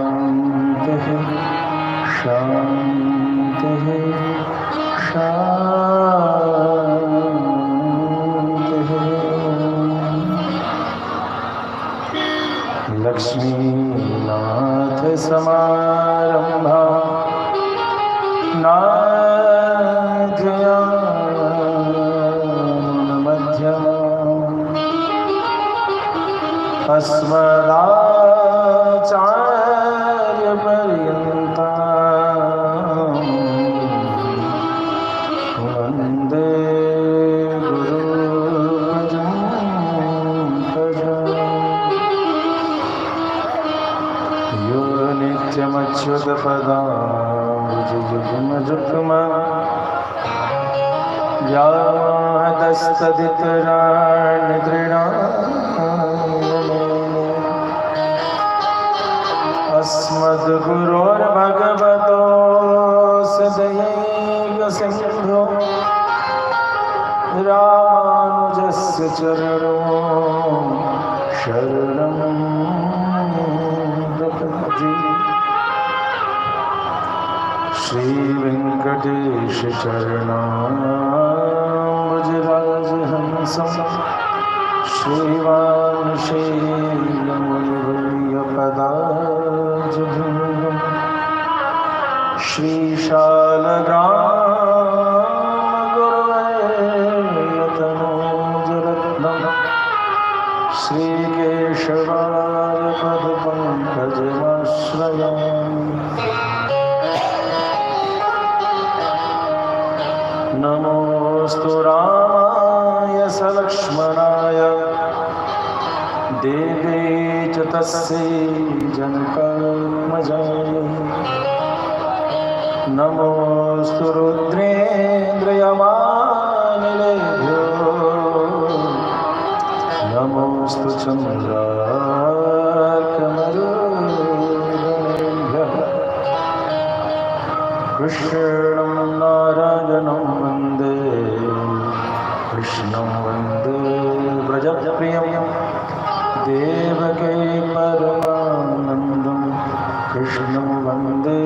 शान्तिः शान्तिः शान्तिः। लक्ष्मीनाथ समारंभा नाथयामुनमध्यमा अस्मदाचार्यपर्यन्तां वन्दे गुरुपरम्परां। यो नित्यमच्युतपदाम्बुजयुग्मजुग्मा व्यामोहतस्तदितराणितृणां अस्मद्गुरोर्भगवतोऽस्य दयैकसिन्धो रामानुजस्य चरणो शरणं प्रपद्ये। श्रीवेङ्कटेश चरणाम्बुजराजहंसं श्रीवांशेयमुनिवर्यपदाब्जभृङ्गं श्रीशालग्रामगुरुवर्यतनूजरत्नं श्रीकेशवार्पदपङ्कजमाश्रयामि। नमोऽस्तु रामाय सलक्ष्मणाय देवे च तस्यै जनकात्मजाय। नमोऽस्तु रुद्रेन्द्रयमानिलेभ्यो नमोऽस्तु चन्द्रार्कमरुद्गणेभ्यः। कृष्णं नारायणं वन्दे कृष्णं वन्दे व्रजप्रियं देवकी परमानन्दं कृष्णं वन्दे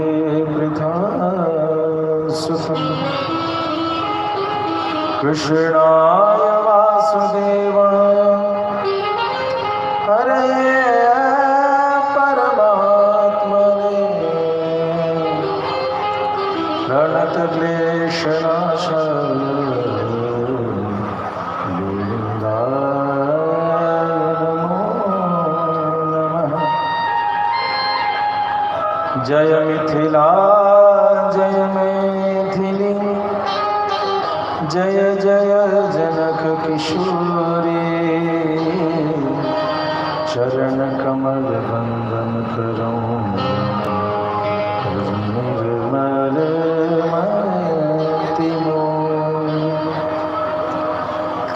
वृथासुतं। कृष्णाय वासुदेवाय हरये परमात्मने प्रणतक्लेशनाशाय जय मिथिला जय मैथिली जय जय जनक किशोरी। चरण कमल बंदन करो निर्मल मति मोहि।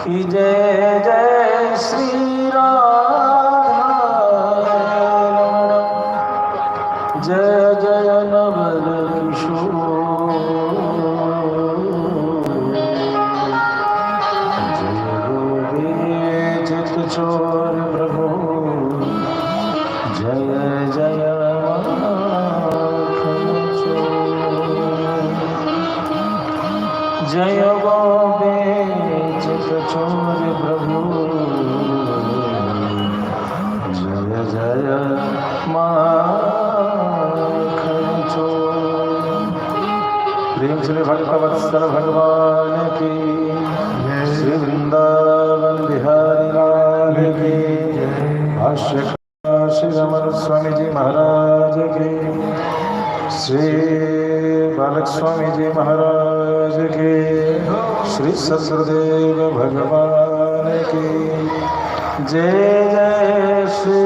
कि जय जय श्री जय जय नवल किशोर जय गोविंद चित चोर प्रभु जय जय माखन चोर। जय गोविंद चित चोर प्रभु जय जय प्रेम श्री भक्तवत्सल भगवान की, श्री वृंदावन बिहारी लाल की, भाष्यकार श्री रमण स्वामी जी महाराज की, श्री बालक स्वामी जी महाराज की, श्री सद्गुरुदेव भगवान की जय जय श्री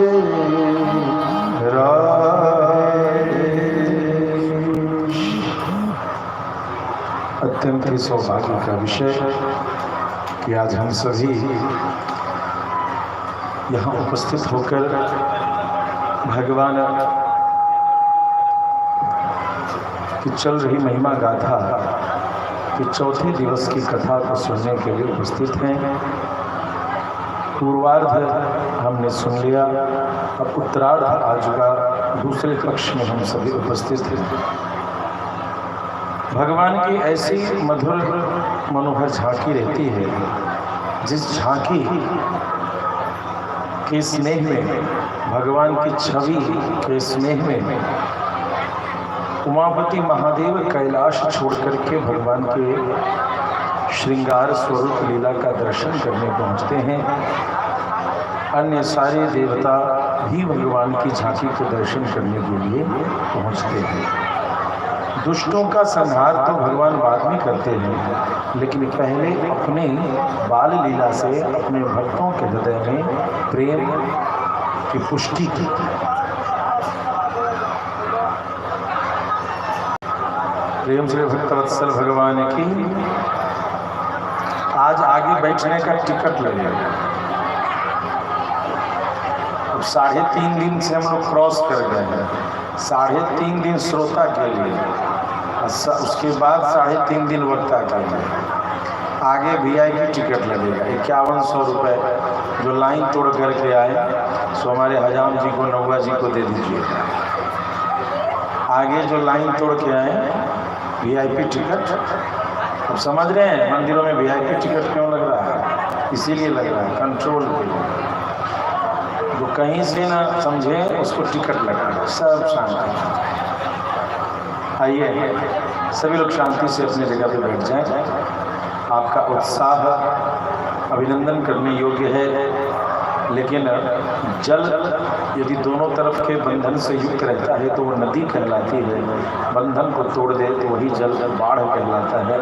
अत्यंत ही सौभाग्य का विषय कि आज हम सभी यहाँ उपस्थित होकर भगवान की चल रही महिमा गाथा कि चौथे दिवस की कथा को सुनने के लिए उपस्थित हैं। पूर्वार्ध हमने सुन लिया, अब उत्तरार्ध आ चुका। दूसरे पक्ष में हम सभी उपस्थित हैं। भगवान की ऐसी मधुर मनोहर झांकी रहती है, जिस झांकी के स्नेह में, भगवान की छवि के स्नेह में उमापति महादेव कैलाश छोड़ करके भगवान के श्रृंगार स्वरूप लीला का दर्शन करने पहुँचते हैं। अन्य सारे देवता भी भगवान की झांकी के दर्शन करने के लिए पहुँचते हैं। दुष्टों का संहार तो भगवान बाद में करते हैं, लेकिन पहले अपने बाल लीला से अपने भक्तों के हृदय में प्रेम की पुष्टि की। प्रेम से भक्तवत्सल भगवान की आज आगे बैठने का टिकट लगेगा। अब 3.5 दिन से हम लोग क्रॉस कर गए हैं, 3.5 दिन श्रोता के लिए, उसके बाद 3.5 दिन वक्ता के लिए। आगे VIP टिकट लगेगा 5100 रुपये। जो लाइन तोड़ करके आए सो हमारे हजाम जी को, नौवा जी को दे दीजिए। आगे जो लाइन तोड़ के आए VIP टिकट, अब समझ रहे हैं मंदिरों में VIP टिकट क्यों लग रहा है? इसीलिए लग रहा है कंट्रोल के लिए। जो कहीं से ना समझे उसको टिकट लगा। सब शांति, आइए सभी लोग शांति से अपनी जगह पे बैठ जाएं। आपका उत्साह अभिनंदन करने योग्य है, लेकिन जल यदि दोनों तरफ के बंधन से युक्त रहता है तो वो नदी कहलाती है। बंधन को तोड़ दे तो वही जल बाढ़ कहलाता है।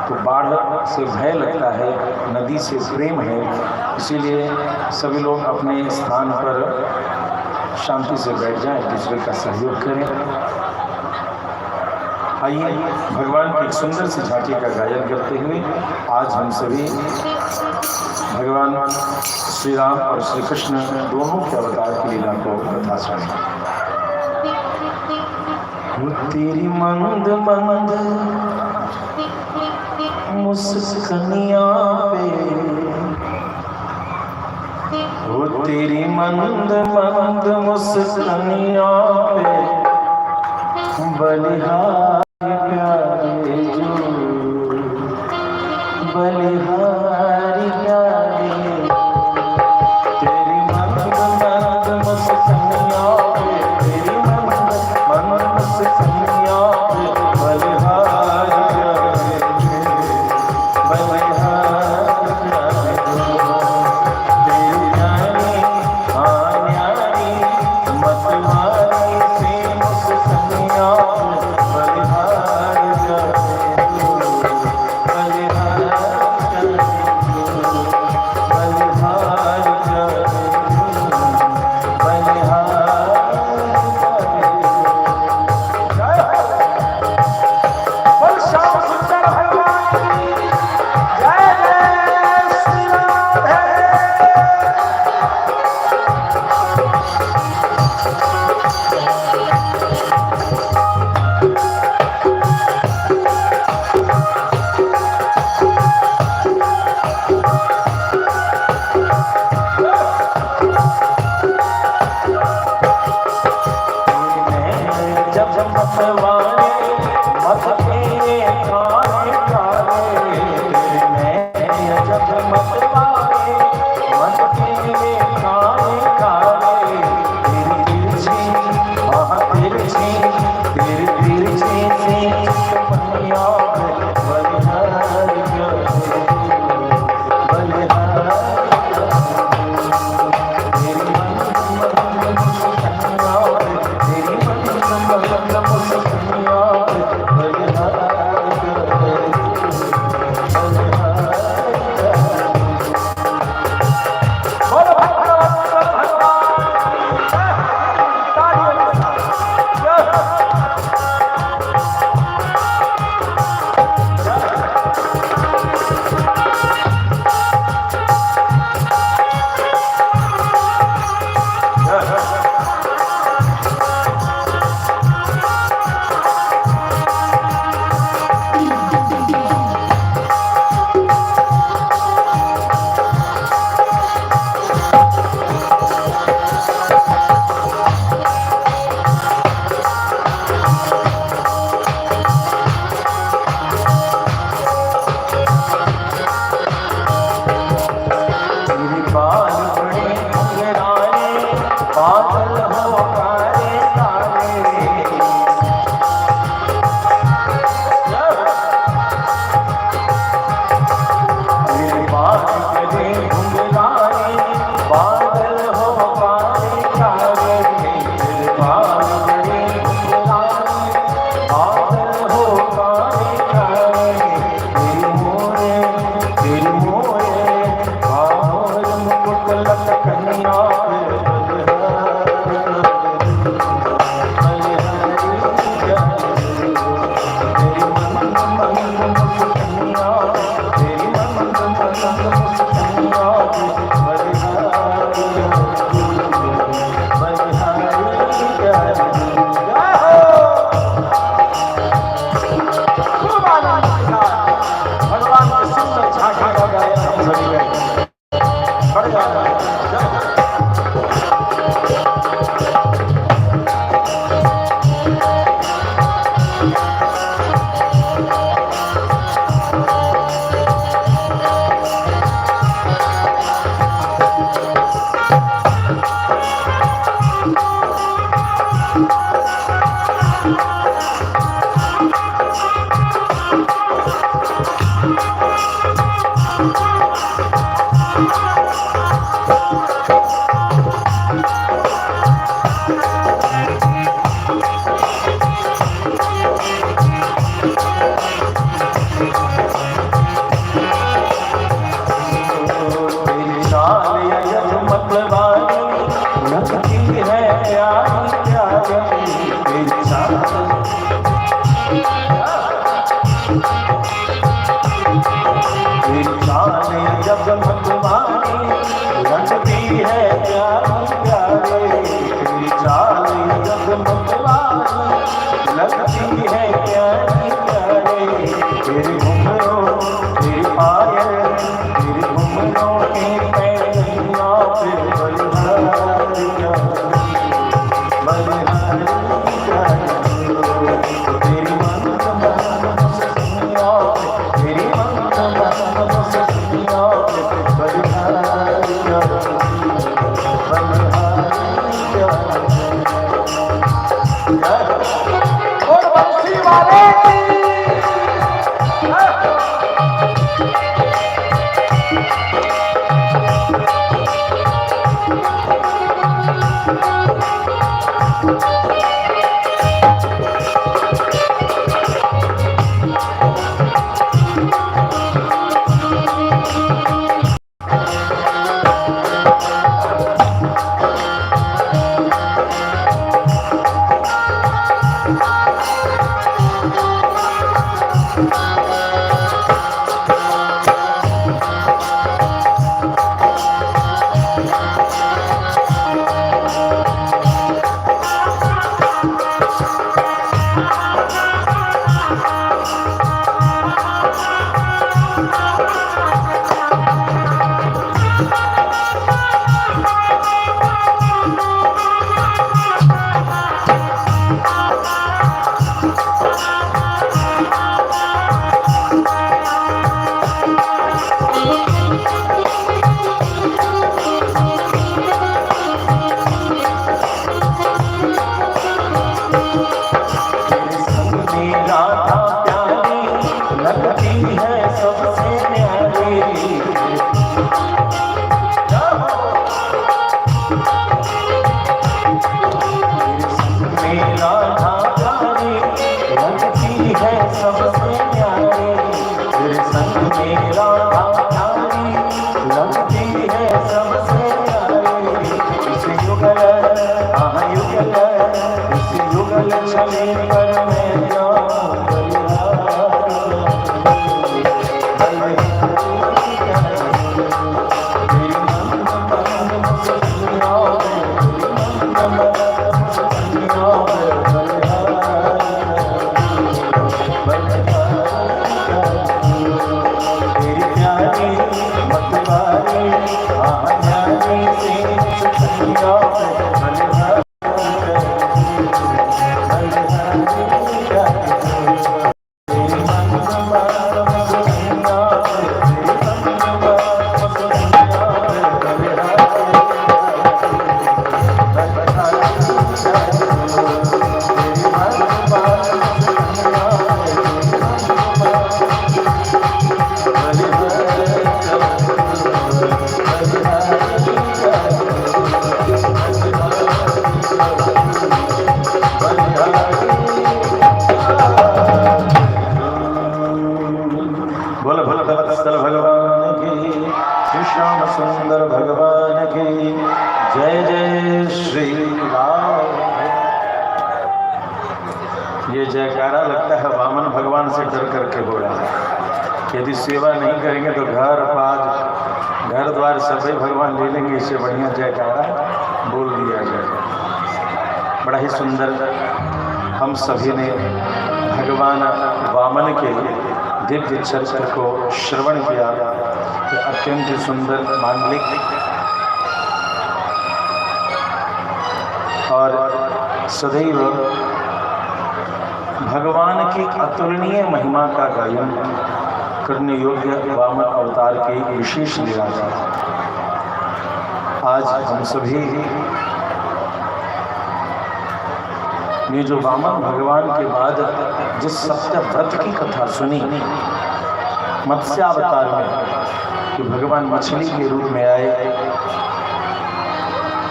तो बाढ़ से भय लगता है, नदी से प्रेम है। इसीलिए सभी लोग अपने स्थान पर शांति से बैठ जाएं, एक दूसरे का सहयोग करें। आइए भगवान की एक सुंदर सी झांकी का गायन करते हुए आज हम सभी भगवान श्री राम और श्री कृष्ण दोनों के अवतार की लीला को कथा सुनें। तेरी मंद मंद मुस्कानियाँ पे, वो तेरी मंद मंद मुस्कानियाँ पे बलिहारी प्यारे जो, बलिहारी प्यारे, तेरी मंद मंद मुस्कानियाँ पे, तेरी मंद मंद मुस्कानियाँ पे बलिहारी प्यारे, बलिहारी प्यारे जो, तेरी न्यारी हाँ न्यारी मतवारी से मुस्कानियाँ तेरी चाल जब मनमानी लगती है प्यारी प्यारे, तेरी चाल जब मनमानी लगती है प्यारी प्यारे, तेरी घुंघरों तेरी पायल तेरी घुंघरों की पैनिया पे बलिहारिया बलिहारिया, तेरी मन सखिया तेरी मन सखिया बलिहारिया बलिहारिया। और बंसी वाले ये जयकारा लगता है वामन भगवान से डर करके हो रहा है। यदि सेवा नहीं करेंगे तो घर पाज घर द्वार सभी भगवान ले लेंगे। इससे बढ़िया जयकारा बोल दिया जाए। बड़ा ही सुंदर हम सभी ने भगवान वामन के दिव्य चरित्र को श्रवण किया। अत्यंत सुंदर मांगलिक और सदैव भगवान की अतुलनीय महिमा का गायन करने योग्य वामन अवतार की विशेष लीला है। आज हम सभी ने जो वामन भगवान के बाद जिस सत्य व्रत की कथा सुनी मत्स्यावतार में कि भगवान मछली के रूप में आए,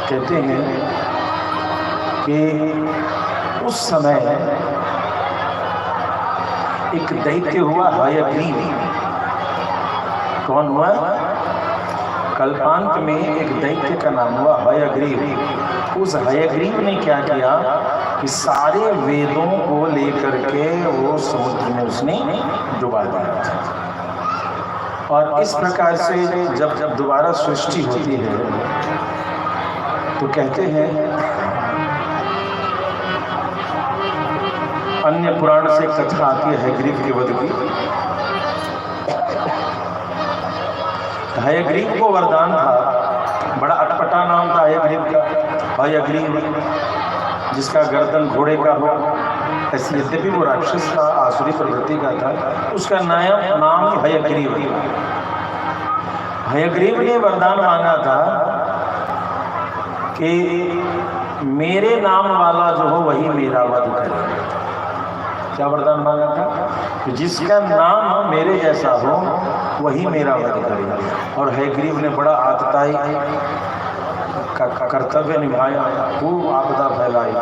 कहते हैं कि उस समय एक दैत्य हुआ हयग्रीव। कौन हुआ? कल्पांत में एक दैत्य का नाम हुआ हयग्रीव। उस हयग्रीव ने क्या किया कि सारे वेदों को लेकर के वो समुद्र में उसने डुबा दिया था। और इस प्रकार से जब दोबारा सृष्टि होती है तो कहते हैं, अन्य पुराण से कथा आती है हयग्रीव के वध की। हयग्रीव को वरदान था, बड़ा अटपटा नाम था हयग्रीव का, हयग्रीव, जिसका गर्दन घोड़े का हो। ऐसे यद्यपि वो राक्षस था, आसुरी प्रवृत्ति का था, उसका नाम ही हयग्रीव। हयग्रीव ने वरदान मांगा था कि मेरे नाम वाला जो हो वही मेरा वध करे। क्या वरदान मांगा था? कि जिसका नाम मेरे जैसा हो वही मेरा वध करे। और हयग्रीव ने बड़ा आतताई का कर्तव्य निभाया, खूब आपदा फैलाई,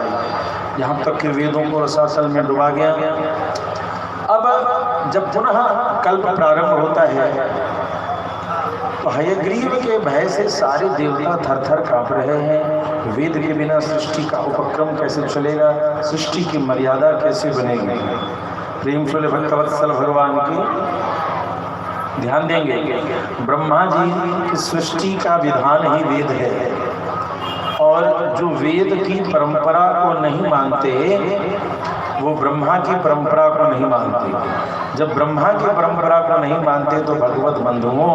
यहाँ तक कि वेदों को रसातल में डुबा गया। अब जब पुनः कल्प प्रारंभ होता है तो हयग्रीव के भय से सारे देवता थर थर काँप रहे हैं। वेद के बिना सृष्टि का उपक्रम कैसे चलेगा, सृष्टि की मर्यादा कैसे बनेगी। प्रेम से भक्तवत्सल भगवान की ध्यान देंगे, ब्रह्मा जी की सृष्टि का विधान ही वेद है। और जो वेद की परंपरा को नहीं मानते वो ब्रह्मा की परंपरा को नहीं मानते। जब ब्रह्मा की परंपरा को नहीं मानते तो भगवत बंधुओं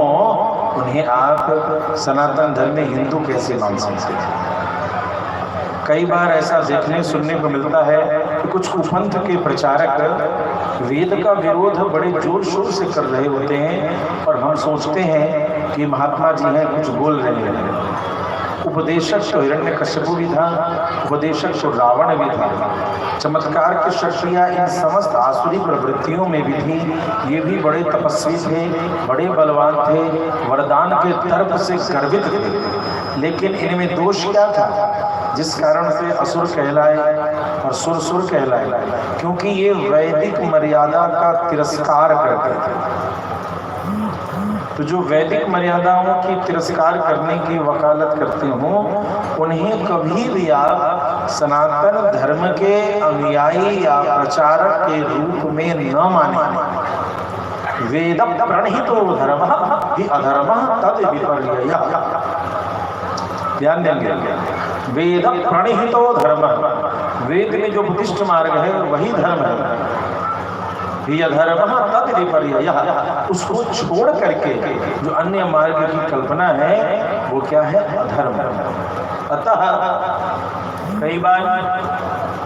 उन्हें आप सनातन धर्म में हिंदू कैसे मान सकते हैं। कई बार ऐसा देखने सुनने को मिलता है कि कुछ कुपंथ के प्रचारक वेद का विरोध बड़े जोर शोर से कर रहे होते हैं और हम सोचते हैं कि महात्मा जी हैं, कुछ बोल रहे हैं। उपदेशक तो हिरण्यकश्यप भी था, उपदेशक तो रावण भी था। चमत्कार की शक्तियाँ इन समस्त आसुरी प्रवृत्तियों में भी थी। ये भी बड़े तपस्वी थे, बड़े बलवान थे, वरदान के तर्क से गर्वित थे। लेकिन इनमें दोष क्या था जिस कारण से असुर कहलाए और सुर कहलाए? क्योंकि ये वैदिक मर्यादा का तिरस्कार करते थे। तो जो वैदिक मर्यादाओं की तिरस्कार करने की वकालत करते हों उन्हें कभी भी आप सनातन धर्म के अनुयायी या प्रचारक के रूप में न माने। वेद प्रणहितो धर्म ही अधर्म तद विपर्यय। ध्यान देंगे, वेद प्रणहितो धर्म, वेद में जो बुद्धिस्ट मार्ग है वही धर्म है। अधर्म तद विपर्यय, उसको छोड़ करके जो अन्य मार्ग की कल्पना है वो क्या है? अधर्म। अतः कई बार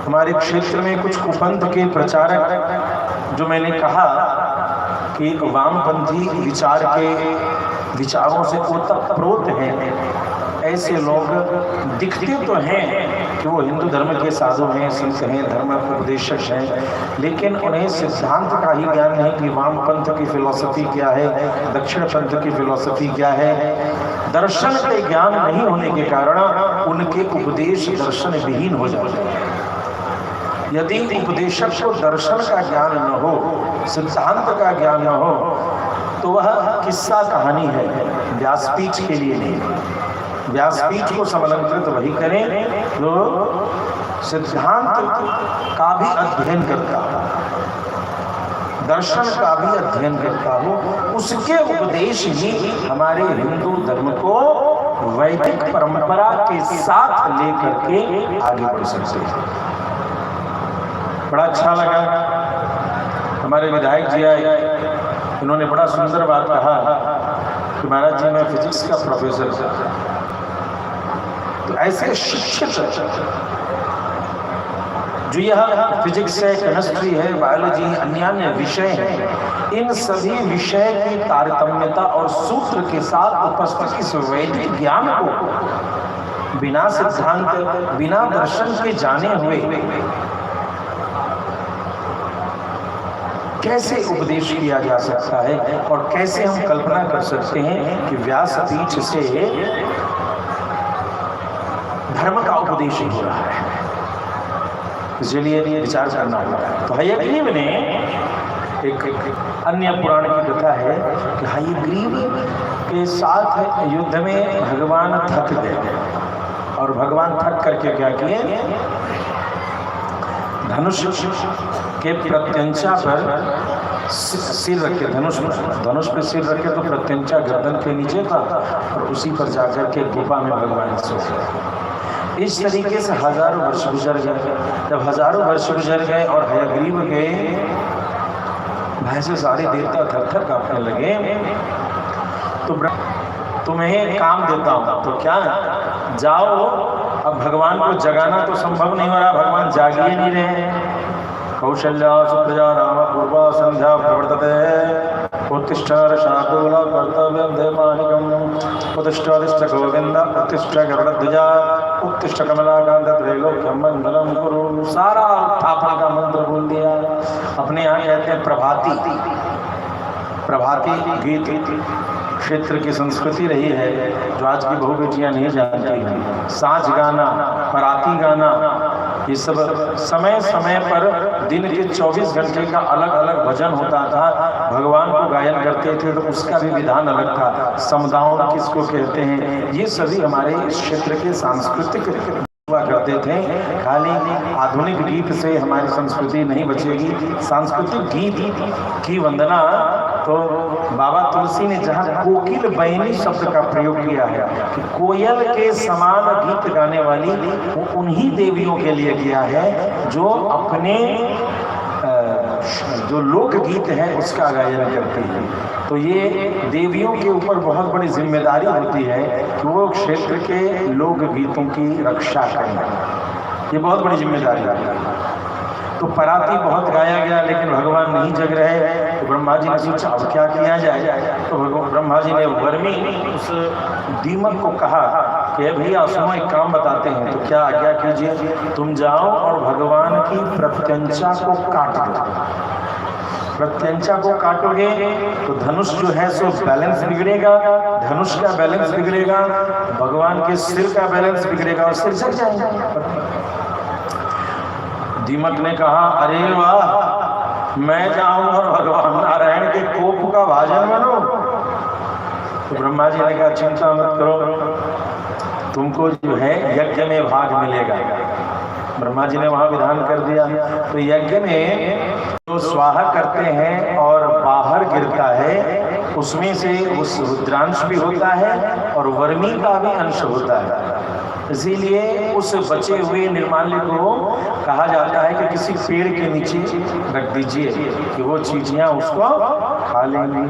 हमारे क्षेत्र में कुछ कुपंथ के प्रचारक, जो मैंने कहा कि वामपंथी विचार के विचारों से ओतप्रोत हैं, ऐसे लोग दिखते तो हैं कि वो हिंदू धर्म के साधु हैं, संत हैं, धर्म उपदेशक हैं, लेकिन उन्हें सिद्धांत का ही ज्ञान नहीं कि वामपंथ की फिलॉसफी क्या है, दक्षिण पंथ की फिलॉसफी क्या है। दर्शन के ज्ञान नहीं होने के कारण उनके उपदेश दर्शन विहीन हो जाते हैं। यदि उपदेशक को दर्शन का ज्ञान न हो, सिद्धांत का ज्ञान न हो, तो वह किस्सा कहानी है, व्यासपीठ के लिए नहीं। व्यासपीठ को समलंकृत वही करें जो सिद्धांत का भी अध्ययन करता हो, दर्शन का भी अध्ययन करता हो। उसके उपदेश ही हमारे हिंदू धर्म को वैदिक परंपरा के साथ लेकर के आगे बढ़ सकते हैं। बड़ा अच्छा लगा, हमारे विधायक जी आए, इन्होंने बड़ा सुंदर बात कहा कि महाराज जी मैं फिजिक्स का प्रोफेसर था। तो ऐसे शिक्षित जो यह फिजिक्स है, केमिस्ट्री है, बायोलॉजी, अन्य विषय हैं, इन सभी विषय की तारतम्यता और सूत्र के साथ उपस्थित इस वैदिक ज्ञान को बिना सिद्धांत, बिना दर्शन के जाने हुए कैसे उपदेश किया जा सकता है और कैसे हम कल्पना कर सकते हैं कि व्यासपीठ से धर्म का उपदेश हो रहा है। इसलिए विचार करना होगा। तो हयग्रीव ने एक अन्य पुराण की कथा है कि हयग्रीव के साथ युद्ध में भगवान थक गए और भगवान थक करके क्या किए? धनुष के प्रत्यंचा पर सिर रखे, धनुष पे सिर रखे तो प्रत्यंचा गर्दन के नीचे था और उसी पर जाकर के गुफा में भगवान सो गए। इस तरीके से हजारों वर्ष गुजर गए। जब हजारों वर्ष गुजर गए और हयग्रीव के भय से सारे देवता थर-थर कांपने लगे, तो तुम्हें काम देता हूँ, तो क्या जाओ। अब भगवान को जगाना तो संभव नहीं हो रहा, भगवान जाग ही नहीं रहे। कौशल्या सुप्रजा राम पूर्वा संध्या प्रवर्तते उत्तिष्ठ शार्दूल कर्तव्यं देवानिकम् उत्तिष्ठ गोविंद उत्तिष्ठ गरुड़ध्वजा उत्तिष्ठ कमलाकांत त्रैलोक्यं मंगलम कुरु। सारा उत्थापन का मंत्र बोल दिया। अपने यहाँ कहते हैं प्रभाती गीत क्षेत्र की संस्कृति रही है जो आज की बहु बेटियां नहीं जानती हैं। साँझ गाना, पराती गाना, ये सब समय समय पर दिन के 24 घंटे का अलग अलग भजन होता था। भगवान को गायन करते थे तो उसका भी विधान अलग था। समुदायों किसको कहते हैं, ये सभी हमारे क्षेत्र के सांस्कृतिक हुआ करते थे। खाली आधुनिक गीत से हमारी संस्कृति नहीं बचेगी। सांस्कृतिक गीत की वंदना तो बाबा तुलसी ने जहाँ कोकिल बैनी शब्द का प्रयोग किया है कि कोयल के समान गीत गाने वाली, वो उन्हीं देवियों के लिए किया है जो अपने जो लोक गीत है उसका गायन करती है। तो ये देवियों के ऊपर बहुत बड़ी जिम्मेदारी होती है कि वो क्षेत्र के लोक गीतों की रक्षा करें। ये बहुत बड़ी जिम्मेदारी है। तो पराती बहुत गाया गया लेकिन भगवान नहीं जग रहे। तो ब्रह्मा जी ने सोचा अब क्या किया जाए। तो ब्रह्मा जी ने वर्मी उस दीमक को कहा कि भैया सुनो, एक काम बताते हैं। तो क्या आज्ञा कीजिए, तुम जाओ और भगवान की प्रत्यंचा को काट दो। प्रत्यंचा को काटोगे तो धनुष जो है सो बैलेंस बिगड़ेगा, धनुष का बैलेंस बिगड़ेगा, भगवान के सिर का बैलेंस बिगड़ेगा और सिर जग जाएगा। दीमक ने कहा अरे वाह, मैं जाऊं और भगवान नारायण के कोप का भाजन बनो। तो ब्रह्मा जी ने कहा चिंता मत करो, तुमको जो है यज्ञ में भाग मिलेगा। ब्रह्मा जी ने वहां विधान कर दिया। तो यज्ञ में जो स्वाहा करते हैं और बाहर गिरता है उसमें से उस रुद्रांश भी होता है और वर्मी का भी अंश होता है। इसीलिए उस बचे हुए निर्माल्य को कहा जाता है कि किसी पेड़ के नीचे रख दीजिए कि वो चींटियां उसको खा लेंगी,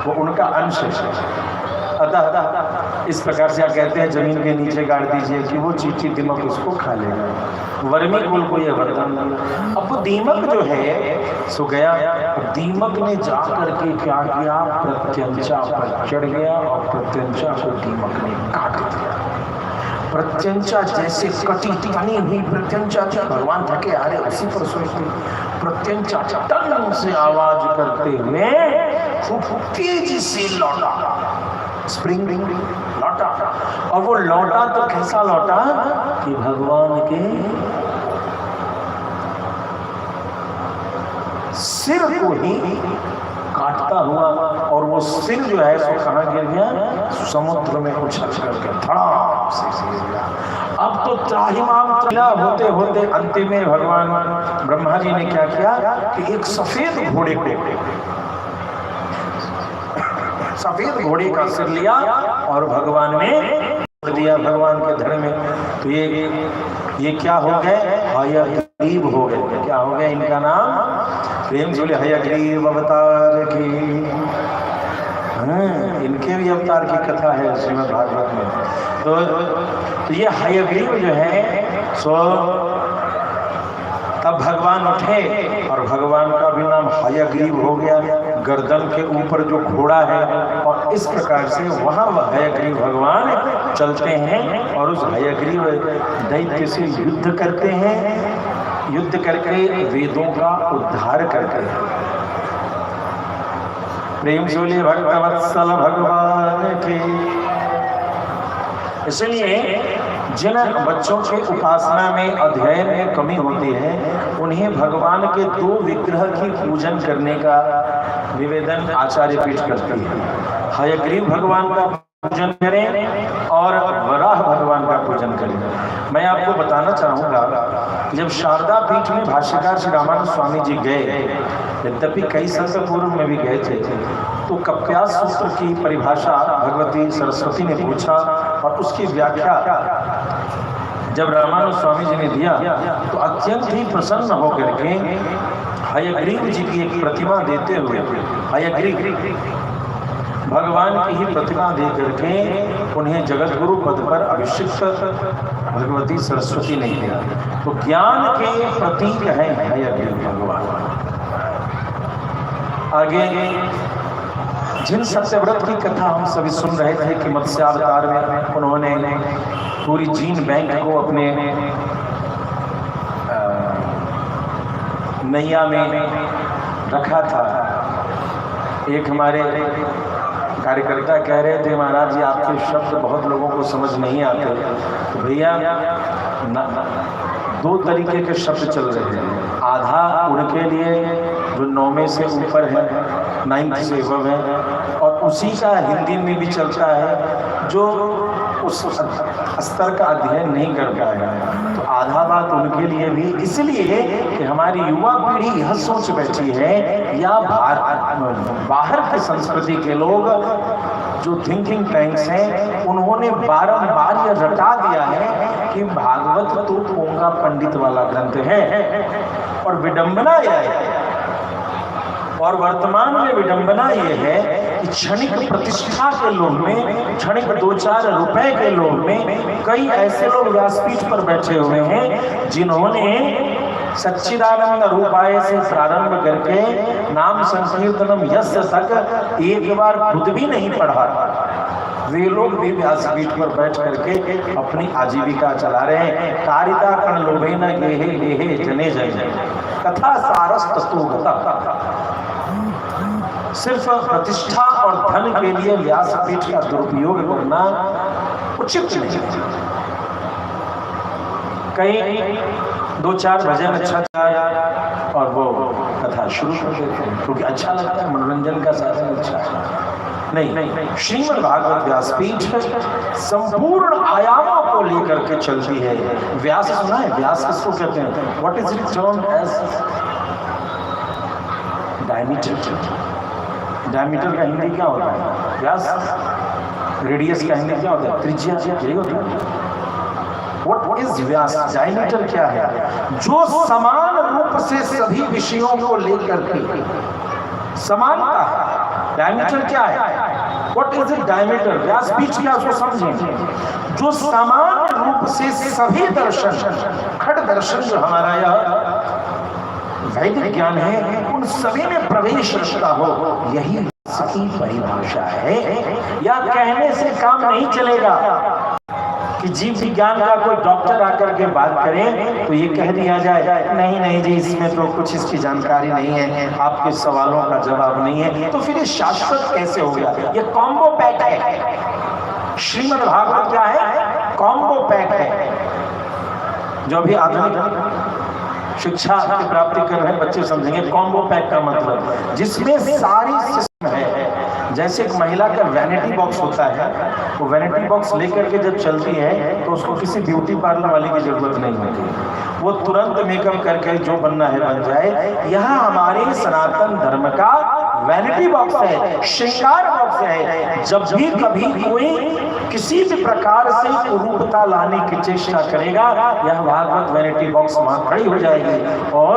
वो उनका अंश है। अतः इस प्रकार से आप कहते हैं जमीन के नीचे गाड़ दीजिए कि वो चींटी दीमक उसको खा लेगा। वर्मी कुल को यह वरदान। अब वो दीमक जो है सो गया। दीमक ने जा करके क्या किया, प्रत्यंचा पर चढ़ गया और प्रत्यंचा को दीमक ने काट दिया। प्रत्यंचा जैसे कटी तनी हुई प्रत्यंचा थी, भगवान थके आ रहे उसी पर सोचते। प्रत्यंचा टन से आवाज करते हुए खूब तेजी से लौटा, स्प्रिंग लौटा। और वो लौटा तो कैसा लौटा कि भगवान के सिर को ही काटता हुआ, और वो सिर जो है सो कहाँ गिर गया, समुद्र में उछल करके धड़ाम से गिर गया। अब तो त्राहिमाम होते होते अंतिम में भगवान ब्रह्मा जी ने क्या किया कि एक सफेद घोड़े को, सफेद घोड़े का सिर लिया और भगवान ने दिया भगवान के धड़ में। तो ये क्या हो गए, हयग्रीव हो गए। क्या हो गए, इनका नाम प्रेम से हयग्रीव अवतार की। इनके भी अवतार की कथा है श्रीमद् भागवत में। तो ये हयग्रीव जो है सो तब भगवान उठे और भगवान का भी नाम हयग्रीव हो गया। गर्दन के ऊपर जो घोड़ा है और इस प्रकार से वहां वह हयग्रीव भगवान चलते हैं और उस हयग्रीव दैत्य से युद्ध करते हैं। युद्ध करके वेदों का उद्धार करते हैं। प्रेम से बोलिए भक्तवत्सल भगवान की। इसलिए जिन बच्चों के उपासना में अध्ययन में कमी होती है उन्हें भगवान के दो विग्रह की पूजन करने का निवेदन आचार्य पीठ करती है। हयग्रीव भगवान का पूजन करें और वराह भगवान का पूजन करें। मैं आपको बताना चाहूँगा, जब शारदा पीठ में भाष्यकार श्री रामानंद स्वामी जी गए, यद्यपि कई संत पूर्व में भी गए थे, तो कप्यास सूत्र की परिभाषा भगवती सरस्वती ने पूछा और उसकी व्याख्या जब रामानंद स्वामी जी ने दिया तो अत्यंत ही प्रसन्न होकर के हयग्रीव जी की एक प्रतिमा देते हुए, हयग्रीव भगवान की ही प्रतिमा दे करके उन्हें जगत गुरु पद पर अभिषिक्त भगवती सरस्वती ने किया। तो ज्ञान के प्रतीक है हयग्रीव भगवान। आगे जिन सत्यव्रत की कथा हम सभी सुन रहे थे कि मत्स्यावतार में उन्होंने पूरी जीन बैंक को अपने नैया में रखा था। एक हमारे कार्यकर्ता कह रहे थे, महाराज जी आपके शब्द बहुत लोगों को समझ नहीं आते। तो भैया दो तरीके के शब्द चल रहे हैं, आधा उनके लिए जो 9वें से ऊपर है, 9th से ऊपर है, और उसी का हिंदी में भी चलता है जो उस स्तर का अध्ययन नहीं कर पाएगा। तो आधा बात उनके लिए भी, इसलिए कि हमारी युवा पीढ़ी यह सोच बैठी है, या बाहर की संस्कृति के लोग जो थिंकिंग टैंक्स हैं उन्होंने बारंबार यह रटा दिया है कि भागवत तो पोंगा पंडित वाला ग्रंथ है। और विडंबना यह है, और वर्तमान में विडंबना यह है कि क्षणिक प्रतिष्ठा के लोभ में, क्षणिक 2-4 रुपए के लोभ में कई ऐसे लोग व्यासपीठ पर बैठे हुए हैं जिन्होंने सच्चिदानंद रूपाय से प्रारंभ करके नाम संकीर्तनम यस्य तक एक बार खुद भी नहीं पढ़ा। वे लोग भी व्यासपीठ पर बैठ करके अपनी आजीविका चला रहे हैं। कारिता कण लोभे न गेहे गेहे जने जने कथा सारस तत्वगता। सिर्फ प्रतिष्ठा और धन के लिए व्यासपीठ का दुरुपयोग करना उचित नहीं। कई 2-4 भजन अच्छा था और वो कथा शुरू कर देते हैं क्योंकि अच्छा लगता है, मनोरंजन का साधन अच्छा है। नहीं, श्रीमद् भागवत व्यासपीठ संपूर्ण आयामों को लेकर के चलती है। व्यास सुना है? व्यास किसको कहते हैं? What is it termed as? Diameter. Diameter का हिंदी क्या होता है? व्यास। रेडियस का हिंदी क्या होता है? त्रिज्या। यही होता है। What is Vyas? डायमीटर क्या है? जो समान रूप से सभी विषयों को लेकर के समानता है। डायमीटर क्या है? What is it diameter? व्यासपीठ क्या, उसको समझें। जो समान रूप से सभी दर्शन, खड़ दर्शन जो हमारा यह वैदिक ज्ञान है, उन सभी में प्रवेश रखता हो, यही व्यास की परिभाषा है। या कहने से काम नहीं चलेगा कि जीव विज्ञान का कोई डॉक्टर आकर के बात करें तो ये कह दिया जाए नहीं जी इसमें तो कुछ इसकी जानकारी नहीं है, आपके सवालों का जवाब नहीं है, तो फिर ये शाश्वत कैसे हो गया? ये कॉम्बो पैक है। श्रीमद् भागवत क्या है? कॉम्बो पैक है। जो भी आधुनिक शिक्षा की प्राप्ति कर रहे हैं बच्चे समझेंगे कॉम्बो पैक का मतलब, जिसमें सारी सिस्टम है। जैसे एक महिला का वैनिटी बॉक्स होता है, वो वैनिटी बॉक्स लेकर के जब चलती है तो उसको किसी ब्यूटी पार्लर वाले की जरूरत नहीं होती, वो तुरंत मेकअप करके जो बनना है बन जाए। यहाँ हमारे सनातन धर्म का वैनिटी बॉक्स है, श्रृंगार बॉक्स है। जब भी कभी कोई किसी भी प्रकार से कुरूपता लाने की चेष्टा करेगा, यह भागवत वैनिटी बॉक्स वहां खड़ी हो जाएगी और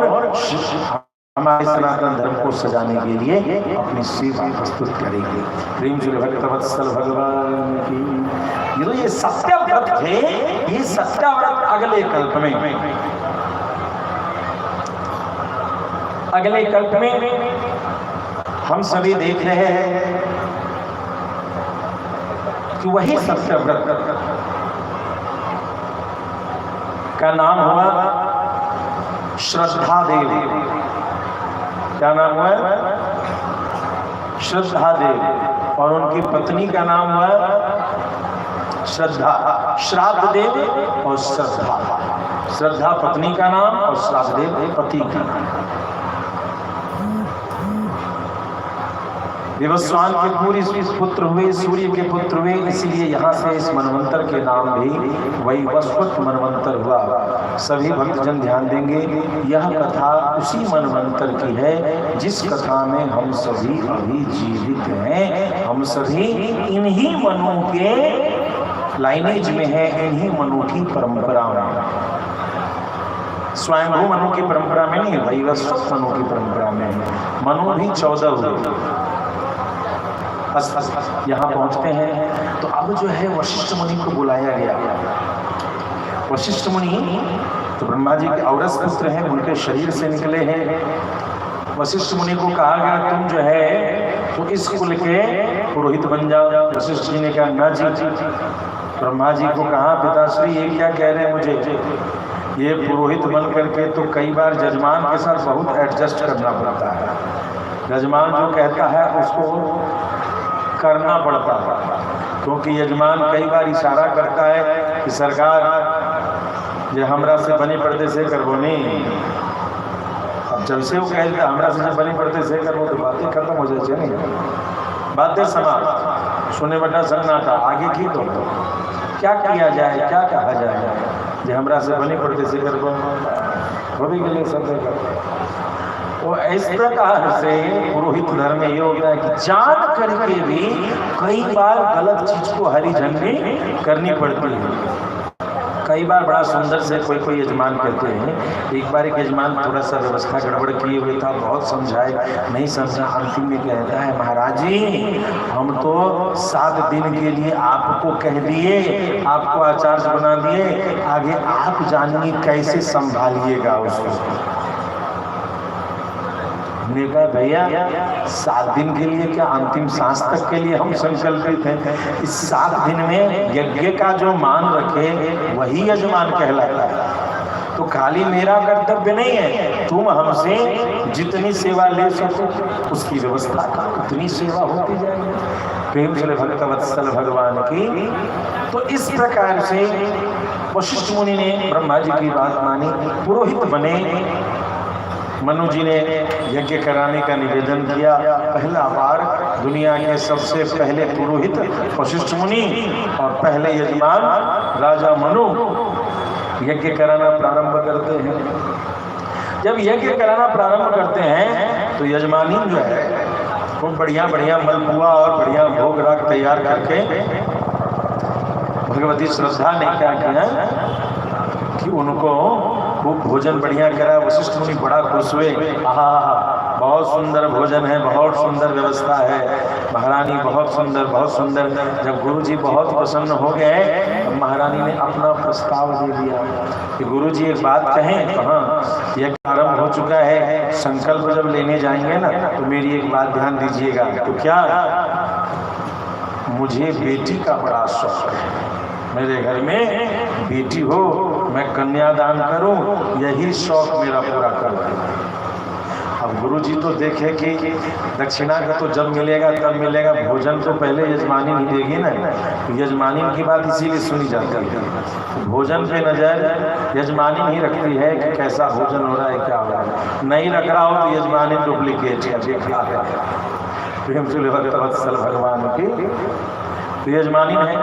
हमारे सनातन धर्म को सजाने के लिए अपनी सेवा प्रस्तुत करेंगे। प्रेम जी भक्तवत्सल भगवान की। ये सत्याव्रत थे, ये सत्याव्रत अगले कल्प में हम सभी देख रहे हैं कि वही सत्याव्रत का नाम हुआ श्रद्धा देव। क्या नाम हुआ? श्रद्धा देव। और उनकी पत्नी का नाम हुआ श्रद्धा। श्राद्ध देव और श्रद्धा। श्रद्धा पत्नी का नाम और श्राद्ध देव पति का नाम। विवस्वान के पूरी पुत्र हुए, सूर्य के पुत्र हुए, इसलिए यहाँ से इस मनवंतर के नाम भी वैवस्वत मनवंतर हुआ। सभी भक्तजन ध्यान देंगे, यह कथा उसी मनवंतर की है जिस कथा में हम सभी अभी जीवित हैं। हम सभी इन्हीं मनों के लाइनेज में है, इन्हीं मनों की परंपरा में, स्वयंभू मनु की परंपरा में नहीं, वैवस्वत मनु की परंपरा में है। मनु भी 14 हुए। यहाँ पहुंचते हैं तो अब जो है वशिष्ठ मुनि को बुलाया गया। वशिष्ठ मुनि तो ब्रह्मा जी के औरस पुत्र हैं, उनके शरीर से निकले हैं। वशिष्ठ मुनि को कहा गया तुम जो है तो इस कुल के पुरोहित बन जाओ। वशिष्ठ जी ने कहा ना जी। ब्रह्मा जी को कहा पिताश्री ये क्या कह रहे हैं मुझे, ये पुरोहित बन करके तो कई बार जजमान के साथ बहुत एडजस्ट करना पड़ता है। जजमान जो कहता है उसको करना पड़ता है, क्योंकि यजमान कई बार इशारा करता है कि सरकार ये हमरा से बनी पर्दे से करबो नहीं। अब जब से वो कहता हमरा से बनी पर्दे से करबो तो बातें खत्म हो जाए नहीं, बातें समाप्त, सुने बटा सन्नाटा, आगे की तो क्या किया जाए, क्या कहा जाए, जो हमरा से बनी पर्दे से करबो हो भी गए सब। वो इस प्रकार से पुरोहित धर्म में ये होता है कि जान करके भी कई बार गलत चीज को हरी झंडी करनी पड़ती है। कई बार बड़ा सुंदर से कोई यजमान कहते हैं, एक बार एक यजमान थोड़ा सा व्यवस्था गड़बड़ किए हुए था, बहुत समझाए नहीं समझा, अंतिम में कहता है महाराज जी हम तो 7 दिन के लिए आपको कह दिए, आपको आचार्य बना दिए, आगे आप जानिए कैसे संभालिएगा उसको। ने कहा भैया 7 दिन के लिए क्या, अंतिम सांस तक के लिए हम संकल्पित हैं। इस 7 दिन में यज्ञ का जो मान रखे वही यजमान कहलाता है। तो खाली मेरा कर्तव्य नहीं है, तुम हमसे जितनी सेवा ले सको उसकी व्यवस्था का उतनी सेवा होती जाएगी। प्रेम से भक्तवत्सल भगवान की। तो इस प्रकार से वशिष्ठ मुनि ने ब्रह्मा जी की बात मानी, पुरोहित बने। मनु जी ने यज्ञ कराने का निवेदन किया। पहला बार दुनिया के सबसे पहले पुरोहित वशिष्ठ मुनि और पहले यजमान राजा मनु यज्ञ कराना प्रारंभ करते हैं। जब यज्ञ कराना प्रारंभ करते हैं तो यजमानी जो है वो बढ़िया बढ़िया मलपुआ और बढ़िया भोग राग तैयार करके भगवती श्रद्धा ने क्या किया कि उनको खूब भोजन बढ़िया करा। वशिष्ठ मुनि बड़ा खुश हुए, आहा बहुत सुंदर भोजन है, बहुत सुंदर व्यवस्था है, महारानी बहुत सुंदर। जब गुरुजी बहुत प्रसन्न हो गए तो महारानी ने अपना प्रस्ताव दे दिया कि गुरुजी एक बात कहें। कहाँ, यह आरंभ हो चुका है, संकल्प जब लेने जाएंगे ना तो मेरी एक बात ध्यान दीजिएगा। तो क्या, मुझे बेटी का बड़ा शौक है, मेरे घर में बेटी हो, मैं कन्यादान करूं, यही शौक मेरा पूरा कर दे। अब गुरुजी तो देखे कि दक्षिणा का तो जब मिलेगा तब मिलेगा, भोजन तो पहले यजमानी नहीं देगी ना, तो यजमानी की बात इसीलिए सुनी जाती है। भोजन पे नजर यजमानी नहीं रखती है कि कैसा भोजन हो रहा है, क्या हो रहा है। नहीं रख रहा हो तो यजमानी डुप्लीकेट है, देखा है। प्रेम से भक्तवत्सल भगवान की तो यजमानी है,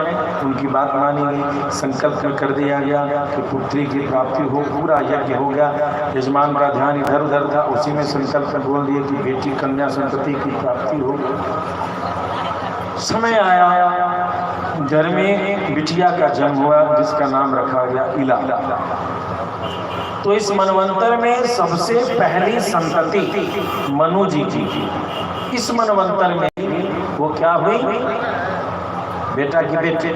उनकी बात मानी गई। संकल्प कर दिया गया कि पुत्री की प्राप्ति हो, पूरा यज्ञ हो गया। यजमान का ध्यान इधर उधर था, उसी में संकल्प बोल दिए कि बेटी कन्या संतति की प्राप्ति हो। समय आया, घर में बिटिया का जन्म हुआ जिसका नाम रखा गया इला। तो इस मनवंतर में सबसे पहली संतति मनु जी की। इस मनवंतर में वो क्या हुई, बेटा की बेटी है,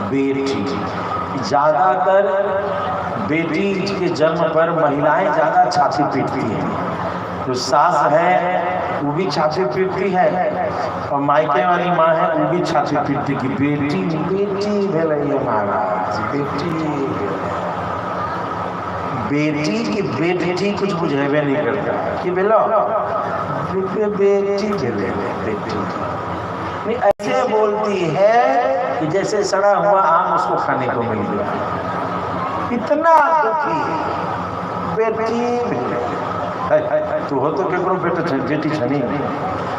बेटी। ज्यादातर बेटी के जन्म पर महिलाएं ज्यादा छाती पीटती हैं। जो सास है वो भी छाती पीटती है और मायके वाली माँ है वो भी छाती पीटती की बेटी बेटी भेलैया महाराज, बेटी की बेटी कुछ बुझेबे नहीं करता कि बेलो बेटी बेटी नहीं, ऐसे बोलती है कि जैसे सड़ा हुआ आम उसको खाने को मिल गया। इतना दुखी बेटी तू हो तो केकरो बेटी छनी।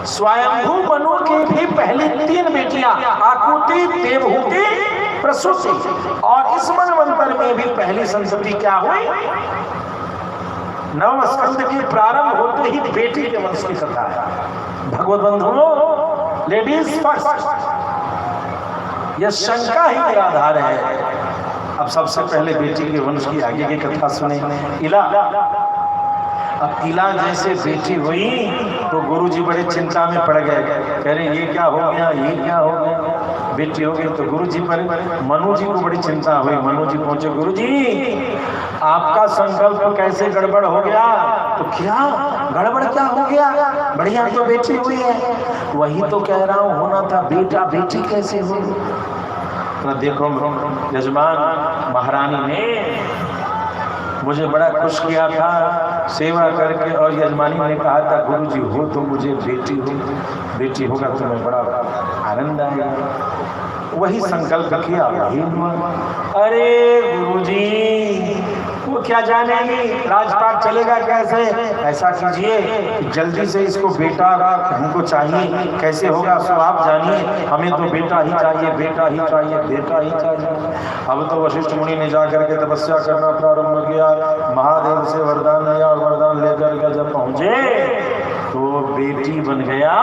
स्वयंभू मनु की भी पहली 3 बेटियां आकुति, देवहूति, प्रसूति, और इस मनवंतर में भी पहली संतति क्या हुई? नवम स्कंद की प्रारंभ होते ही बेटी के वंश की कथा है। भगवत बंधुओं, लेडीज फर्स्ट, यह शंका ही मेरा आधार है। अब सबसे पहले बेटी के वंश की आगे की कथा सुने। इला, अब इला जैसे बेटी हुई तो गुरुजी बड़े चिंता में पड़ गए, कह रहे ये क्या हो गया, ये क्या हो गया, बेटी हो गई। तो गुरुजी पर मनु जी को बड़ी चिंता हुई। मनु जी पहुंचे, गुरुजी आपका संकल्प कैसे गड़बड़ हो गया? तो क्या गड़बड़ क्या हो गया? बढ़िया तो बेटी हुई है। वही तो कह रहा हूँ, होना था बेटा, बेटी कैसे हुई? तो देखो यजमान महारानी ने मुझे बड़ा खुश किया था सेवा करके, और यजमानी ने कहा था गुरुजी हो तो मुझे बेटी होगा तो मैं बड़ा आनंद आएगा। वही संकल्प किया, वही हुआ। अरे गुरुजी वो क्या जानेंगे राजपाट चलेगा कैसे? ऐसा कीजिए जल्दी से इसको बेटा हमको चाहिए, कैसे होगा सो आप जानिए, हमें तो बेटा ही चाहिए, बेटा ही चाहिए, बेटा ही चाहिए। अब तो वशिष्ठ मुनि ने जाकर के तपस्या करना प्रारंभ किया, महादेव से वरदान लिया, और वरदान लेकर के जब पहुंचे तो बेटी बन गया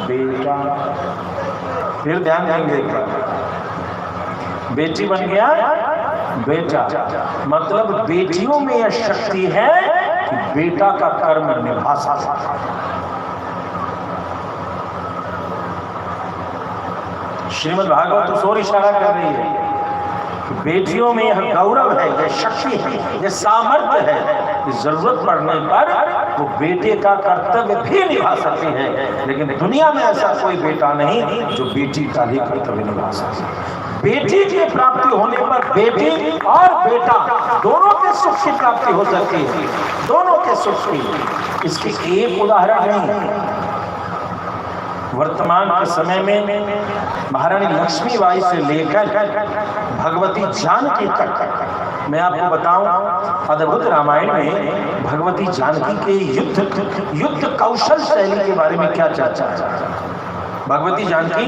बेटा। फिर ध्यान देंगे, बेटी बन गया बेटा, मतलब बेटियों में यह शक्ति है कि बेटा का कर्म निभा सकता। श्रीमद् भागवत उस ओर इशारा कर रही है कि बेटियों में यह गौरव है, यह शक्ति है, यह सामर्थ्य है कि जरूरत पड़ने पर वो बेटे का कर्तव्य भी निभा सकती है। लेकिन दुनिया में ऐसा कोई बेटा नहीं जो बेटी का ही कर्तव्य निभा सके। बेटी की प्राप्ति होने पर बेटी और बेटा दोनों के सुख की प्राप्ति हो सकती है, दोनों के सुख की। इसकी एक उदाहरण नहीं, वर्तमान के समय में महारानी लक्ष्मीबाई से लेकर भगवती जानकी तक मैं आपको बताऊं, अद्भुत रामायण में भगवती जानकी के युद्ध कौशल शैली के बारे में क्या चर्चा है। भगवती जानकी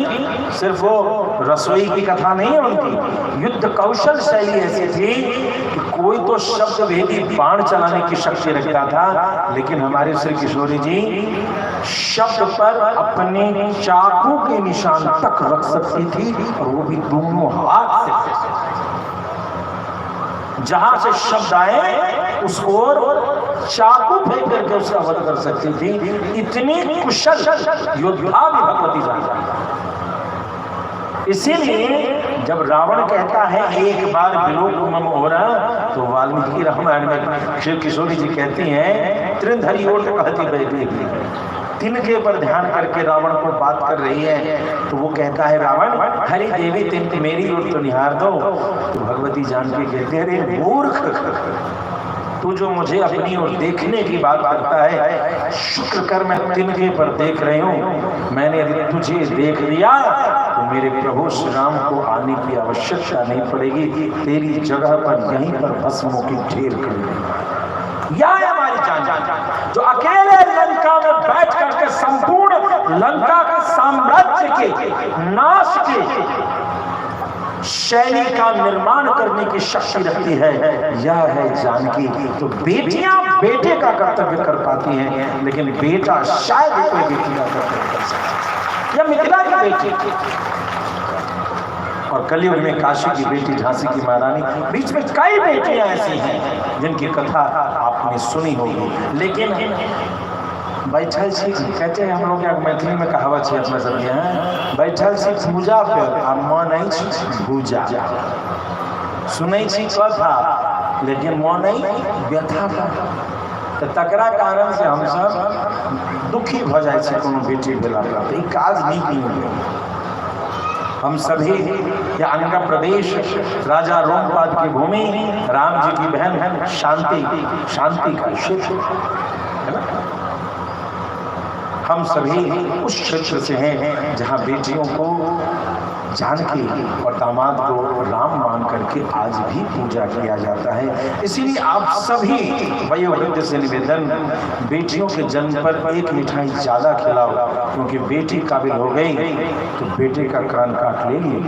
सिर्फ वो रसोई की कथा नहीं है, उनकी युद्ध कौशल शैली ऐसी थी कि कोई तो शब्द भेदी बाण चलाने की शक्ति रखता था, लेकिन हमारे श्री किशोरी जी शब्द पर अपने चाकू के निशान तक रख सकती थी, और वो भी दोनों हाथ से। जहां से शब्द आए उस ओर चाकू फेंक करके उसका वध कर सकती थी। इतनी कुशल योद्धा भी भगवती जानकी। इसीलिए जब रावण कहता है एक बार विलोक मम हो रहा, तो वाल्मीकि रामायण में श्री किशोरी जी कहती हैं त्रिधरी ओट कहती बेबी, तिनके पर ध्यान करके रावण को बात कर रही है। तो वो कहता है रावण हरि देवी तिन मेरी ओर तो निहार दो। तो भगवती जानकी कहते हैं मूर्ख, तू जो मुझे अपनी ओर देखने की बात करता है, शुक्र कर मैं तिनके पर देख रही हूँ। मैंने यदि तुझे देख लिया तो मेरे प्रभु श्री राम को आने की आवश्यकता नहीं पड़ेगी, तेरी जगह पर यहीं पर भस्मों की ढेर कर देंगे। यह है हमारी जान जो अकेले लंका में बैठ करके संपूर्ण लंका के साम्राज्य के नाश की शैली का निर्माण करने की शक्ति रखती है, यह है जानकी। तो बेटियां बेटे का कर्तव्य कर पाती हैं, लेकिन बेटा शायद कोई बेटी का कर्तव्य कर सकता। यह मिथिला की बेटी और कलयुग में काशी की बेटी झांसी की महारानी, बीच में कई बेटियां ऐसी हैं जिनकी कथा आपने सुनी होगी। लेकिन बैठल छी कहते हैं हम लोग क्या मैथिली में कहावत है अपना सब यहाँ, बैठल छी पूजा पर आ मन अछि पूजा, सुनै छी कथा लेकिन मन व्यथा पर। तो तकरा कारण से हम सब दुखी भ जाए छी कोनो बेटी भेला पर, ई काज नीक नहीं। हम सभी या आंध्र प्रदेश राजा रोमपाद की भूमि, राम जी की बहन शांति का क्षेत्र है ना, हम सभी उस क्षेत्र से हैं जहां बेटियों को जानकी और दामाद को राम मान करके आज भी पूजा किया जाता है। इसीलिए आप सभी वयोवृद्ध से निवेदन, बेटियों के जन्म पर एक मिठाई ज्यादा खिलाओ, क्योंकि बेटी काबिल हो गई तो बेटे का कान काट लेंगे,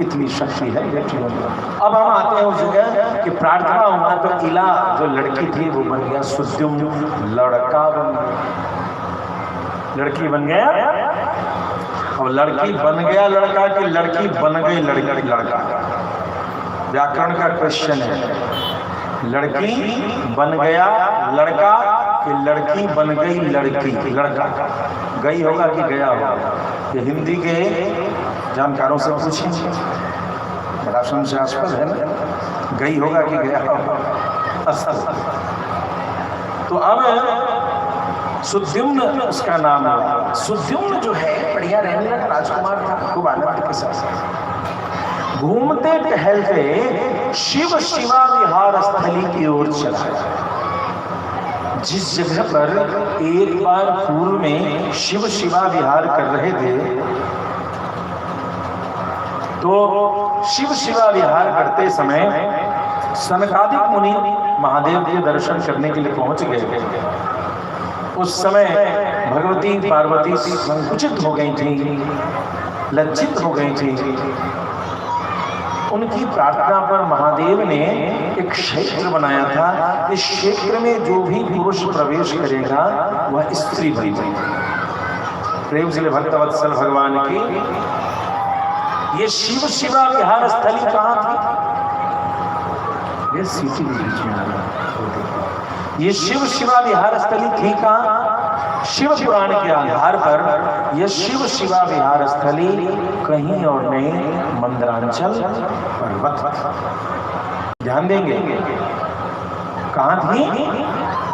इतनी शक्ति है बेटियों में। अब हम आते हैं उस जगह कि प्रार्थना हुआ तो इला जो लड़की थी वो बन गया सुद्युम्न, लड़का बन गया, लड़की बन गया। और लड़की बन गया लड़का कि लड़की बन गई लड़का? व्याकरण का क्वेश्चन है। लड़की बन गया लड़का कि लड़की बन गई लड़का? गई होगा कि गया होगा? ये हिंदी के जानकारों से पूछेंगे, बड़ा संशयास्पद है ना। गई होगा कि गया होगा? तो अब सुद्युम्न उसका नाम है। सुद्युम्न जो है बढ़िया रहने लगा, राजकुमार था, खूब आनंद के साथ घूमते टहलते शिव शिवा विहार स्थली की ओर चला। जिस जगह पर एक बार पूर्व में शिव शिवा विहार कर रहे थे, तो शिव शिवा विहार करते समय सनकादिक मुनि महादेव के दर्शन करने के लिए पहुंच गए। उस समय भगवती पार्वती संकुचित हो गई थी, लज्जित हो गई थी। उनकी प्रार्थना पर महादेव ने एक क्षेत्र बनाया था। इस क्षेत्र में जो भी पुरुष प्रवेश करेगा वह स्त्री बनेगी। प्रेम से भक्तवत्सल भगवान की ये शिव शिवा विहार स्थली कहाँ थी? ये सिटी के बीच में आ रहा। ये शिव शिवा विहार स्थली थी कहाँ? शिव पुराण के आधार पर यह शिव शिवा विहार स्थली कहीं और नहीं, मंदरांचल पर्वत। ध्यान देंगे कहाँ थी?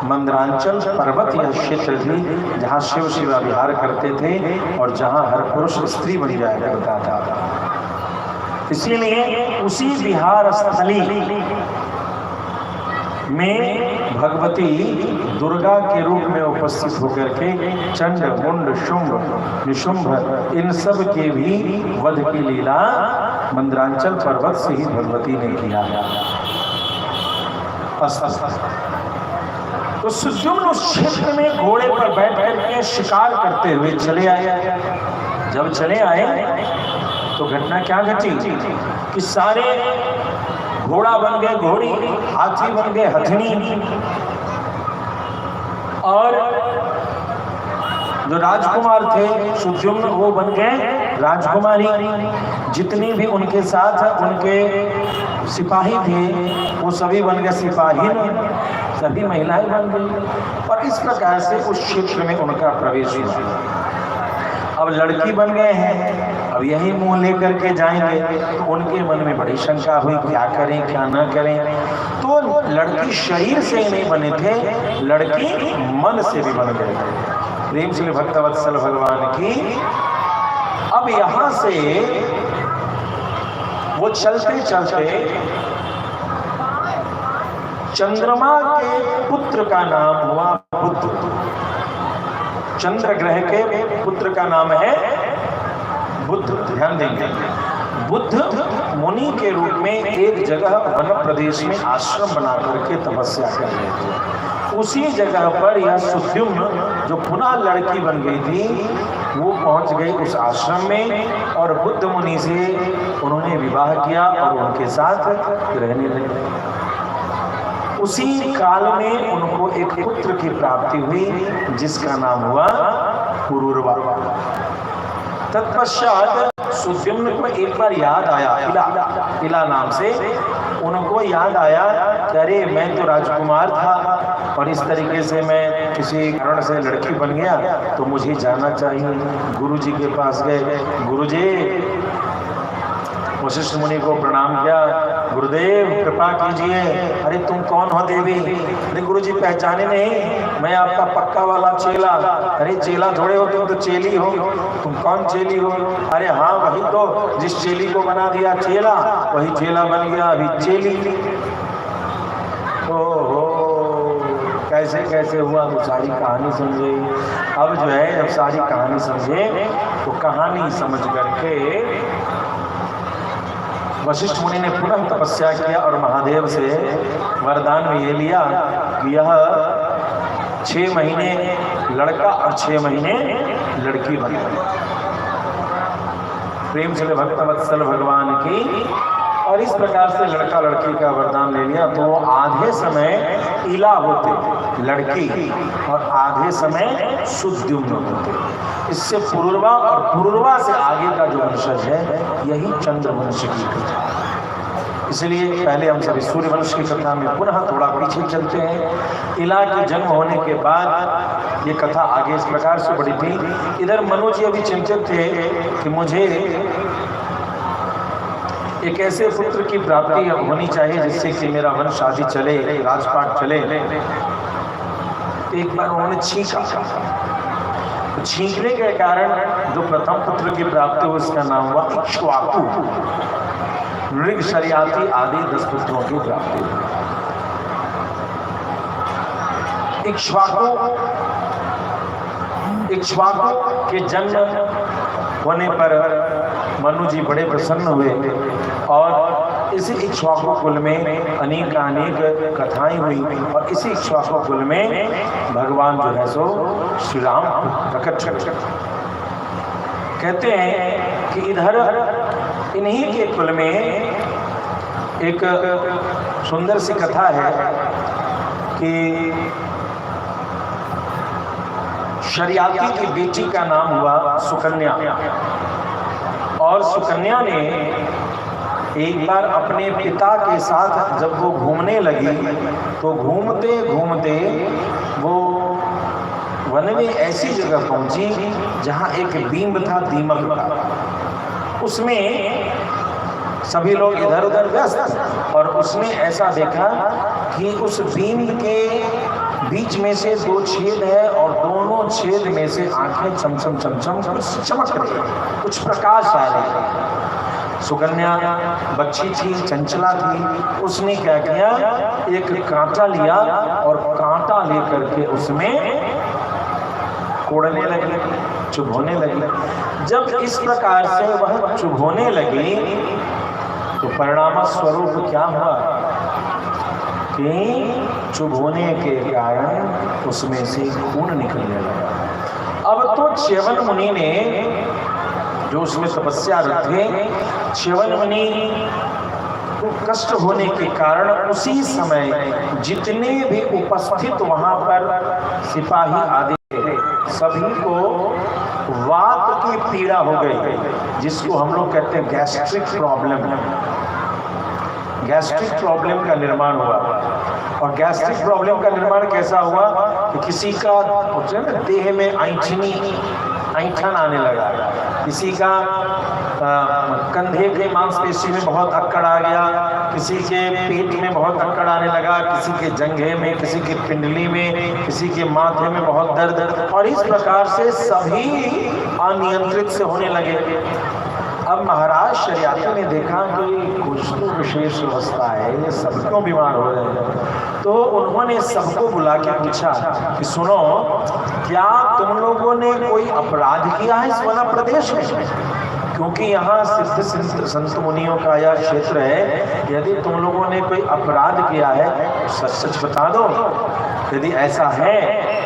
मंदरांचल पर्वत यह क्षेत्र थी जहाँ शिव शिवा विहार करते थे और जहाँ हर पुरुष स्त्री बन जाया करता था। इसीलिए उसी विहार स्थली में भगवती दुर्गा के रूप में उपस्थित होकर के चंड मुंड शुंभ निशुंभ इन सब के भी वध की लीला मंदरांचल पर्वत से ही भगवती ने किया। तो सुद्युम्न उस क्षेत्र में घोड़े पर बैठ करके शिकार करते हुए चले आए। जब चले आए तो घटना क्या घटी कि सारे घोड़ा बन गए घोड़ी, हाथी बन गए हथनी, और जो राजकुमार थे सुद्युम्न वो बन गए राजकुमारी। जितनी भी उनके साथ उनके सिपाही थे वो सभी बन गए सिपाहीन, सभी महिलाएं बन गई। और इस प्रकार से उस क्षेत्र में उनका प्रवेश हुआ। अब लड़की बन गए हैं, अब यही मुंह लेकर के जाएंगे तो उनके मन में बड़ी शंका हुई, क्या करें क्या ना करें। तो लड़की शरीर से ही नहीं बने थे, लड़की मन से भी बन गए थे। प्रेम से भक्तवत्सल भगवान की। अब यहां से वो चलते चलते चंद्रमा के पुत्र का नाम हुआ बुध। चंद्र ग्रह के पुत्र का नाम है बुध। ध्यान देंगे, बुद्ध मुनि के रूप में एक जगह वन प्रदेश में आश्रम बना करके तपस्या कर रहे थे। उसी जगह पर यह सुद्युम्न जो पुनः लड़की बन गई थी वो पहुंच गई उस आश्रम में और बुद्ध मुनि से उन्होंने विवाह किया और उनके साथ रहने लगे। उसी काल में उनको एक पुत्र की प्राप्ति हुई जिसका नाम हुआ पुरूरवा। तत्पश्चात सुद्युम्न को एक बार याद आया, इला नाम से उनको याद आया कि अरे मैं तो राजकुमार था और इस तरीके से मैं किसी कारण से लड़की बन गया तो मुझे जाना चाहिए। गुरुजी के पास गए, गुरुजी वशिष्ठ मुनि को प्रणाम किया, गुरुदेव कृपा कीजिए। अरे तुम कौन हो देवी? अरे गुरुजी पहचाने नहीं, मैं आपका पक्का वाला चेला। अरे चेला थोड़े हो, तुम तो चेली हो। तुम कौन चेली हो? अरे हाँ वही तो, जिस चेली को बना दिया चेला वही चेला बन गया अभी चेली। ओहो कैसे कैसे हुआ, वो सारी कहानी समझे। अब जो है जब सारी कहानी समझे तो कहानी समझ करके वशिष्ठ मुनि ने पुनः तपस्या किया और महादेव से वरदान ये लिया कि यह 6 महीने लड़का और 6 महीने लड़की बने। प्रेम से भक्त वत्सल भगवान की। और इस प्रकार से लड़का लड़की का वरदान ले लिया तो आधे समय इला होते लड़की और आधे समय सुद्युम्न होते। इससे पुरुरवा और पुरुरवा से आगे का जो वंशज है यही चंद्रवंश की कथा। इसलिए पहले हम सभी सूर्यवंश की कथा में पुनः थोड़ा पीछे चलते हैं। इला के जन्म होने के बाद ये कथा आगे इस प्रकार से बढ़ी थी। इधर मनु जी अभी चिंतित थे कि मुझे एक ऐसे पुत्र की प्राप्ति होनी चाहिए जिससे कि मेरा वंश आदि चले, राजपाट चले। एक बार उन्होंने छींका, छींकने के कारण जो प्रथम पुत्र की प्राप्ति हुई उसका नाम हुआ इक्ष्वाकु। मृग, शरियाती आदि 10 पुत्रों की प्राप्ति हुई। इक्ष्वाकु के जन्म होने पर मनु जी बड़े प्रसन्न हुए और इसी इक्ष्वाकु कुल में अनेक कथाएं हुई और इसी इक्ष्वाकु कुल में भगवान जो है सो श्री राम प्रकट हुए। कहते हैं कि इधर इन्हीं के कुल में एक सुंदर सी कथा है कि शरियाती की बेटी का नाम हुआ सुकन्या। और सुकन्या ने एक बार अपने पिता के साथ जब वो घूमने लगी तो घूमते घूमते वो वन में ऐसी जगह पहुंची जहां एक बीम था, दीमक था। उसमें सभी लोग इधर उधर व्यस्त और उसने ऐसा देखा कि उस बीम के बीच में से 2 छेद है और दोनों छेद में से आंखें चमचम चमचम चमक रही, कुछ प्रकाश आ रही। सुकन्या बच्ची थी, चंचला थी। उसने क्या किया, एक कांटा लिया और कांटा लेकर के उसमें कोड़ने लगी, चुभोने लगी। जब इस प्रकार से वह चुभोने लगी तो परिणाम स्वरूप क्या हुआ कि चुभोने के कारण उसमें से खून निकलने लगा। अब तो च्यवन मुनि ने जो उसमें तपस्या रखे, च्यवन मुनि को कष्ट होने के कारण उसी समय जितने भी उपस्थित वहां पर सिपाही आदि सभी को वात की पीड़ा हो गई, जिसको हम लोग कहते हैं गैस्ट्रिक प्रॉब्लम। गैस्ट्रिक प्रॉब्लम का निर्माण हुआ। और गैस्ट्रिक प्रॉब्लम का निर्माण कैसा हुआ कि किसी का देह में ऐंठन आने लगा, किसी का कंधे के मांसपेशी में बहुत अक्कड़ आ गया, किसी के पेट में बहुत अक्कड़ आने लगा, किसी के जंघे में, किसी की पिंडली में, किसी के माथे में बहुत दर्द। और इस प्रकार से सभी अनियंत्रित से होने लगे। अब महाराज शरियाती ने देखा कि कुछ तो विशेष अवस्था है, ये सब क्यों बीमार हो रहे हैं। तो उन्होंने सबको बुला के पूछा कि सुनो, क्या तुम लोगों ने कोई अपराध किया है इस वन प्रदेश में? क्योंकि यहाँ सिद्ध संत मुनियों का यह क्षेत्र है। यदि तुम लोगों ने कोई अपराध किया है तो सच सच बता दो। यदि ऐसा है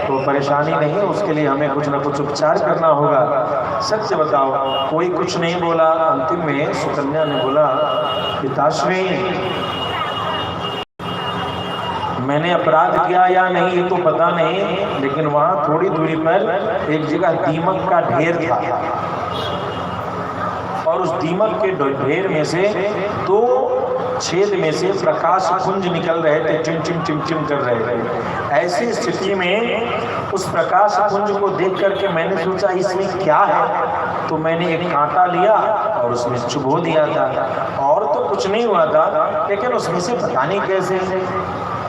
तो परेशानी नहीं, उसके लिए हमें कुछ न कुछ उपचार करना होगा। सच बताओ। कोई कुछ नहीं बोला। अंतिम में सुकन्या ने बोला, पिताश्री मैंने अपराध किया या नहीं ये तो पता नहीं, लेकिन वहाँ थोड़ी दूरी पर एक जगह दीमक का ढेर था और उस दीमक के ढेर में से 2 छेद में से प्रकाश पुंज निकल रहे थे, टिम टिम टिम टिम कर रहे थे। ऐसी स्थिति में उस प्रकाश पुंज को देख करके मैंने सोचा इसमें क्या है, तो मैंने एक कांटा लिया और उसमें चुभो दिया था। और तो कुछ नहीं हुआ था, लेकिन उसमें से पता नहीं कैसे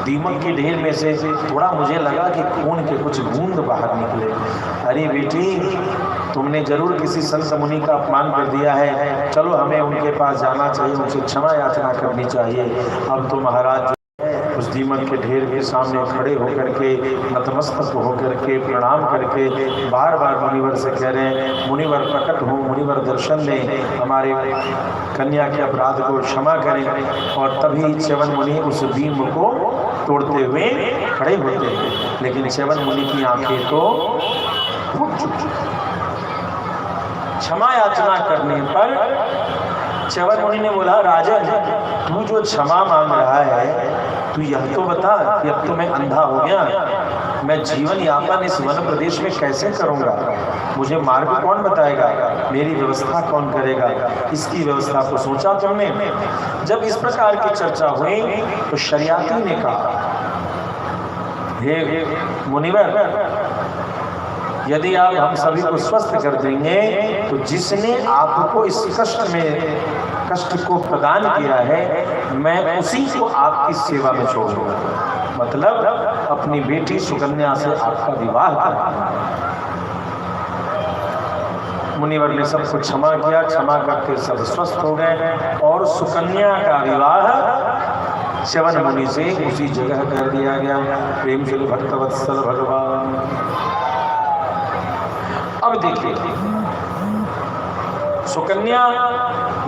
दीमक के ढेर में से थोड़ा मुझे लगा कि खून के कुछ बूंद बाहर निकले। अरे बेटी, तुमने जरूर किसी संत मुनि का अपमान कर दिया है, चलो हमें उनके पास जाना चाहिए, उनसे क्षमा याचना करनी चाहिए। अब तो महाराज उस दीमक के ढेर के सामने खड़े होकर के नतमस्तक होकर के प्रणाम करके बार बार मुनिवर से कह रहे हैं, मुनिवर प्रकट हो, मुनिवर दर्शन दें, हमारे कन्या के अपराध को क्षमा करें। और तभी च्यवन मुनि उस बीम को तोड़ते हुए खड़े होते हैं, लेकिन च्यवन मुनि की आंखें तो फूट चुकी। क्षमा याचना करने पर च्यवन मुनि ने बोला, राजन तू जो क्षमा मांग रहा है, तू यह तो बता कि अब तो मैं अंधा हो गया, मैं जीवन यापन इस वन प्रदेश में कैसे करूंगा, मुझे मार्ग कौन बताएगा, मेरी व्यवस्था कौन करेगा, इसकी व्यवस्था को सोचा तुमने। जब इस प्रकार की चर्चा हुई तो शरियाती ने कहा, हे मुनिवर, यदि आप हम सभी को स्वस्थ कर देंगे तो जिसने आपको इस कष्ट को प्रदान किया है, मैं उसी को आपकी सेवा में छोड़ूंगा। मतलब अपनी बेटी सुकन्या से आपका विवाह करूंगा। मुनिवर ने सबको क्षमा किया, क्षमा करके सब स्वस्थ हो गए और सुकन्या का विवाह च्यवन मुनि से उसी जगह कर दिया गया। प्रेम से भक्तवत्सल भगवान। अब देखिए, सुकन्या,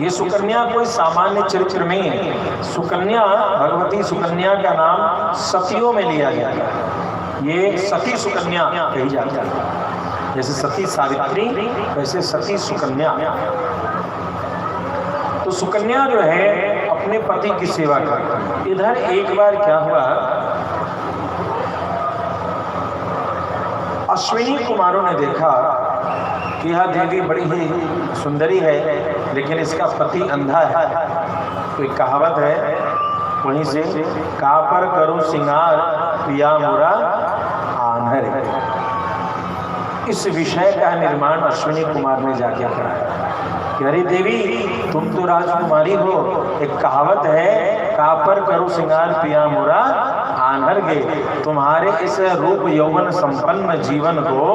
ये सुकन्या कोई सामान्य चरित्र नहीं है। सुकन्या, भगवती सुकन्या का नाम सतियों में लिया गया है। ये सती सुकन्या कही जाती है, जैसे सती सावित्री वैसे सती सुकन्या। तो सुकन्या जो है अपने पति की सेवा करती है। इधर एक बार क्या हुआ, अश्विनी कुमारों ने देखा कि यह देवी बड़ी ही सुंदरी है, लेकिन इसका पति अंधा है। तो एक कहावत है, वहीं से कापर करूं सिंगार पिया मोरा आन्हर। इस विषय का निर्माण अश्विनी कुमार ने जाके कराया कि अरे देवी, तुम तो राजकुमारी हो, एक कहावत है, कापर करूं सिंगार पिया मोरा आन्हर गे। तुम्हारे इस रूप यौवन संपन्न जीवन को,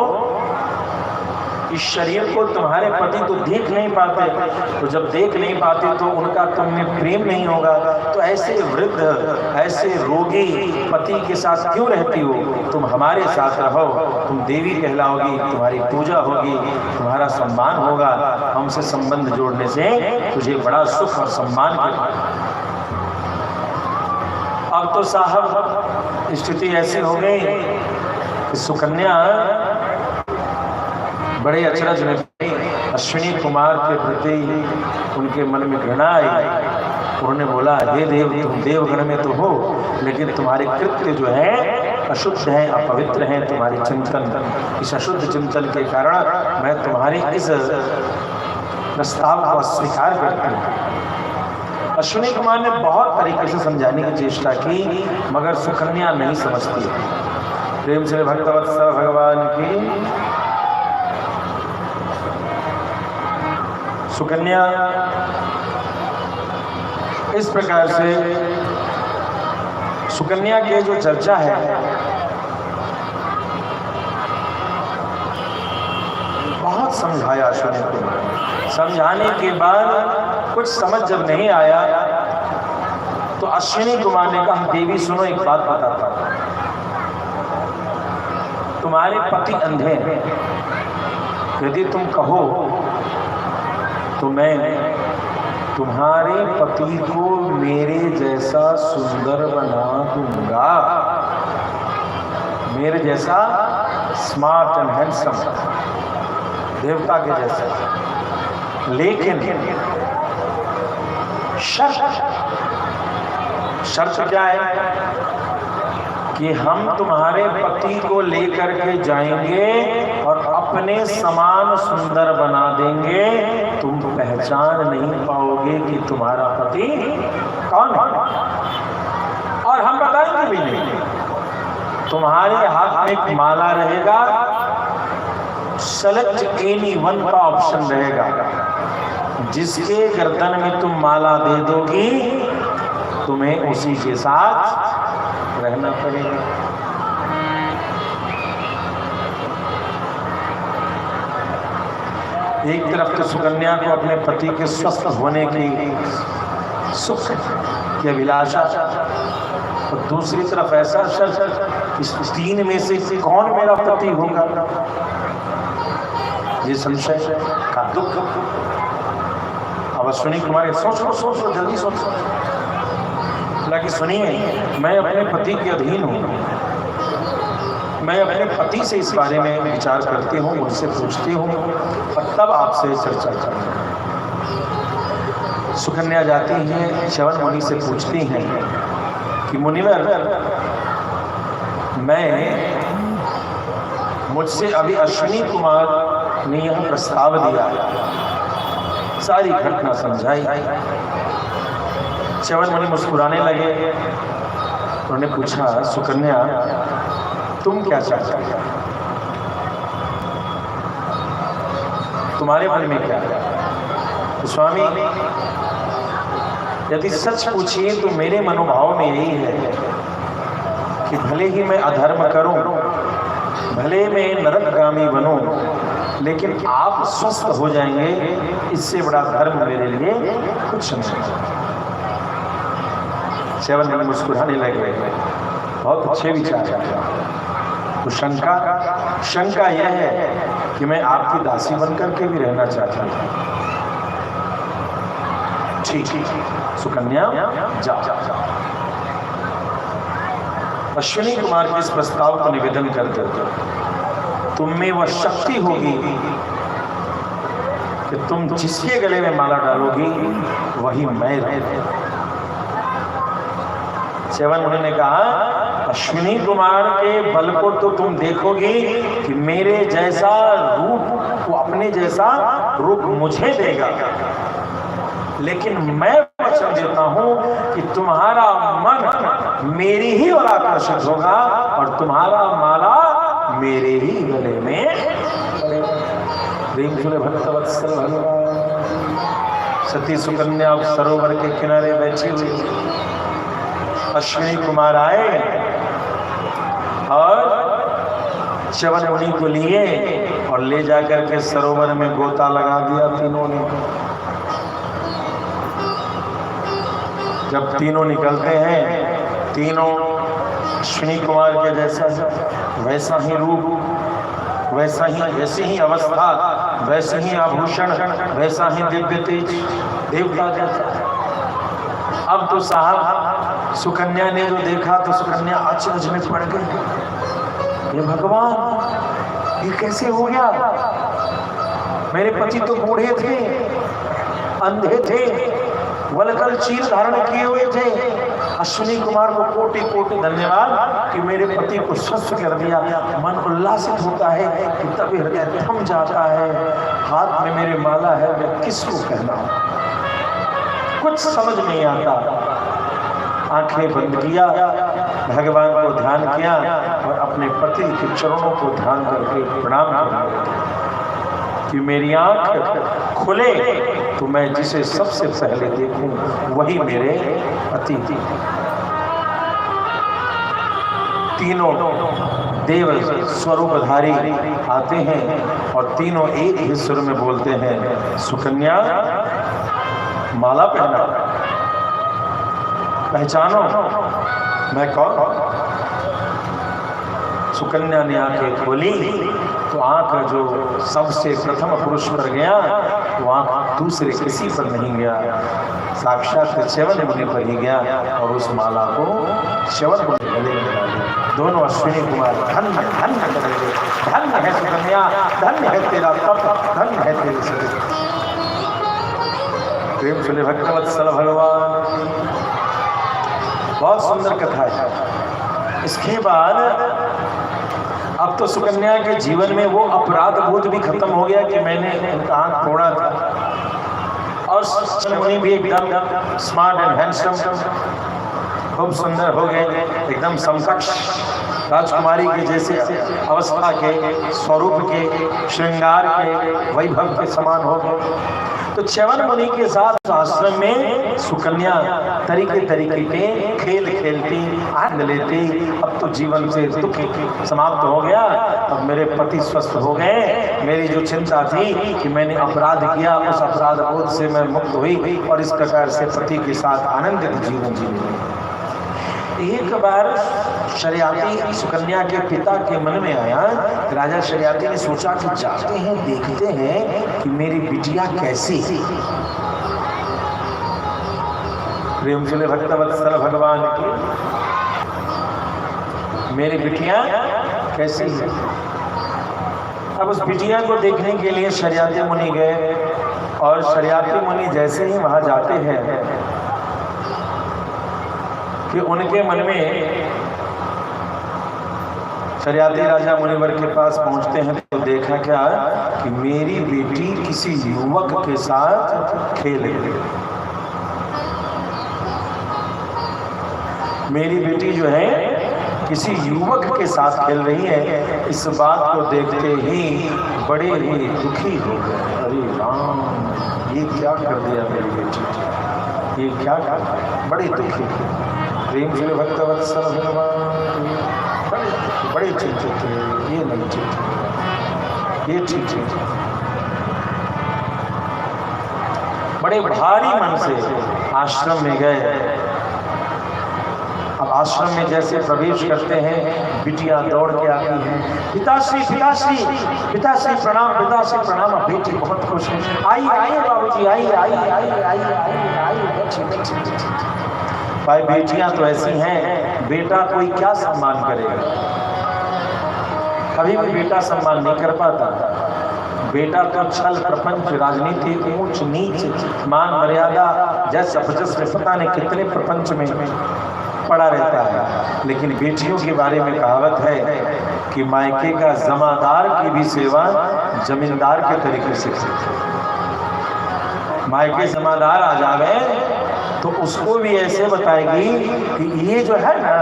इस शरीर को तुम्हारे पति तो देख नहीं पाते, तो जब देख नहीं पाते तो उनका तुम में प्रेम नहीं होगा, तो ऐसे वृद्ध, ऐसे रोगी पति के साथ क्यों रहती हो? तुम हमारे साथ रहो, तुम देवी कहलाओगी, तुम्हारी पूजा होगी, तुम्हारा सम्मान होगा। हमसे संबंध जोड़ने से तुझे बड़ा सुख और सम्मान मिलेगा। अब तो साहब स्थिति ऐसी हो गई कि सुकन्या बड़े अचरज में अश्विनी कुमार के प्रति उनके मन में घृणा आई। उन्होंने बोला, हे देव, तुम देवगण में तो हो, लेकिन तुम्हारे कृत्य जो है अशुद्ध हैं, अपवित्र हैं। तुम्हारे चिंतन, इस अशुद्ध चिंतन के कारण मैं तुम्हारे इस प्रस्ताव को अस्वीकार करती हूँ। अश्विनी कुमार ने बहुत तरीके से समझाने की चेष्टा की, मगर सुकन्या नहीं समझती। प्रेम से भक्तवत्सल भगवान की। सुकन्या इस प्रकार से, सुकन्या की जो चर्चा है, बहुत समझाया अश्विनी को। समझाने के बाद कुछ समझ जब नहीं आया तो अश्विनी कुमार ने कहा, देवी सुनो, एक बात बताता हूं। तुम्हारे पति अंधे हैं, यदि तुम कहो तो मैं तुम्हारे पति को मेरे जैसा सुंदर बना दूंगा, मेरे जैसा स्मार्ट एंड हैंडसम, देवता के जैसा। लेकिन शर्त क्या है कि हम तुम्हारे पति को लेकर के जाएंगे और अपने समान सुंदर बना देंगे, तुम पहचान नहीं पाओगे कि तुम्हारा पति कौन है, और हम बताएंगे भी नहीं। तुम्हारे हाथ में एक माला रहेगा, सेलेक्ट एनी वन का ऑप्शन रहेगा, जिसके गर्दन में तुम माला दे दोगी तुम्हें उसी के साथ रहना पड़ेगा। एक तरफ तो सुकन्या को अपने पति के स्वस्थ होने की सुख की अभिलाषा, और दूसरी तरफ ऐसा शख्स, इस तीन में से कौन मेरा पति होगा, ये संशय का दुख। अब अश्विनी कुमार सोचो जल्दी सोचो। हालांकि सुनिए, मैं अपने पति के अधीन हूँ, मैं अपने पति से इस बारे में विचार करती हूँ, उनसे पूछती हूँ और तब आपसे चर्चा करती हूँ। सुकन्या जाती हैं, च्यवन मुनि से पूछती हैं कि मुनिवर, मुझसे अभी अश्विनी कुमार ने यह प्रस्ताव दिया, सारी घटना समझाई। च्यवन मुनि मुस्कुराने लगे। उन्होंने पूछा, सुकन्या तुम क्या चाहते हो, तुम्हारे मन में क्या है? तो स्वामी, यदि सच पूछिए तो मेरे मनोभाव में यही है कि भले ही मैं अधर्म करूं, भले मैं नरकगामी बनूं, लेकिन आप स्वस्थ हो जाएंगे, इससे बड़ा धर्म मेरे लिए कुछ नहीं। च्यवन मुनि मुस्कुराने लगे। बहुत अच्छे विचार है। तो शंका यह है कि मैं आपकी दासी बनकर के भी रहना चाहता हूँ। ठीक, सुकन्या जा। अश्विनी कुमार के इस प्रस्ताव को निवेदन करते हो, तुम में वह शक्ति होगी कि तुम जिसके गले में माला डालोगी वही मैं रहूंगा। च्यवन मुनि ने कहा, अश्विनी कुमार के बल को तो तुम देखोगी कि मेरे जैसा रूप, वो अपने जैसा रूप मुझे देगा, लेकिन मैं वचन देता हूं कि तुम्हारा मन मेरी ही ओर आकर्षित होगा और तुम्हारा माला मेरे ही गले में भक्तवत्सल भगवान। सती सुकन्या सरोवर के किनारे बैठी हुई। अश्विनी कुमार आए और च्यवन मुनि को लिए और ले जाकर के सरोवर में गोता लगा दिया तीनों ने। जब तीनों निकलते हैं, तीनों अश्विनी कुमार के जैसा, वैसा ही रूप, वैसी ही अवस्था, वैसे ही आभूषण, वैसा ही दिव्य तेज, देवता जैसा। अब तो साहब सुकन्या ने जो देखा तो सुकन्या अचरज में पड़ गई। ये भगवान, ये कैसे हो गया? मेरे पति तो बूढ़े थे, अंधे थे, वलकल चीर धारण किए हुए थे। अश्विनी कुमार को कोटि कोटि धन्यवाद कि मेरे पति को स्वस्थ कर दिया। मन उल्लासित होता है कि तभी हृदय थम जाता है। हाथ में मेरे माला है, मैं किसको कहना, कुछ समझ नहीं आता। आंखें बंद किया, भगवान को ध्यान किया और अपने पति के चरणों को ध्यान करके प्रणाम करने कि मेरी आंख खुले तो मैं जिसे सबसे पहले देखूं वही मेरे पति थी। तीनों देव स्वरूपधारी आते हैं और तीनों एक ही सुर में बोलते हैं, सुकन्या माला पहना, पहचानो मैं कौन। सुकन्या ने आंखें खोली तो आंख जो सबसे प्रथम पुरुष पर गया वो आंख दूसरे किसी पर नहीं गया, साक्षात च्यवन मुनि पर ही गया और उस माला को च्यवन मुनि गले में डाली। दोनों अश्विनी कुमार धन्य धन्य करेंगे, धन्य है सुकन्या, धन्य है तेरा तप, धन्य है तेरी शरीर। प्रेम सुने भक्तवत्सल भगवान। बहुत सुंदर कथा है। इसके बाद अब तो सुकन्या के जीवन में वो अपराध बोध भी खत्म हो गया कि मैंने आंख तोड़ा था, और मुनि भी एकदम स्मार्ट एंड हैंडसम, खूब सुंदर हो गए, एकदम समकक्ष राजकुमारी के जैसे अवस्था के, स्वरूप के, श्रृंगार के, वैभव के समान हो गए। तो च्यवन मुनि के साथ आश्रम में सुकन्या तरीके तरीके के खेल खेलती, आनंद लेती। अब तो जीवन से दुख समाप्त हो गया, अब मेरे पति स्वस्थ हो गए। मेरी जो चिंता थी कि मैंने अपराध किया, उस अपराध बोध से मैं मुक्त हुई और इस प्रकार से पति के साथ आनंदित जीवन जीने। एक बार शरियाती सुकन्या के पिता के मन में आया, राजा शरियाती ने सोचा कि जाते हैं देखते हैं कि मेरी बिटिया कैसी। प्रेम से भक्तवत्सल भगवान की मेरी बिटिया कैसी है। अब उस बिटिया को देखने के लिए शरियाती मुनि गए, और शरियाती मुनि जैसे ही वहां जाते हैं कि उनके मन में, शरियाती राजा मुनिवर के पास पहुंचते हैं तो देखा क्या कि मेरी बेटी किसी युवक के साथ खेल रही है। मेरी बेटी जो है किसी युवक के साथ खेल रही है। इस बात को देखते ही बड़े ही दुखी हो गए। अरे राम, ये क्या कर दिया मेरी बेटी, ये क्या कर दिया। बड़े दुखी, प्रेम से भक्तवत्सल भगवान बड़े चिंतित थे। ये नहीं ठीक, ये ठीक ठीक, बड़े भारी मन से आश्रम में गए। अब आश्रम में जैसे प्रवेश करते हैं, बिटिया दौड़ के आती है, पिताश्री पिताश्री पिताश्री प्रणाम, पिताश्री प्रणाम। बेटी बहुत खुश है, आई आई बाबूजी, आई आई आई आई आई। भाई बेटियां तो ऐसी हैं, बेटा कोई क्या सम्मान करेगा, कभी भी बेटा सम्मान नहीं कर पाता। बेटा तो छल प्रपंच, राजनीति, ऊंच नीच, मान मर्यादा, जैसा बजस में पता नहीं कितने प्रपंच में पड़ा रहता है। लेकिन बेटियों के बारे में कहावत है कि मायके का जमादार की भी सेवा जमींदार के तरीके से। मायके जमादार आ जावे तो उसको भी ऐसे बताएगी कि ये जो है ना,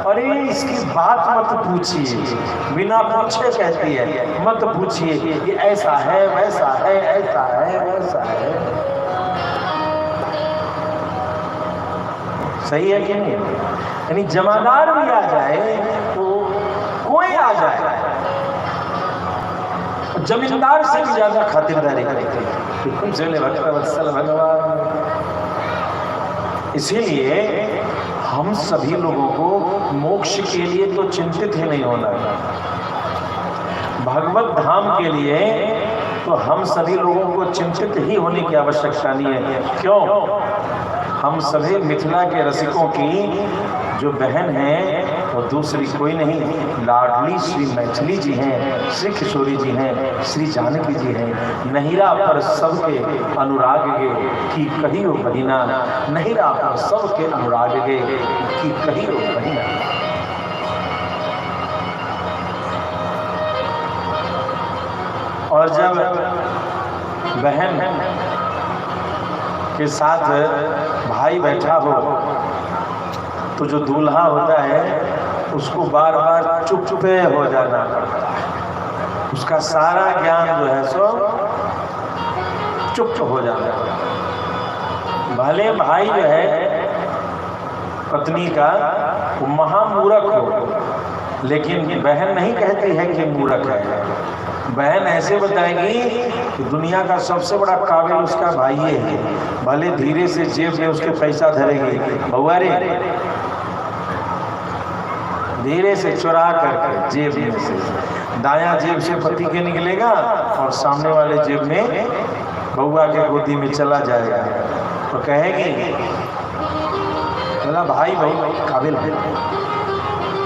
अरे इसकी बात मत पूछिए, बिना पूछे कहती है, मत पूछिए, ये ऐसा है वैसा है, ऐसा है वैसा है। सही है कि नहीं? यानी जमादार भी आ जाए तो कोई आ जाए, जमींदार से भी ज्यादा खातिरदारी करते हैं भक्तवत्सल भगवान। इसीलिए हम सभी लोगों को मोक्ष के लिए तो चिंतित ही नहीं होना, भगवत धाम के लिए तो हम सभी लोगों को चिंतित ही होने की आवश्यकता नहीं है। क्यों? हम सभी मिथिला के रसिकों की जो बहन है वो दूसरी कोई नहीं, लाडली श्री मैथिली जी हैं, श्री किशोरी जी हैं, श्री जानकी जी हैं। नहिरा पर सबके अनुराग गे की कही हो बहिना, नहिरा पर सबके अनुराग गे की कही हो बहिना। और जब बहन के साथ भाई बैठा हो तो जो दूल्हा होता है उसको बार बार चुप चुपे हो जाना पड़ता है, उसका सारा ज्ञान जो है सो चुप हो जाना पड़ता है। भले भाई जो है पत्नी का वो महामूर्ख हो, लेकिन बहन नहीं कहती है कि मूर्ख है। बहन ऐसे बताएगी कि दुनिया का सबसे बड़ा काबिल उसका भाई है। भले धीरे से जेब में उसके पैसा धरेगी, बउआ रे, धीरे से चुरा करके जेब में से, दायां जेब से पति के निकलेगा और सामने वाले जेब में बउआ के गोदी में चला जाएगा। तो कहेगी मेरा भाई बहुत काबिल है,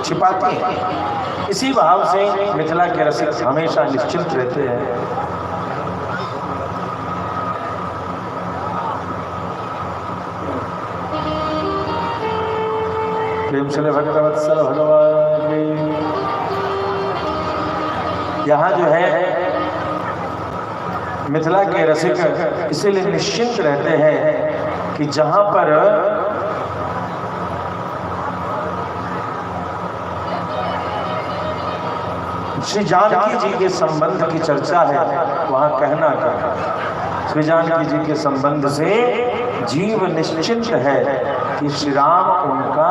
छिपाती है। इसी भाव से मिथिला के रसिक हमेशा निश्चिंत रहते हैं। प्रेम से भक्तवत्सल भगवान की यहाँ जो है मिथिला के रसिक इसीलिए निश्चिंत रहते हैं कि जहाँ पर श्री जानकी जी के संबंध की चर्चा है, वहाँ कहना क्या, श्री जानकी जी के संबंध से जीव निश्चिंत है कि श्री राम उनका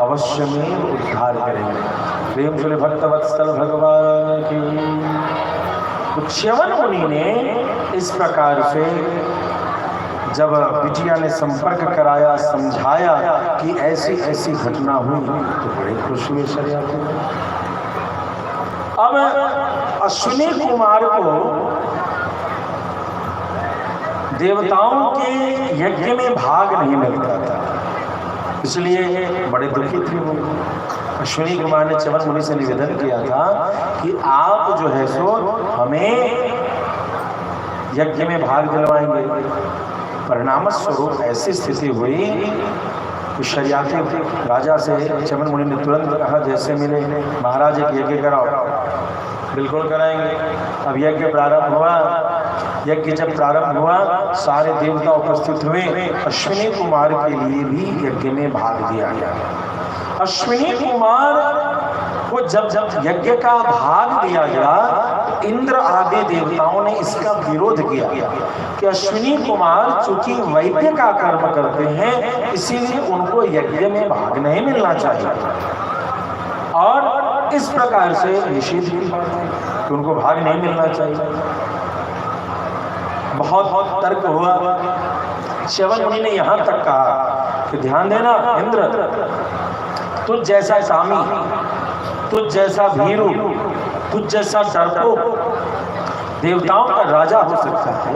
अवश्य में उद्धार करेंगे। प्रेम से भक्तवत्सल भगवान की। तो च्यवन मुनि ने इस प्रकार से जब बिटिया ने संपर्क कराया, समझाया कि ऐसी ऐसी घटना हुई, तो बड़े खुश हुए शरियाती। अब अश्विनी कुमार को देवताओं के यज्ञ में भाग नहीं मिलता था, इसलिए बड़े दुखी थे वो। अश्विनी कुमार ने च्यवन मुनि से निवेदन किया था कि आप जो है सो हमें यज्ञ में भाग दिलवाएंगे। परिणाम स्वरूप ऐसी स्थिति हुई कि शरियाती राजा से च्यवन मुनि ने तुरंत कहा, जैसे मिले महाराज एक यज्ञ कराओ। बिल्कुल कराएंगे। अब यज्ञ प्रारंभ हुआ। यज्ञ जब प्रारंभ हुआ, सारे देवता उपस्थित हुए। अश्विनी कुमार के लिए भी यज्ञ में भाग दिया गया। अश्विनी कुमार को जब जब यज्ञ का भाग दिया गया, इंद्र आदि देवताओं ने इसका विरोध किया कि अश्विनी कुमार चूंकि वैद्य का कर्म करते हैं, इसीलिए उनको यज्ञ में भाग नहीं मिलना चाहिए, और इस प्रकार से निषेध कि उनको भाग नहीं मिलना चाहिए। बहुत तर्क हुआ। च्यवन मुनि ने यहां तक कहा कि ध्यान देना इंद्र, तुझ जैसा कामी, तुझ जैसा भीरू, तुझ जैसा डरपोक देवताओं का राजा हो सकता है।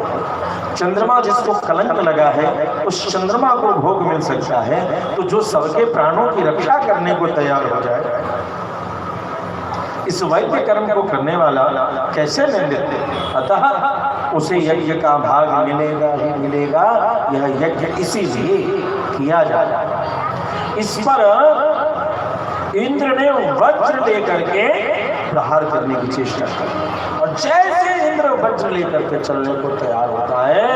चंद्रमा जिसको कलंक लगा है, उस चंद्रमा को भोग मिल सकता है, तो जो सबके प्राणों की रक्षा करने को तैयार हो जाए, इस वैद्य कर्म को करने वाला कैसे निंदित? अतः उसे यज्ञ का भाग मिलेगा ही मिलेगा। यह यज्ञ इसीलिए किया जाए। इस पर इंद्र ने वज्र लेकर के प्रहार करने की चेष्टा की, और जैसे इंद्र वज्र लेकर के चलने को तैयार होता है,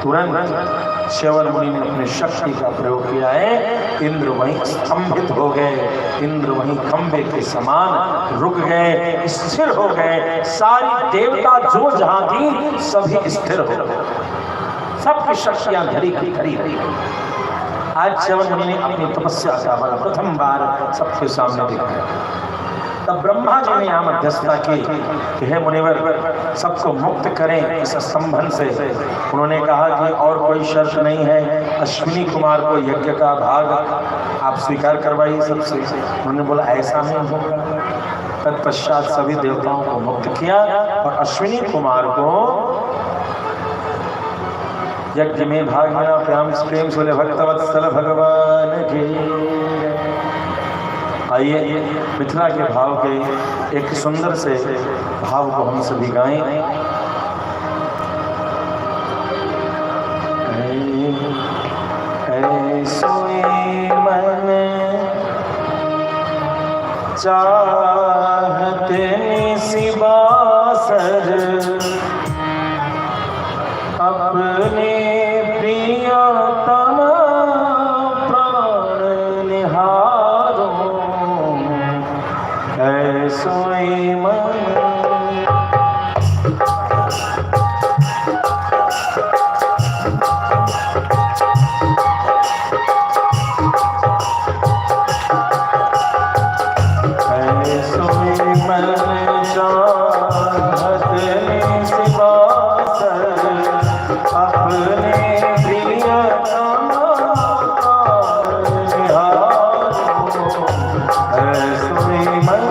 तुरंत च्यवन मुनि ने अपनी शक्ति का प्रयोग किया है। इंद्र वहीं स्तंभित हो गए, इंद्र वहीं खंबे के समान रुक गए, स्थिर हो गए। सारी देवता जो जहां थी सभी स्थिर हो गए, सबकी शक्तियां धरी की धरी रही। आज च्यवन मुनि ने अपनी तपस्या का बल प्रथम बार सबके सामने दिखाया। तब ब्रह्मा जी ने यहाँ मध्यस्थता की कि हे मुनिवर, सबको मुक्त करें इस स्तंभन से। उन्होंने कहा कि और कोई शर्त नहीं है, अश्विनी कुमार को यज्ञ का भाग आप स्वीकार करवाइए सबसे। उन्होंने बोला ऐसा नहीं होगा। तत्पश्चात सभी देवताओं को मुक्त किया और अश्विनी कुमार को यज्ञ में भाग मिला। प्रेम से भक्तवत्सल भगवान की। आइए मिथिला के भाव के एक सुंदर से भाव को हम सभी गाएं। सोई मन चाहते सिवासर, अपने प्रियतम प्राण निहारो, सोई मन। सोई मन चाहत सिवासर, अपने प्रियतम निहारो, सोई मन।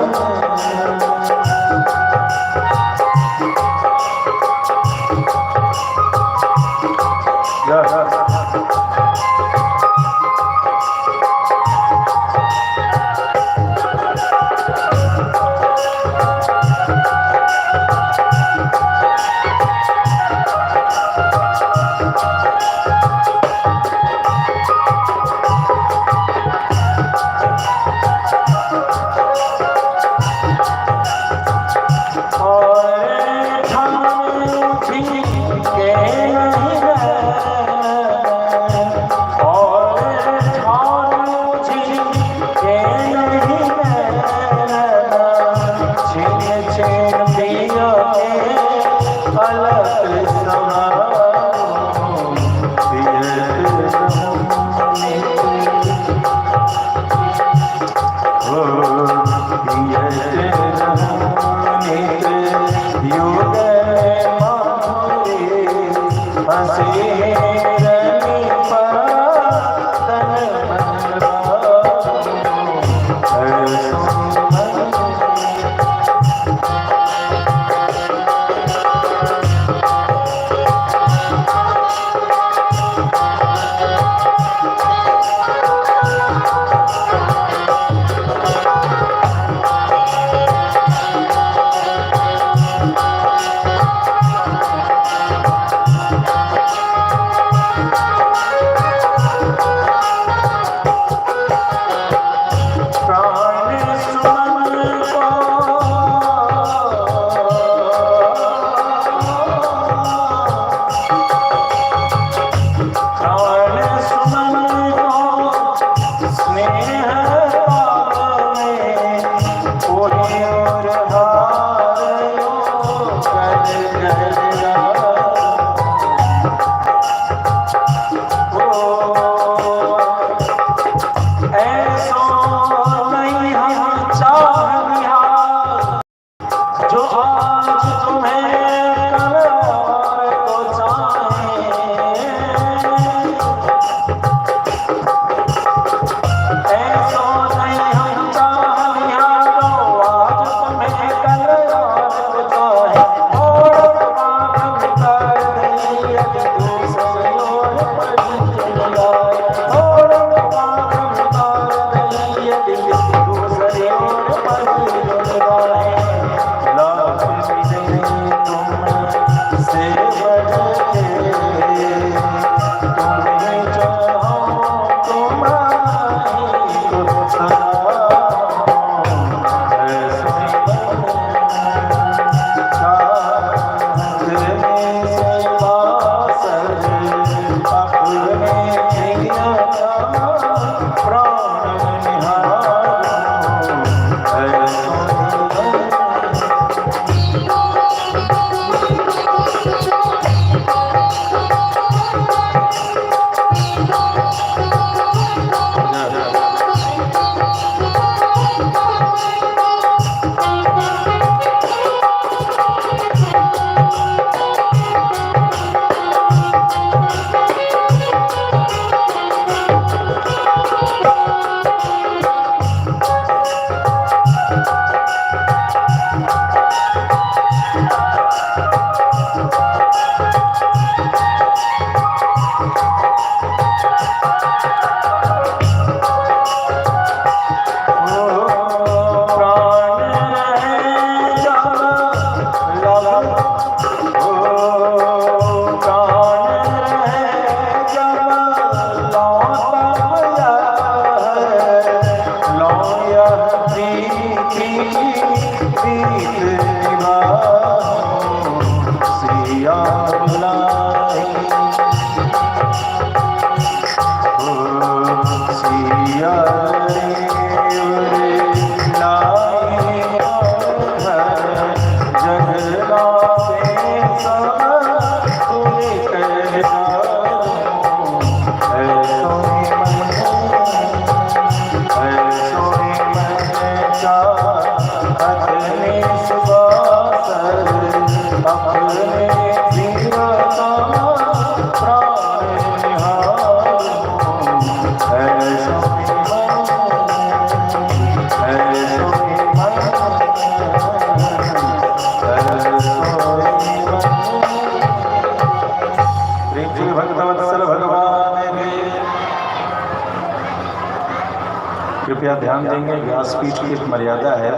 कृपया ध्यान देंगे, व्यासपीठ की एक मर्यादा है,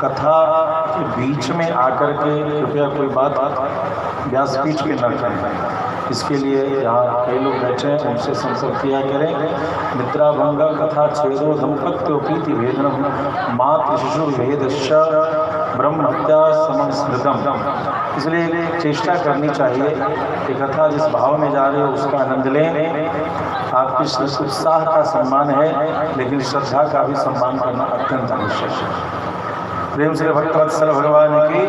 कथा के बीच में आकर के कृपया कोई बात व्यासपीठ पे न करें। इसके लिए यहाँ कई लोग बैठे हैं, उनसे संपर्क किया करें। निद्राभंग कथा छेदो दंपत्योपीति भेदनम मातृ शिशुर्भेदश्च ब्रह्म हत्या समस्मृतम। इसलिए चेष्टा करनी चाहिए कि कथा जिस भाव में जा रही है उसका आनंद लें। आपकी उत्साह का सम्मान है, लेकिन श्रद्धा का भी सम्मान करना अत्यंत आवश्यक है। प्रेम से भक्तवत्सल भगवान की।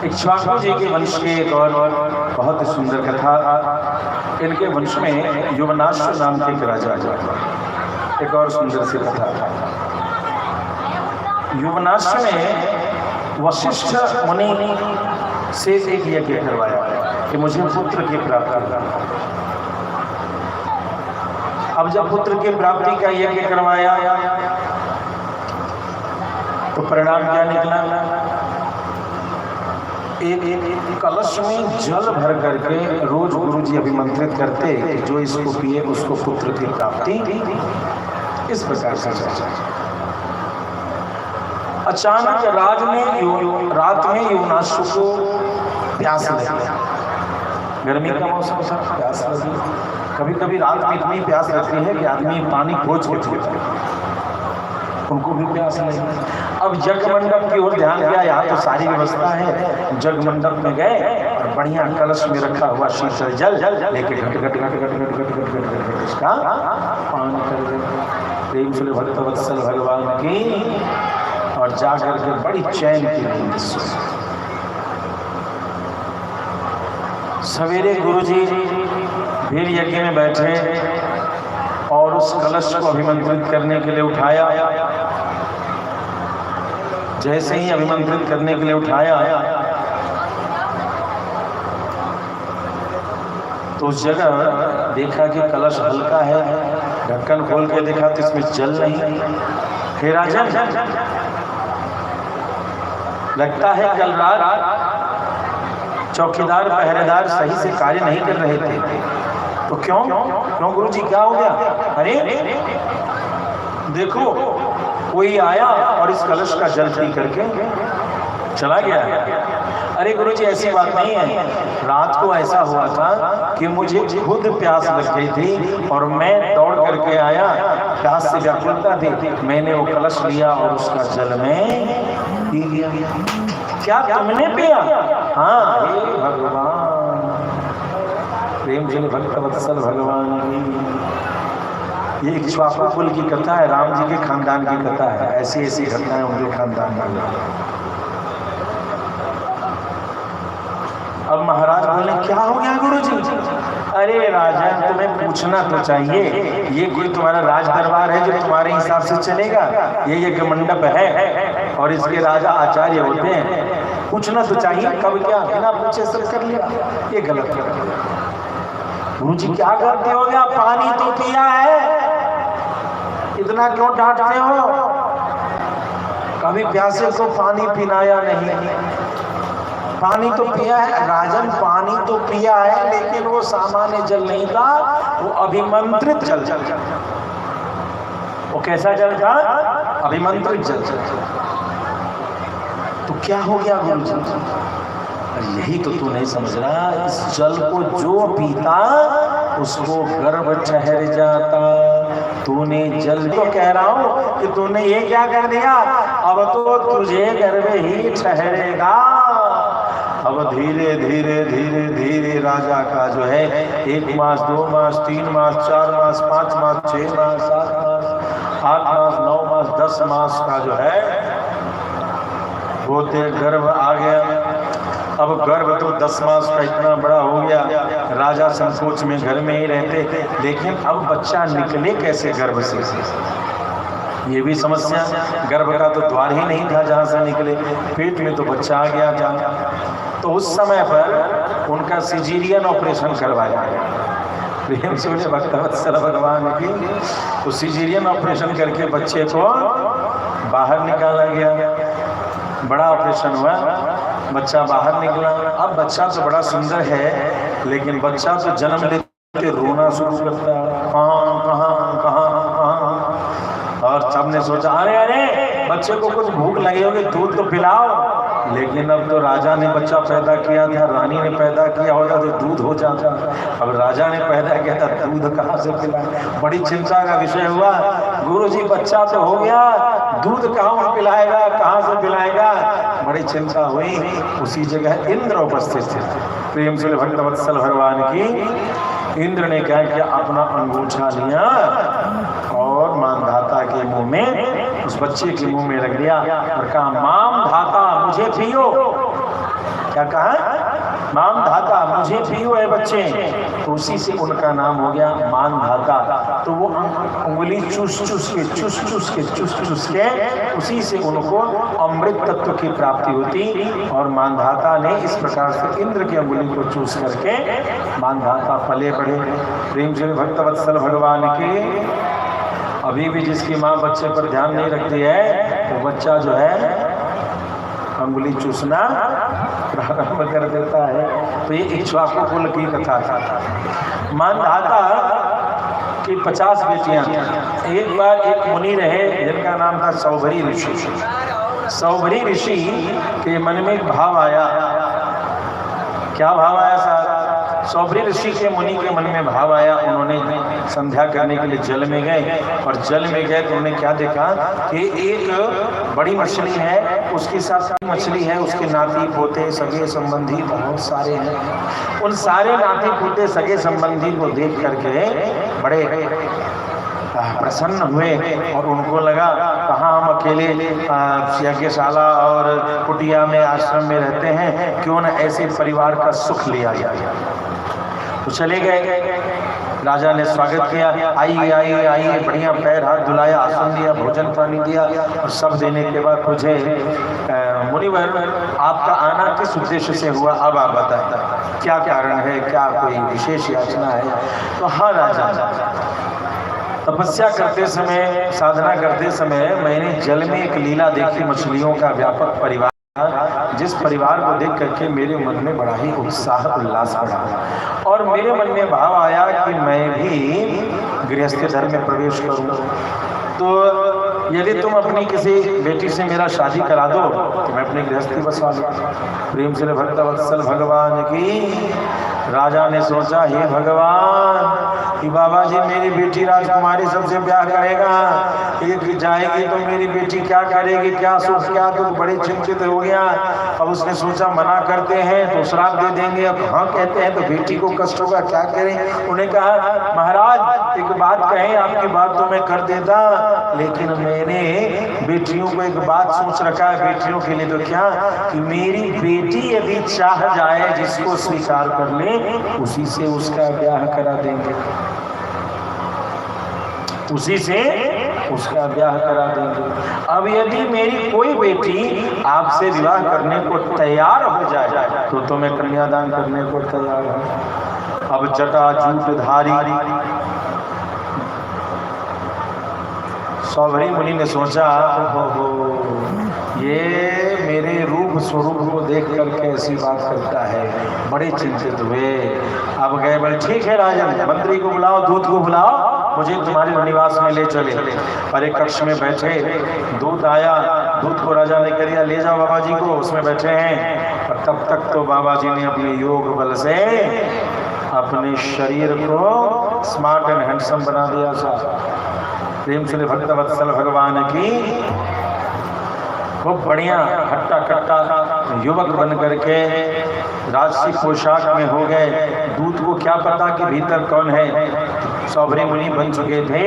इक्ष्वाकु जी के वंश के एक और बहुत ही सुंदर कथा। इनके वंश में युवनाश्व नाम के एक राजा थे। एक और सुंदर सी कथा। युवनाश्व में वशिष्ठ मुनि से एक यज्ञ करवाया कि मुझे पुत्र की प्राप्ति हो। अब जब पुत्र की प्राप्ति का यज्ञ करवाया तो परिणाम क्या निकला? एक कलश में जल भर करके रोज गुरुजी अभिमंत्रित करते कि जो इसको पिए उसको पुत्र की प्राप्ति। इस प्रकार से अचानक रात में युवनाश्व को प्यास लगी। गर्मी का मौसम था, प्यास लगी। कभी कभी रात में इतनी प्यास लगती है कि आदमी पानी खोज के पीता है। उनको भी प्यास लगी। अब जग मंडप की ओर ध्यान गया, यहाँ तो सारी व्यवस्था है। जग मंडप में गए और बढ़िया कलश में रखा हुआ शीतल जल लेके घट घट घट घट घट घट घट घट घट उसका पान कर देते। प्रेम से भक्त वत्सल भगवान की, और जाकर के बड़ी चैन की नींद सो। सवेरे गुरुजी फिर यज्ञ में बैठे और उस कलश को अभिमंत्रित करने के लिए उठाया। जैसे ही अभिमंत्रित करने के लिए उठाया तो उस जगह देखा कि कलश हल्का है। ढक्कन खोल के देखा तो इसमें जल नहीं। हे राजन, लगता है कल रात चौकीदार पहरेदार सही से कार्य नहीं कर रहे थे। तो क्यों गुरुजी क्या हो गया? अरे देखो, कोई आया और इस कलश का जल पी करके चला गया। अरे गुरुजी ऐसी बात नहीं है, रात को ऐसा हुआ था कि मुझे खुद प्यास लग गई थी और मैं दौड़ करके आया, प्यास से व्याकुलता थी, मैंने वो कलश लिया और उसका जल में पी लिया। क्या तुमने पिया? हाँ हे भगवान, प्रेम जी भक्त वत्सल भगवान की। ये इक्ष्वाकु कुल की कथा है, राम जी के खानदान की कथा है। ऐसी ऐसी घटनाएं उनके खानदान में। अब महाराज बोले क्या हो गया गुरुजी? अरे राजा, तुम्हें पूछना तो चाहिए, ये कोई तुम्हारा राज दरबार है जो तुम्हारे हिसाब से चलेगा? ये यज्ञ मंडप है और इसके राजा आचार्य होते हैं। पूछना तो चाहिए कब क्या बिना पूछे सब कर लिया, ये गलत है। गुरुजी क्या करते हो? गया पानी तो पिया है, इतना क्यों डांटते हो? कभी प्यासे को पानी पिलाया नहीं। पानी तो पिया है राजन, पानी तो पिया है, लेकिन वो सामान्य जल नहीं था, वो अभिमंत्रित जल। वो कैसा जल था? अभिमंत्रित जल। तो क्या हो गया गुरुजी? यही तो तू नहीं समझ रहा, इस जल को जो पीता उसको गर्भ ठहर जाता। तूने जल तो कह रहा हूं कि तूने ये क्या कर दिया? अब तो तुझे गर्भ ही ठहरेगा। अब धीरे धीरे धीरे धीरे राजा का जो है 1 मास 2 मास 3 मास 4 मास 5 मास 6 मास 7 मास 8 मास 9 मास 10 मास का जो है होते गर्भ आ गया। अब गर्भ तो 10 मास का इतना बड़ा हो गया, राजा संकोच में घर में ही रहते। लेकिन अब बच्चा निकले कैसे गर्भ से, ये भी समस्या। गर्भ का तो द्वार ही नहीं था जहाँ से निकले, पेट में तो बच्चा आ गया था। तो उस समय पर उनका सिजेरियन ऑपरेशन करवाया प्रेम से उन्हें भक्तवत्सल भगवान की। तो सिजेरियन ऑपरेशन करके बच्चे को बाहर निकाला गया। बड़ा ऑपरेशन हुआ, बच्चा बाहर निकला। अब बच्चा तो बड़ा सुंदर है, लेकिन बच्चा तो जन्म लेते रोना शुरू करता है, कहाँ कहाँ कहाँ कहाँ। और सबने सोचा अरे अरे बच्चे को कुछ भूख लगी होगी, दूध तो पिलाओ। लेकिन अब तो राजा ने बच्चा पैदा किया था, रानी ने पैदा किया होता तो दूध हो जाता। अब राजा ने पैदा किया था, दूध कहाँ से पिलाए? बड़ी चिंता का विषय हुआ। गुरुजी बच्चा तो हो गया, दूध कहाँ पिलाएगा, कहाँ से पिलाएगा? बड़ी चिंता हुई। उसी जगह इंद्र उपस्थित थे। प्रेम से भक्तवत्सल भगवान की। इंद्र ने क्या किया? अपना अंगूठा लिया और मानधाता के मुंह में, उस बच्चे के मुंह में रख दिया और कहा माम धाता मुझे पियो। क्या कहा? माम धाता मुझे पियो है बच्चे। तो उसी से उनका नाम हो गया मान धाता। तो वो उंगली चूस चूस के उसी से उनको अमृत तत्व की प्राप्ति होती। और मानधाता ने इस प्रकार से इंद्र की उंगली को चूस करके मानधाता पले बढ़े। प्रेम से भक्तवत्सल भगवान के। अभी भी जिसकी माँ बच्चे पर ध्यान नहीं रखती है, वो बच्चा जो है अंगुली चूसना प्रारंभ कर देता है। तो ये इक्ष्वाकु कुल की कथा था। मानधाता की 50 बेटियां। एक बार एक मुनि रहे जिनका नाम था सौभरी ऋषि। सौभरी ऋषि के मन में एक भाव आया। क्या भाव आया साहब? सौभरी ऋषि के मुनि के मन में भाव आया, उन्होंने संध्या करने के लिए जल में गए, और जल में गए तो उन्होंने क्या देखा कि एक बड़ी मछली है, उसके साथ मछली है, उसके नाती पोते सगे संबंधी बहुत सारे हैं। उन सारे नाती पोते सगे संबंधी को देख करके बड़े प्रसन्न हुए, और उनको लगा कहाँ हम अकेले यज्ञशाला और कुटिया में आश्रम में रहते हैं, क्यों न ऐसे परिवार का सुख लिया जाए। तो चले गए, राजा ने स्वागत किया, आइए आइए आइए, बढ़िया पैर हाथ धुलाया, आसन दिया, भोजन पानी दिया, और सब देने के बाद मुझे मुनिवर आपका आना किस उद्देश्य से हुआ, अब आप बताएं, क्या कारण है, क्या कोई विशेष याचना है। तो हाँ राजा, तपस्या करते समय, साधना करते समय मैंने जल में एक लीला देखी, मछलियों का व्यापक परिवार, जिस परिवार को देख करके मेरे मन में बड़ा ही उत्साह उल्लास बढ़ा, और मेरे मन में भाव आया कि मैं भी गृहस्थ धर्म में प्रवेश करूं। तो यदि तुम अपनी किसी बेटी से मेरा शादी करा दो तो मैं अपनी गृहस्थी बसवा लूं। प्रेम से भक्त वत्सल भगवान की। राजा ने सोचा, हे भगवान, कि बाबा जी मेरी बेटी राजकुमारी सबसे प्यार करेगा, एक जाएगी तो मेरी बेटी क्या करेगी, क्या सुख क्या दुख, बड़े चिंतित हो गया। अब उसने सोचा मना करते हैं तो श्राप दे देंगे, अब हाँ कहते हैं तो बेटी को कष्ट होगा, क्या करें। उन्हें कहा, महाराज एक बात कहें, आपकी बात तो मैं कर देता, लेकिन मैंने बेटियों को एक बात सोच रखा है, बेटियों के लिए तो क्या, कि मेरी बेटी यदि चाह जाए जिसको स्वीकार कर ले, उसी से उसका ब्याह करा देंगे, उसी से उसका ब्याह करा देंगे। अब यदि मेरी कोई बेटी आपसे विवाह करने को तैयार हो जाए तो मैं कन्यादान करने को तैयार हूं। अब जटाजूट धारी सौभरी मुनि ने सोचा, हो ये मेरे रूप स्वरूप को देख करके ऐसी बात करता है, बड़े चिंतित हुए। अब गए, बोले ठीक है राजन, मंत्री को बुलाओ, दूत को बुलाओ, मुझे तुम्हारे निवास में ले चले। और एक कक्ष में बैठे, दूत आया, दूत को राजा ने कह दिया, ले जाओ बाबा जी को, उसमें बैठे हैं। और तब तक तो बाबा जी ने अपने योग बल से अपने शरीर को स्मार्ट एंड हैंडसम बना दिया था। प्रेम से भक्त वत्सल भगवान की। खूब बढ़िया हट्टा कट्टा युवक बन करके राजसी पोशाक में हो गए। दूत को क्या पता कि भीतर कौन है। सौभरी मुनि बन चुके थे,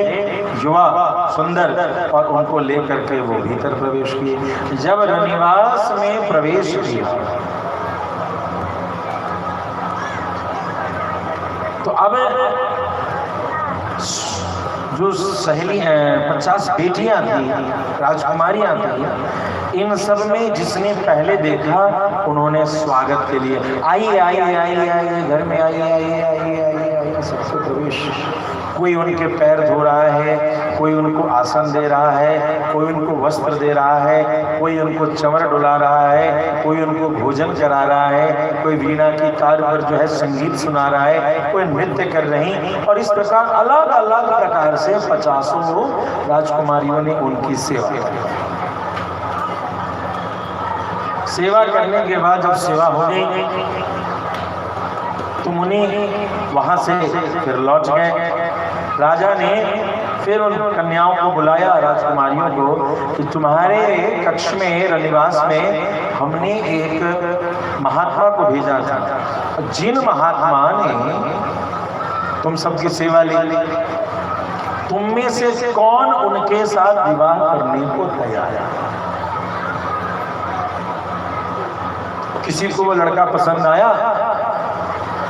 युवा सुंदर, और उनको लेकर के वो भीतर प्रवेश किए। जब रनिवास में प्रवेश किया तो अब जो सहेली 50 बेटियां थी, राजकुमारियां थी, इन सब में जिसने पहले देखा उन्होंने स्वागत के लिए आइए आइए आइए आइए, घर में आइए आइए आइए आइए आइए, सबको प्रवेश। कोई उनके पैर धो रहा है, कोई उनको आसन दे रहा है, कोई उनको वस्त्र दे रहा है, कोई उनको चंवर डुला रहा है, कोई उनको भोजन करा रहा है, कोई वीणा की तार पर जो है संगीत सुना रहा है, कोई नृत्य कर रही। और इस प्रकार अलग अलग प्रकार से 50 राजकुमारियों ने उनकी सेवा की। सेवा करने के बाद जब सेवा हो गई तो मुनि वहां से फिर लौट गए। राजा ने फिर उन कन्याओं को बुलाया, राजकुमारियों को, कि तुम्हारे कक्ष में रनिवास में हमने एक महात्मा को भेजा था, जिन महात्मा ने तुम सबकी सेवा ली, तुम में से कौन उनके साथ विवाह करने को तैयार है? किसी को वो लड़का पसंद आया,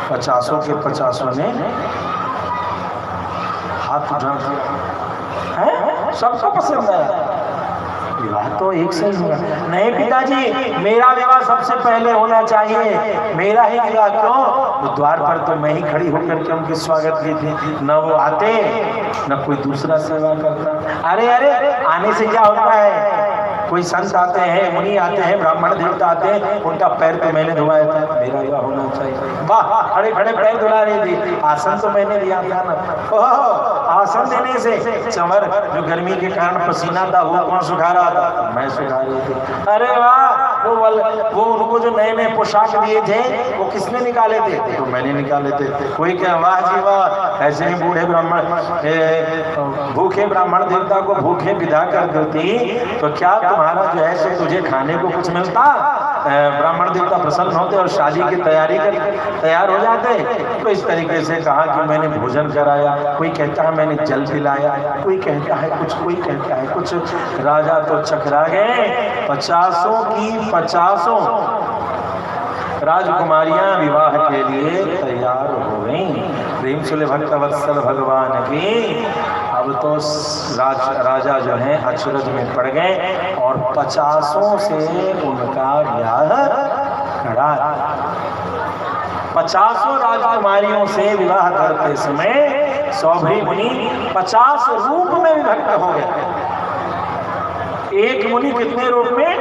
50 के 50 ने हाथ उठा दिया है, सबको पसंद आया। विवाह तो एक से ही होगा। नहीं पिताजी, मेरा विवाह सबसे पहले होना चाहिए, मेरा ही विवाह। क्यों? तो द्वार पर तो मैं ही खड़ी होकर के उनके स्वागत की थी, न वो आते न कोई दूसरा सेवा करता। अरे अरे, आने से क्या होता है? कोई संत आते हैं, मुनि आते हैं, ब्राह्मण देवता आते हैं, उनका पैर तो मैंने धुलाया था, मेरा विवाह होना चाहिए। वाह, खड़े खड़े पैर धुला रही थी, आसन तो मैंने दिया था ना। ओह, आसन देने से चंवर जो गर्मी के कारण पसीना था वो कौन सुखा रहा था? मैं सुखा रही थी। अरे वाह, वो उनको जो नए नए पोशाक दिए थे वो किसने निकाले थे? तो मैंने निकाले थे। कोई क्या, वाह जी वाह, ऐसे ही बूढ़े ब्राह्मण भूखे ब्राह्मण देवता को भूखे विदा कर देती तो क्या तुम्हारा जो है सो तुझे खाने को कुछ मिलता? ब्राह्मण देवता प्रसन्न होते और शादी की तैयारी कर तैयार हो जाते। तो इस तरीके से कहा कि मैंने भोजन कराया, कोई कहता है मैंने जल पिलाया, कोई कहता है कुछ, कोई कहता है कुछ। राजा तो चकरा गए। 50 की 50 राजकुमारियां विवाह के लिए तैयार हो गई। प्रेम से भक्त वत्सल भगवान की। अब तो राजा जो है अचरज में पड़ गए और 50 से उनका ब्याह करा। 50 राजकुमारियों से विवाह करते समय सौभरी मुनि 50 रूप में विभक्त हो गए। एक मुनि कितने रूप में?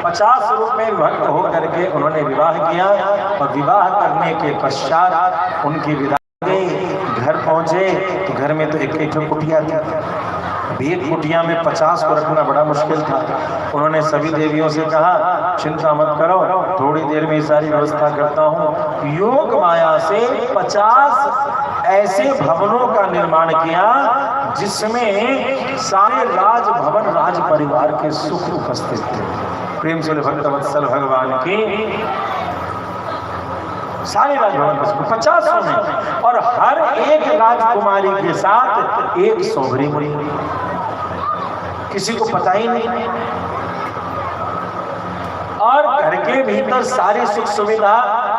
50 रूप में विभक्त होकर के उन्होंने विवाह किया। और विवाह करने के पश्चात उनकी विदा गई। घर पहुंचे तो घर में तो एक कुटिया थी। अब एक कुटिया में 50 को रखना बड़ा मुश्किल था। उन्होंने सभी देवियों से कहा चिंता मत करो, थोड़ी देर में सारी व्यवस्था करता हूँ। योग माया से 50 ऐसे भवनों का निर्माण किया जिसमें सारे राजभवन राज परिवार के सुख उपस्थित थे। प्रेम से भक्त वत्सल भगवान की सारे राजभवन के सुख 50 में, और हर एक राजकुमारी के साथ एक सौभरी मुनि, किसी को पता ही नहीं। और घर के भीतर सारी सुख सुविधा,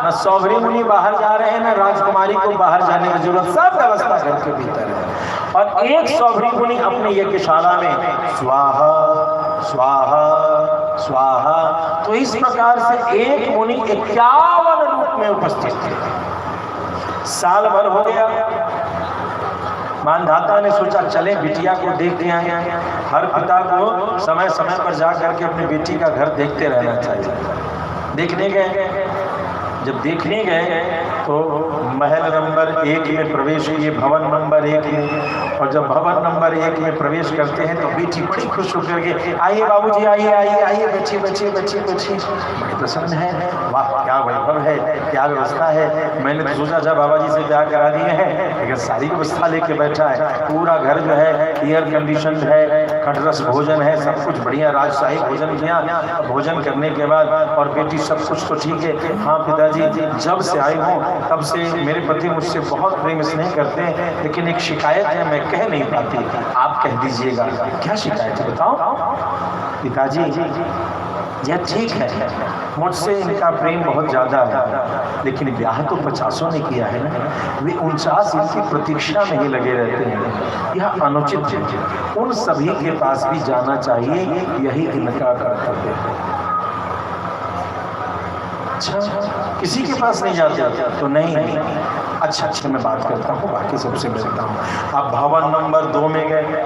न सौभरी मुनि बाहर जा रहे हैं न राजकुमारी को बाहर जाने की जरूरत, सब व्यवस्था घर के भीतर है। और एक सौभरी मुनि अपने यज्ञशाला में स्वाहा स्वाहा स्वाहा। तो इस प्रकार से एक मुनि 51 रूप में उपस्थित थे। साल भर हो गया। मानधाता ने सोचा चले बिटिया को देख के आए। हर पिता को समय समय पर जा करके अपनी बेटी का घर देखते रहना चाहिए। देखने गए। जब देखने गए तो महल नंबर 1 में प्रवेश किए, भवन नंबर 1 में। और जब भवन नंबर 1 में प्रवेश करते हैं तो बेटी बड़ी खुश होकर के आइए बाबूजी, आइए आइए आइए, बच्ची बच्ची बच्ची बच्ची, बड़ी प्रसन्न है। वाह क्या वैभव है, क्या व्यवस्था है। मैंने तो सोचा था बाबा जी से ब्याह करा दिए हैं, लेकिन सारी व्यवस्था लेके बैठा है। पूरा घर जो है एयर कंडीशन है, खटरस भोजन है, सब कुछ बढ़िया राजशाही भोजन किया। भोजन करने के बाद और बेटी सब कुछ तो ठीक है। हाँ पिताजी, जब से आई हूँ तब से मेरे पति मुझसे बहुत प्रेम स्नेह करते हैं, लेकिन एक शिकायत है, मैं कह नहीं पाती, आप कह दीजिएगा। क्या शिकायत है बताओ? पिताजी यह ठीक है, मुझसे इनका प्रेम बहुत ज़्यादा है, लेकिन ब्याह तो 50 ने किया है ना, वे 49 इनकी प्रतीक्षा में ही लगे रहते हैं। यह अनुचित है, उन सभी के पास भी जाना चाहिए, यही इनका कर्तव्य है। अच्छा, किसी के पास नहीं जाते तो नहीं। अच्छा मैं बात करता हूँ, बाकी सबसे मिलता हूँ। आप भवन नंबर 2 में गए।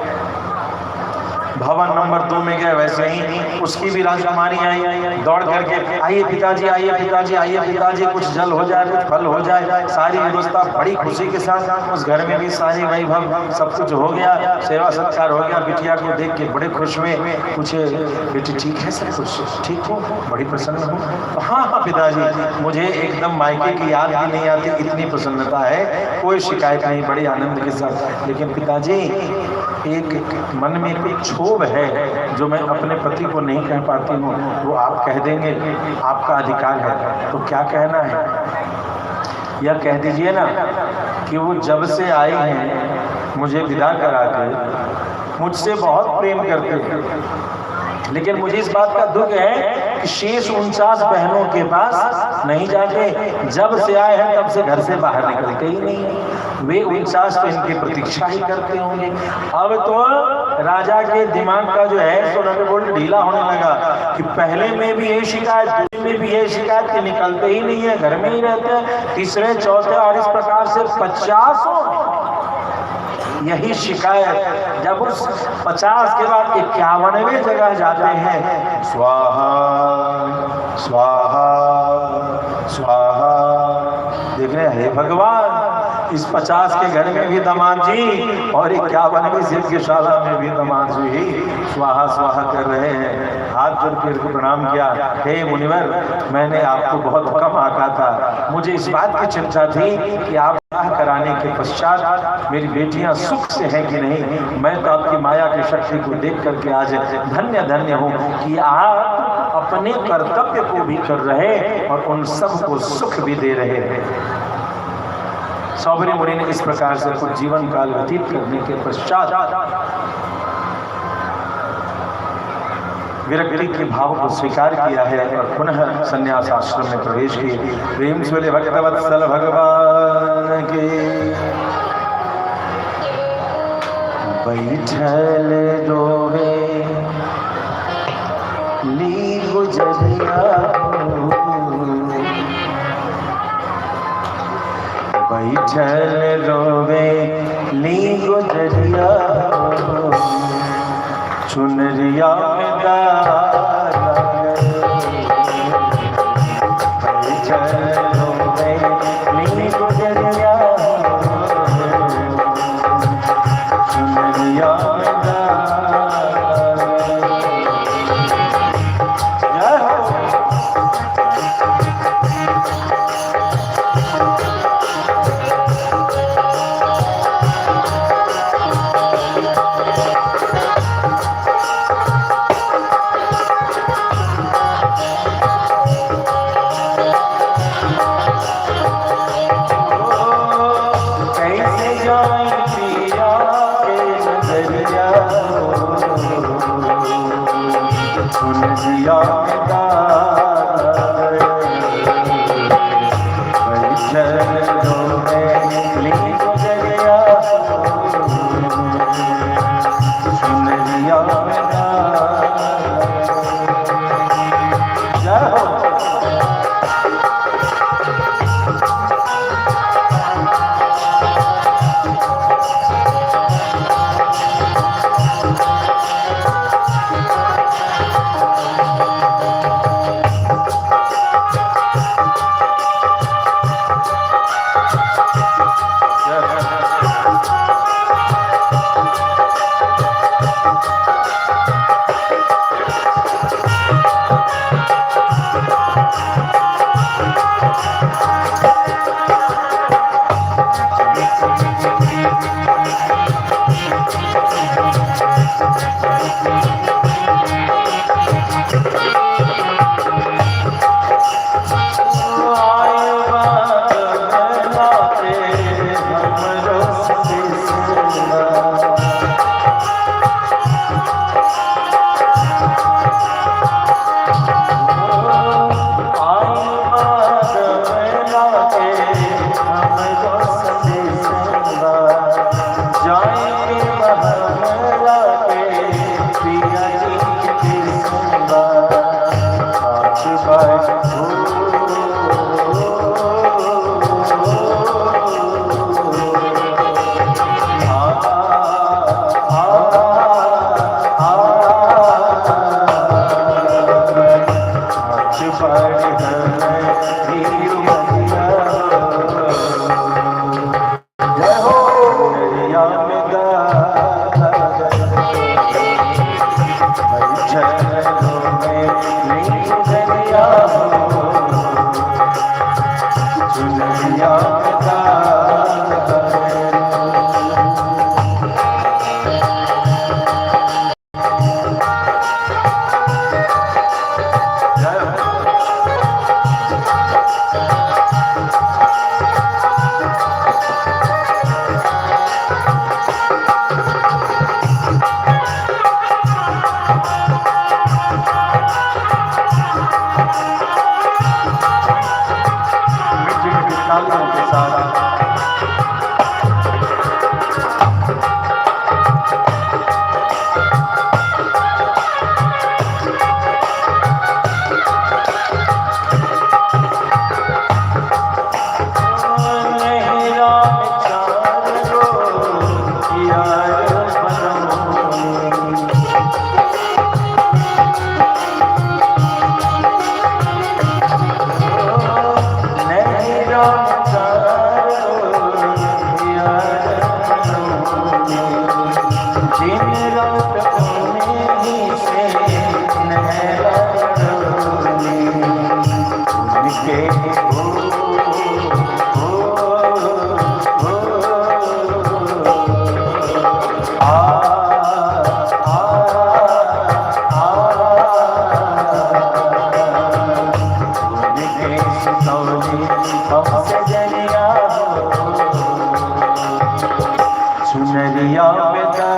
भवन नंबर 2 में गए, वैसे ही उसकी भी राजकुमारी आई दौड़ करके, आइए पिताजी, आइए पिताजी, आइए पिताजी, कुछ जल हो जाए, कुछ फल हो जाए। सारी व्यवस्था बड़ी खुशी के साथ, उस घर में भी सारी वैभव सब कुछ हो गया, सेवा सत्कार हो गया। बिटिया को देख के बड़े खुश हुए, पूछे बेटी ठीक है, सब कुछ ठीक हो? बड़ी प्रसन्न हो? तो हाँ हाँ पिताजी, मुझे एकदम मायके की याद भी नहीं आती, इतनी प्रसन्नता है, कोई शिकायत नहीं, बड़ी आनंद के साथ। लेकिन पिताजी एक मन में कुछ क्षोभ है जो मैं अपने पति को नहीं कह पाती हूँ, वो आप कह देंगे, आपका अधिकार है। तो क्या कहना है? यह कह दीजिए ना कि वो जब से आए हैं मुझे विदा करा के मुझसे बहुत प्रेम करते हैं, लेकिन मुझे इस बात का दुख है कि शेष 49 बहनों के पास नहीं जाते। जब से आए हैं तब से घर से बाहर निकलते ही नहीं। वे 49 तो इनकी प्रतीक्षा ही करते होंगे। अब तो राजा के दिमाग का जो है सो बोल्ट ढीला होने लगा कि पहले में भी यही शिकायत, दूसरे में भी यही शिकायत कि निकलते ही नहीं है, घर में ही रहते हैं, तीसरे चौथे, और इस प्रकार से 50 यही शिकायत। जब उस 50 के बाद 51वें जगह जाते हैं, स्वाहा स्वाहा स्वाहा, देख रहे हैं भगवान इस 50 के घर में भी दामाद जी और 51वीं सिद्धशाला में भी दामाद जी स्वाहा स्वाहा कर रहे हैं। हाथ जोड़ के प्रणाम किया, हे मुनिवर, मैंने आपको बहुत कम आका था, मुझे इस बात की चिंता थी कि आप विवाह कराने के पश्चात मेरी बेटियां सुख से हैं कि नहीं। मैं तो आपकी माया की शक्ति को देख करके आज धन्य धन्य हूँ कि आप अपने कर्तव्य को भी कर रहे और उन सब को सुख भी दे रहे हैं। सौबरी मुनि ने इस प्रकार से कुछ जीवन काल व्यतीत करने के पश्चात विरक्ति के भाव को स्वीकार किया है और पुनः संन्यास आश्रम में प्रवेश किए। प्रेम से बोले भक्तवत्सल भगवान के। बैठल रोवे ली गुजरिया, बैठल रोवे ली गुजरिया, चुनरिया में डाला बैठल रोवे ली गुजरिया, चुनरिया में डाला। जय हो। दिन रात उन्हें ही से नहला डोली उनके चुनरिया बेटा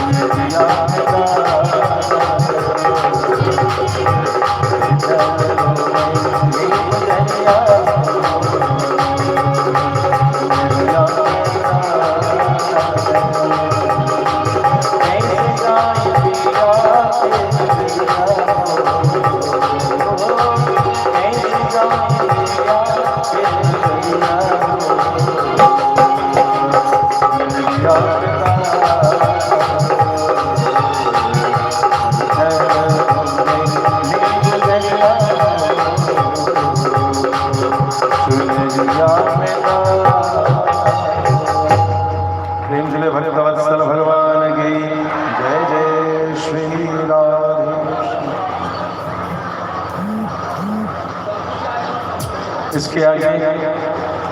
Thank you. प्रेम से भक्तवत्सल भगवान की जय जय श्री राधे। इसके आगे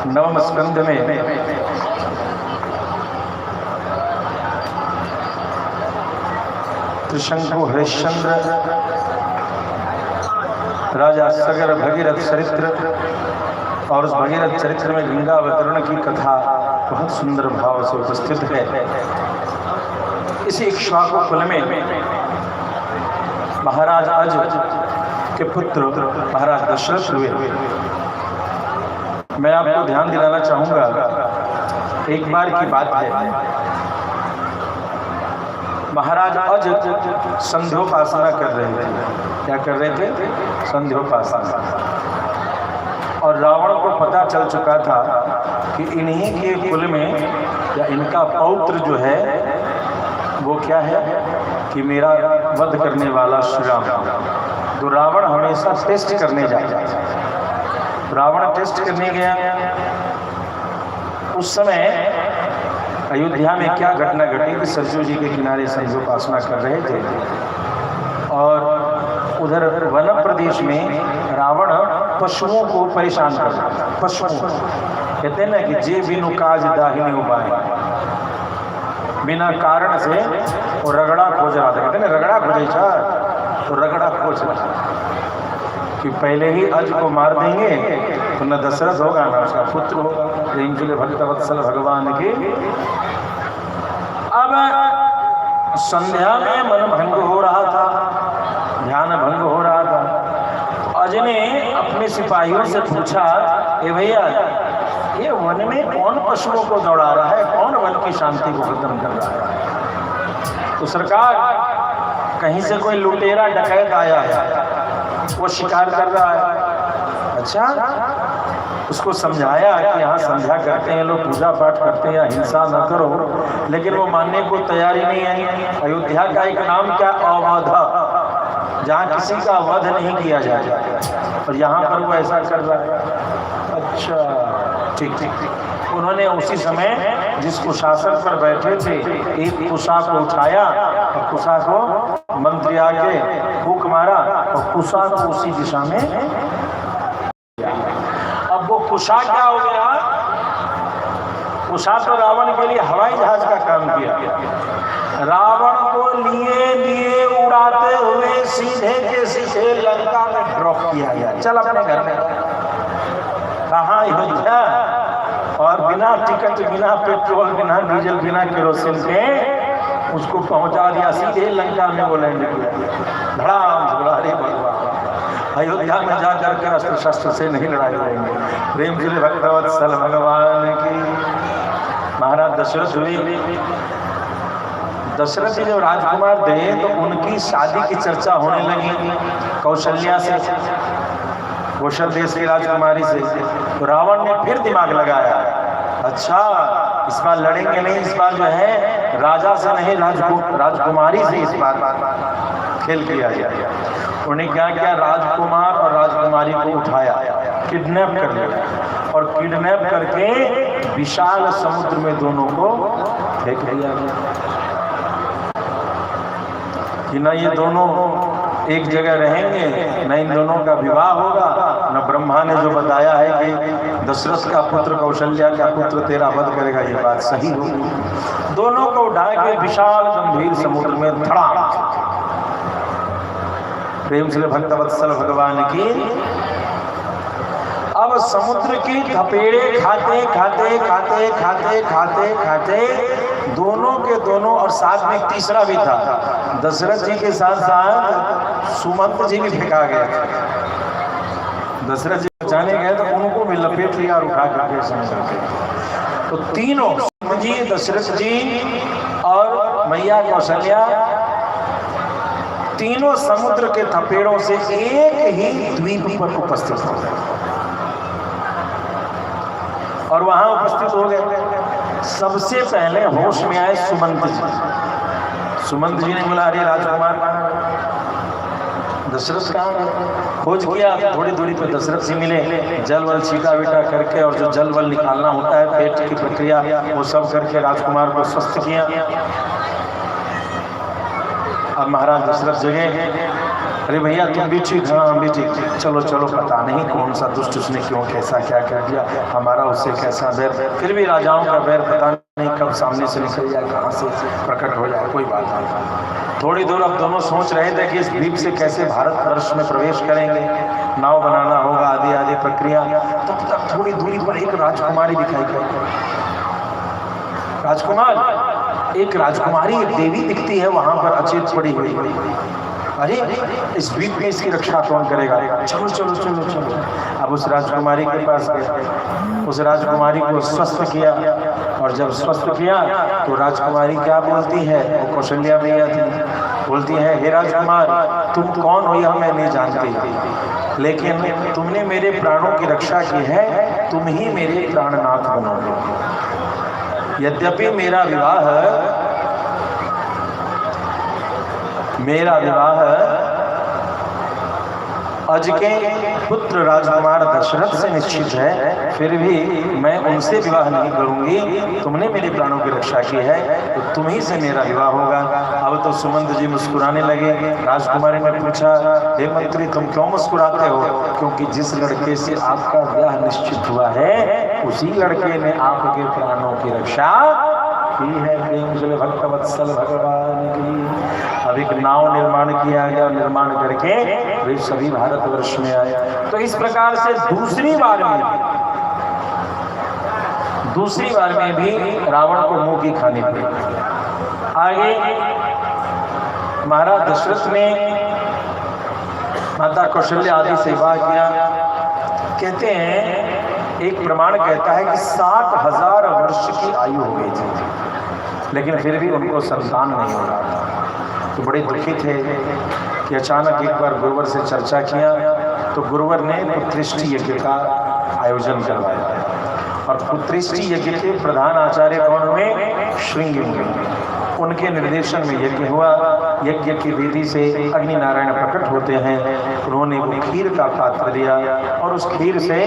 नवम स्कंध में त्रिशंकु हरिश्चंद्र राजा सगर भगीरथ चरित्र और उस भगीरथ चरित्र में गंगा अवतरण की कथा बहुत सुंदर भाव से उपस्थित है। इसी इक्ष्वाकु कुल में महाराज अज के पुत्र महाराज दशरथ हुए। मैं आपको ध्यान दिलाना चाहूंगा, एक बार की बात है, महाराज अज संध्योपासना कर रहे थे। क्या कर रहे थे? संध्योपासना। और रावण को पता चल चुका था कि इन्हीं के कुल में या इनका पौत्र जो है वो क्या है कि मेरा वध करने वाला श्री राम। तो रावण हमेशा टेस्ट करने जाता है। रावण टेस्ट करने गया। उस समय अयोध्या में क्या घटना घटी कि सरजू जी के किनारे संध्योपासना कर रहे थे और उधर वन प्रदेश में रावण पशुओं को परेशान कर रहा था। पशुओं कहते हैं ना कि जे बिनु काज दाहिने उपाय, बिना कारण से वो रगड़ा खोज रहा था। कहते हैं ना रगड़ा खोजे था, तो रगड़ा खोज रहा कि पहले ही अज को मार देंगे तो न दशरथ होगा ना उसका पुत्र होगा। प्रेम के लिए भक्तवत्सल भगवान की। अब संध्या में मन भंग हो रहा था, ध्यान भंग हो रहा था। तो अज ने अपने सिपाहियों से पूछा, ए भैया ये वन में कौन पशुओं को दौड़ा रहा है, कौन वन की शांति को खत्म कर रहा है? तो सरकार कहीं से कोई लुटेरा डकैत आया है, वो शिकार कर रहा है। अच्छा, उसको समझाया कि यहाँ संध्या करते हैं लोग, पूजा पाठ करते हैं, हिंसा न करो, लेकिन वो मानने को तैयारी नहीं है। अयोध्या का एक नाम क्या, अवध, जहाँ किसी का वध नहीं किया जाता, और यहाँ पर वो ऐसा कर रहा है। अच्छा ठीक ठीक। उन्होंने उसी समय जिस कुशासन पर बैठे थे एक कुशा को उठाया और कुशा को मंत्री आके फूंक मारा और कुशा को उसी दिशा में। अब वो कुशा क्या हो गया? कुशा तो रावण के लिए हवाई जहाज का काम किया। रावण को लिए लिए उड़ाते हुए सीधे के सीधे लंका में ड्रॉप किया गया। चल अपने घर में। कहाँ? अयोध्या। और बिना टिकट, बिना पेट्रोल, बिना डीजल, बिना केरोसिन के उसको पहुंचा दिया सीधे लंका में। वो लैंड किया, धड़ाम झगड़ा। अरे भगवान, अयोध्या में जाकर के अस्त्र शस्त्र से नहीं लड़ाई करेंगे। प्रेम के लिए भक्तवत्सल भगवान की। महाराज दशरथ हुए। दशरथ जी जब राजकुमार थे तो उनकी शादी की चर्चा होने लगी कौशल्या से, कौशल देश की राजकुमारी से। तो रावण ने फिर दिमाग लगाया, अच्छा इस बार लड़ेंगे नहीं, इस बार जो है राजा से नहीं राजकुमारी से इस बार खेल किया गया। उन्हें क्या किया, राजकुमार और राजकुमारी को उठाया, किडनैप कर लिया और किडनैप करके विशाल समुद्र में दोनों को फेंक दिया गया कि न ये दोनों एक जगह रहेंगे, न इन दोनों का विवाह होगा, न ब्रह्मा ने जो बताया है कि दशरथ का पुत्र कौशल्या का पुत्र तेरा वध करेगा, ये बात सही हो। दोनों को उठा के विशाल गंभीर समुद्र में धड़ाम। प्रेम से भक्तवत्सल भगवान की। अब समुद्र की थपेड़े खाते खाते खाते खाते खाते खाते दोनों के दोनों, और साथ में तीसरा भी था, दशरथ जी के साथ साथ सुमंत जी भी फेंका गया। दशरथ जी बचाने गए तो उनको भी लपेट लिया और उठा करके समुद्र के। तो तीनों, सुमंत जी, दशरथ जी और मैया कौशल्या, तीनों समुद्र के थपेड़ों से एक ही द्वीप पर उपस्थित हो गए और वहां उपस्थित हो गए। सबसे पहले होश में आए सुमंत जी। सुमंत जी ने बोला, अरे राजकुमार दशरथ कहाँ? खोज किया, थोड़ी दूरी पर दशरथ जी मिले, जल वल छीटा बीटा करके और जो जल वल निकालना होता है, पेट की प्रक्रिया, वो सब करके राजकुमार को स्वस्थ किया। अब महाराज दशरथ जगे, अरे भैया तुम भी ठीक? हाँ हम भी ठीक। चलो चलो, पता नहीं कौन सा दुष्ट उसने क्यों कैसा क्या कर दिया, हमारा उससे कैसा बैर, फिर भी राजाओं का बैर पता नहीं कब सामने से निकल जाए, कहाँ से प्रकट हो जाए, कोई बात नहीं। थोड़ी दूर अब दोनों सोच रहे थे कि इस द्वीप से कैसे भारतवर्ष में प्रवेश करेंगे, नाव बनाना होगा, आदि आदि प्रक्रिया। तब तक थोड़ी दूरी पर एक राजकुमारी दिखाई पड़ी। राजकुमार, एक राजकुमारी, एक देवी दिखती है वहां पर अचेत पड़ी हुई। अरे इस द्वीप में इसकी रक्षा कौन करेगा? चलो चलो चलो चलो। अब उस राजकुमारी के पास गया, उस राजकुमारी को स्वस्थ किया, और जब स्वस्थ किया तो राजकुमारी क्या बोलती है? वो कौशल्या मैया थी, बोलती है, हे राजकुमार तुम कौन हो यह मैं नहीं जानती, लेकिन तुमने मेरे प्राणों की रक्षा की है, तुम ही मेरे प्राणनाथ बनोगे। यद्यपि मेरा विवाह अज के पुत्र राजकुमार दशरथ से निश्चित है, फिर भी मैं उनसे विवाह नहीं करूंगी। तुमने मेरे प्राणों की रक्षा की है तो तुम ही से मेरा विवाह होगा। अब तो सुमंत जी मुस्कुराने लगे। राजकुमारी ने पूछा, हे मंत्री तुम क्यों मुस्कुराते हो? क्योंकि जिस लड़के से आपका विवाह निश्चित हुआ है उसी लड़के ने आपके प्राणों की रक्षा की है। प्रेम से भक्त वत्सल भगवान की। अब एक नाव निर्माण किया गया, निर्माण करके वे सभी भारतवर्ष में आए। तो इस प्रकार से दूसरी बार में भी रावण को मुंह की खानी पड़ी। आगे महाराज दशरथ ने माता कौशल्या आदि से विवाह किया। कहते हैं, एक प्रमाण कहता है कि 60,000 वर्ष की आयु हो गई थी, लेकिन फिर भी उनको संतान नहीं हो रहा था। तो बड़े दुखी थे कि अचानक एक बार गुरुवर से चर्चा किया तो गुरुवर ने पुत्रेष्टि यज्ञ का आयोजन करवाया, और पुत्रेष्टि यज्ञ के प्रधान आचार्य कौन हुए? श्रृंगी मुनि। उनके निर्देशन में यज्ञ हुआ। यज्ञ की विधि से अग्नि नारायण प्रकट होते हैं। उन्होंने वो खीर का पात्र दिया, और उस खीर से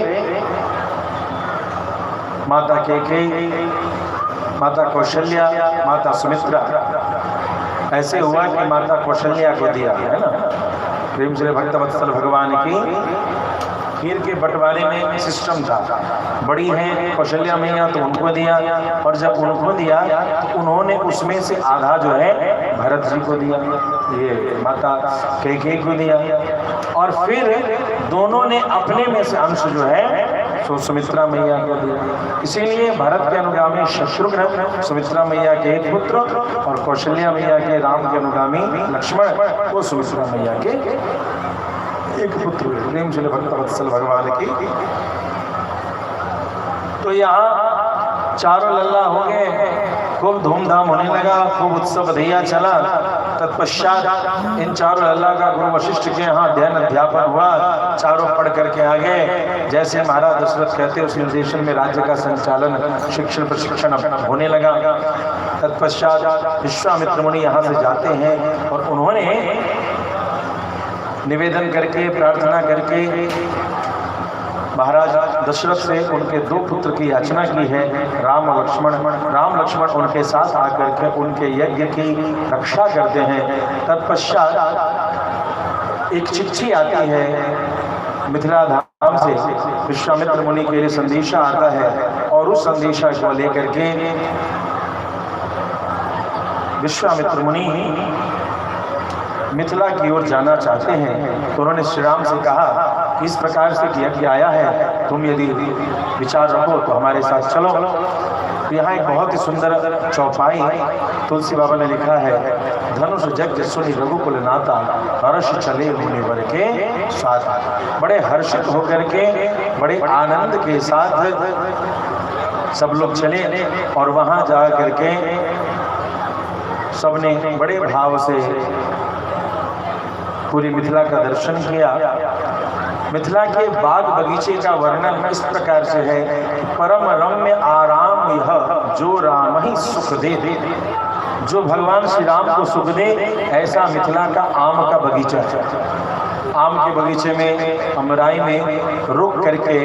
माता कैकेयी, माता कौशल्या, माता सुमित्रा, ऐसे हुआ कि माता कौशल्या को दिया, है ना। प्रेम से भक्त वत्सल भगवान की खीर के बंटवारे में सिस्टम था। बड़ी है कौशल्या मैया तो उनको दिया, और जब उनको दिया तो उन्होंने उसमें से आधा जो है भरत जी को दिया, ये माता कैकेयी को दिया, और फिर दोनों ने अपने में से अंश जो है तो सुमित्रा मैया को दिया। इसीलिए भरत के अनुगामी शत्रुघ्न, सुमित्रा मैया के एक पुत्र, और कौशल्या मैया के राम के अनुगामी लक्ष्मण, वो सुमित्रा मैया के एक पुत्र। प्रेम से भक्त वत्सल भगवान की। तो यहाँ चारों लल्ला हो गए, खूब धूमधाम होने लगा, खूब उत्सव बधैया चला। तत्पश्चात इन चारों लल्ला का गुरु वशिष्ठ के यहाँ अध्ययन अध्यापन हुआ। चारों पढ़ करके आ गए। जैसे महाराज दशरथ कहते उस निर्देशन में राज्य का संचालन, शिक्षण प्रशिक्षण होने लगा। तत्पश्चात विश्वामित्र मुनि यहाँ से जाते हैं, और उन्होंने निवेदन करके, प्रार्थना करके महाराज दशरथ से उनके 2 पुत्र की याचना की है, राम और लक्ष्मण। राम लक्ष्मण उनके साथ आकर के उनके यज्ञ की रक्षा करते हैं। तत्पश्चात एक चिट्ठी आती है मिथिला धाम से, विश्वामित्र मुनि के लिए संदेशा आता है, और उस संदेशा को लेकर के विश्वामित्र मुनि मिथिला की ओर जाना चाहते हैं। तो उन्होंने श्री राम से कहा कि इस प्रकार से यज्ञ आया है, तुम यदि विचार रखो तो हमारे साथ चलो। तो यहाँ एक बहुत ही सुंदर चौपाई तुलसी बाबा ने लिखा है, धनुष जग सुनि रघुकुल नाता, हर्ष चले मुनिवर के साथ। बड़े हर्षित होकर के, बड़े आनंद के साथ सब लोग चले और वहाँ जा करके सबने बड़े भाव से पूरी मिथिला का दर्शन किया। मिथिला के बाग बगीचे का वर्णन इस प्रकार से है, परम रम्य आराम यह जो राम ही सुख दे। जो भगवान श्री राम को सुख दे, ऐसा मिथिला का आम का बगीचा है। आम के बगीचे में, अमराई में रुक करके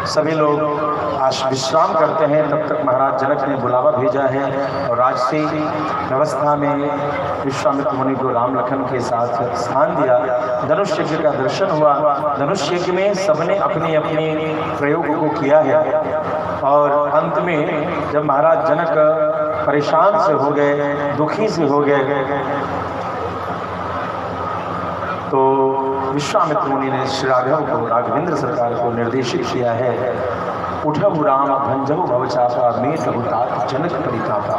सभी लोग आज विश्राम करते हैं। तब तक महाराज जनक ने बुलावा भेजा है और राजसी व्यवस्था में विश्वामित्र मुनि को राम लखन के साथ स्थान दिया। धनुष यज्ञ का दर्शन हुआ। धनुष यज्ञ में सबने अपने अपने प्रयोग को किया है और अंत में जब महाराज जनक परेशान से हो गए, दुखी से हो गए, तो विश्वामित्र मुनि ने श्री राघव को, राघवेंद्र सरकार को निर्देशित किया है, उठहु राम भंजहु भवचापा मेट हुतात जनक परितापा।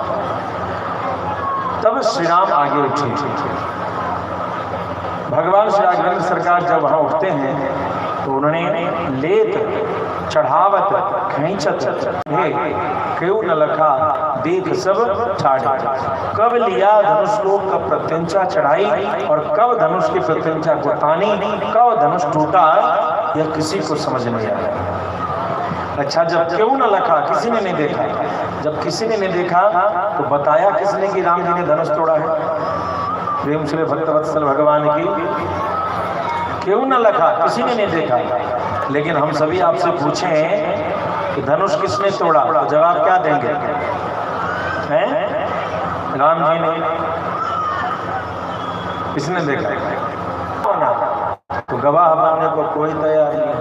तब श्री राम आगे उठे। भगवान श्री राघवेंद्र सरकार जब वहां उठते हैं तो उन्होंने लेत चढ़ावत खींचत क्यों न लखा देख सब ठाढ़े। कब लिया धनुष लोक का प्रत्यंचा चढ़ाई और कब धनुष की प्रत्यंचा को तानी, कब धनुष टूटा, यह किसी को समझ नहीं आया। अच्छा, जब क्यों न लखा, किसी ने नहीं देखा। जब किसी ने नहीं देखा तो बताया किसने कि राम जी ने धनुष तोड़ा है। प्रेम से भक्तवत्सल भगवान की क्यों न लखा, किसी ने नहीं देखा। लेकिन हम सभी आपसे पूछें कि धनुष किसने तोड़ा, तो जवाब क्या देंगे? हैं? राम जी ने। किसने देखा? तो गवाह बनने को कोई तैयार नहीं।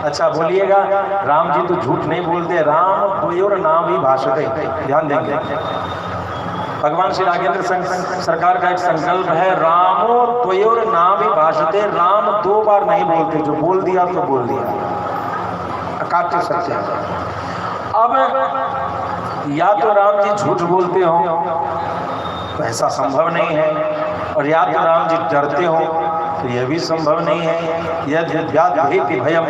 अच्छा बोलिएगा, राम जी तो झूठ नहीं बोलते, राम द्वयोर नाम ही भाषते। ध्यान देंगे, भगवान श्री राघवेंद्र सरकार का एक संकल्प है, रामो द्वयोर नाम ही भाषते। राम दो बार नहीं बोलते, जो बोल दिया तो बोल दिया, अकाट्य सत्य। अब या तो राम जी झूठ बोलते हो तो ऐसा संभव नहीं है, और या तो राम जी डरते हो तो यह भी संभव नहीं है। यदि भयम,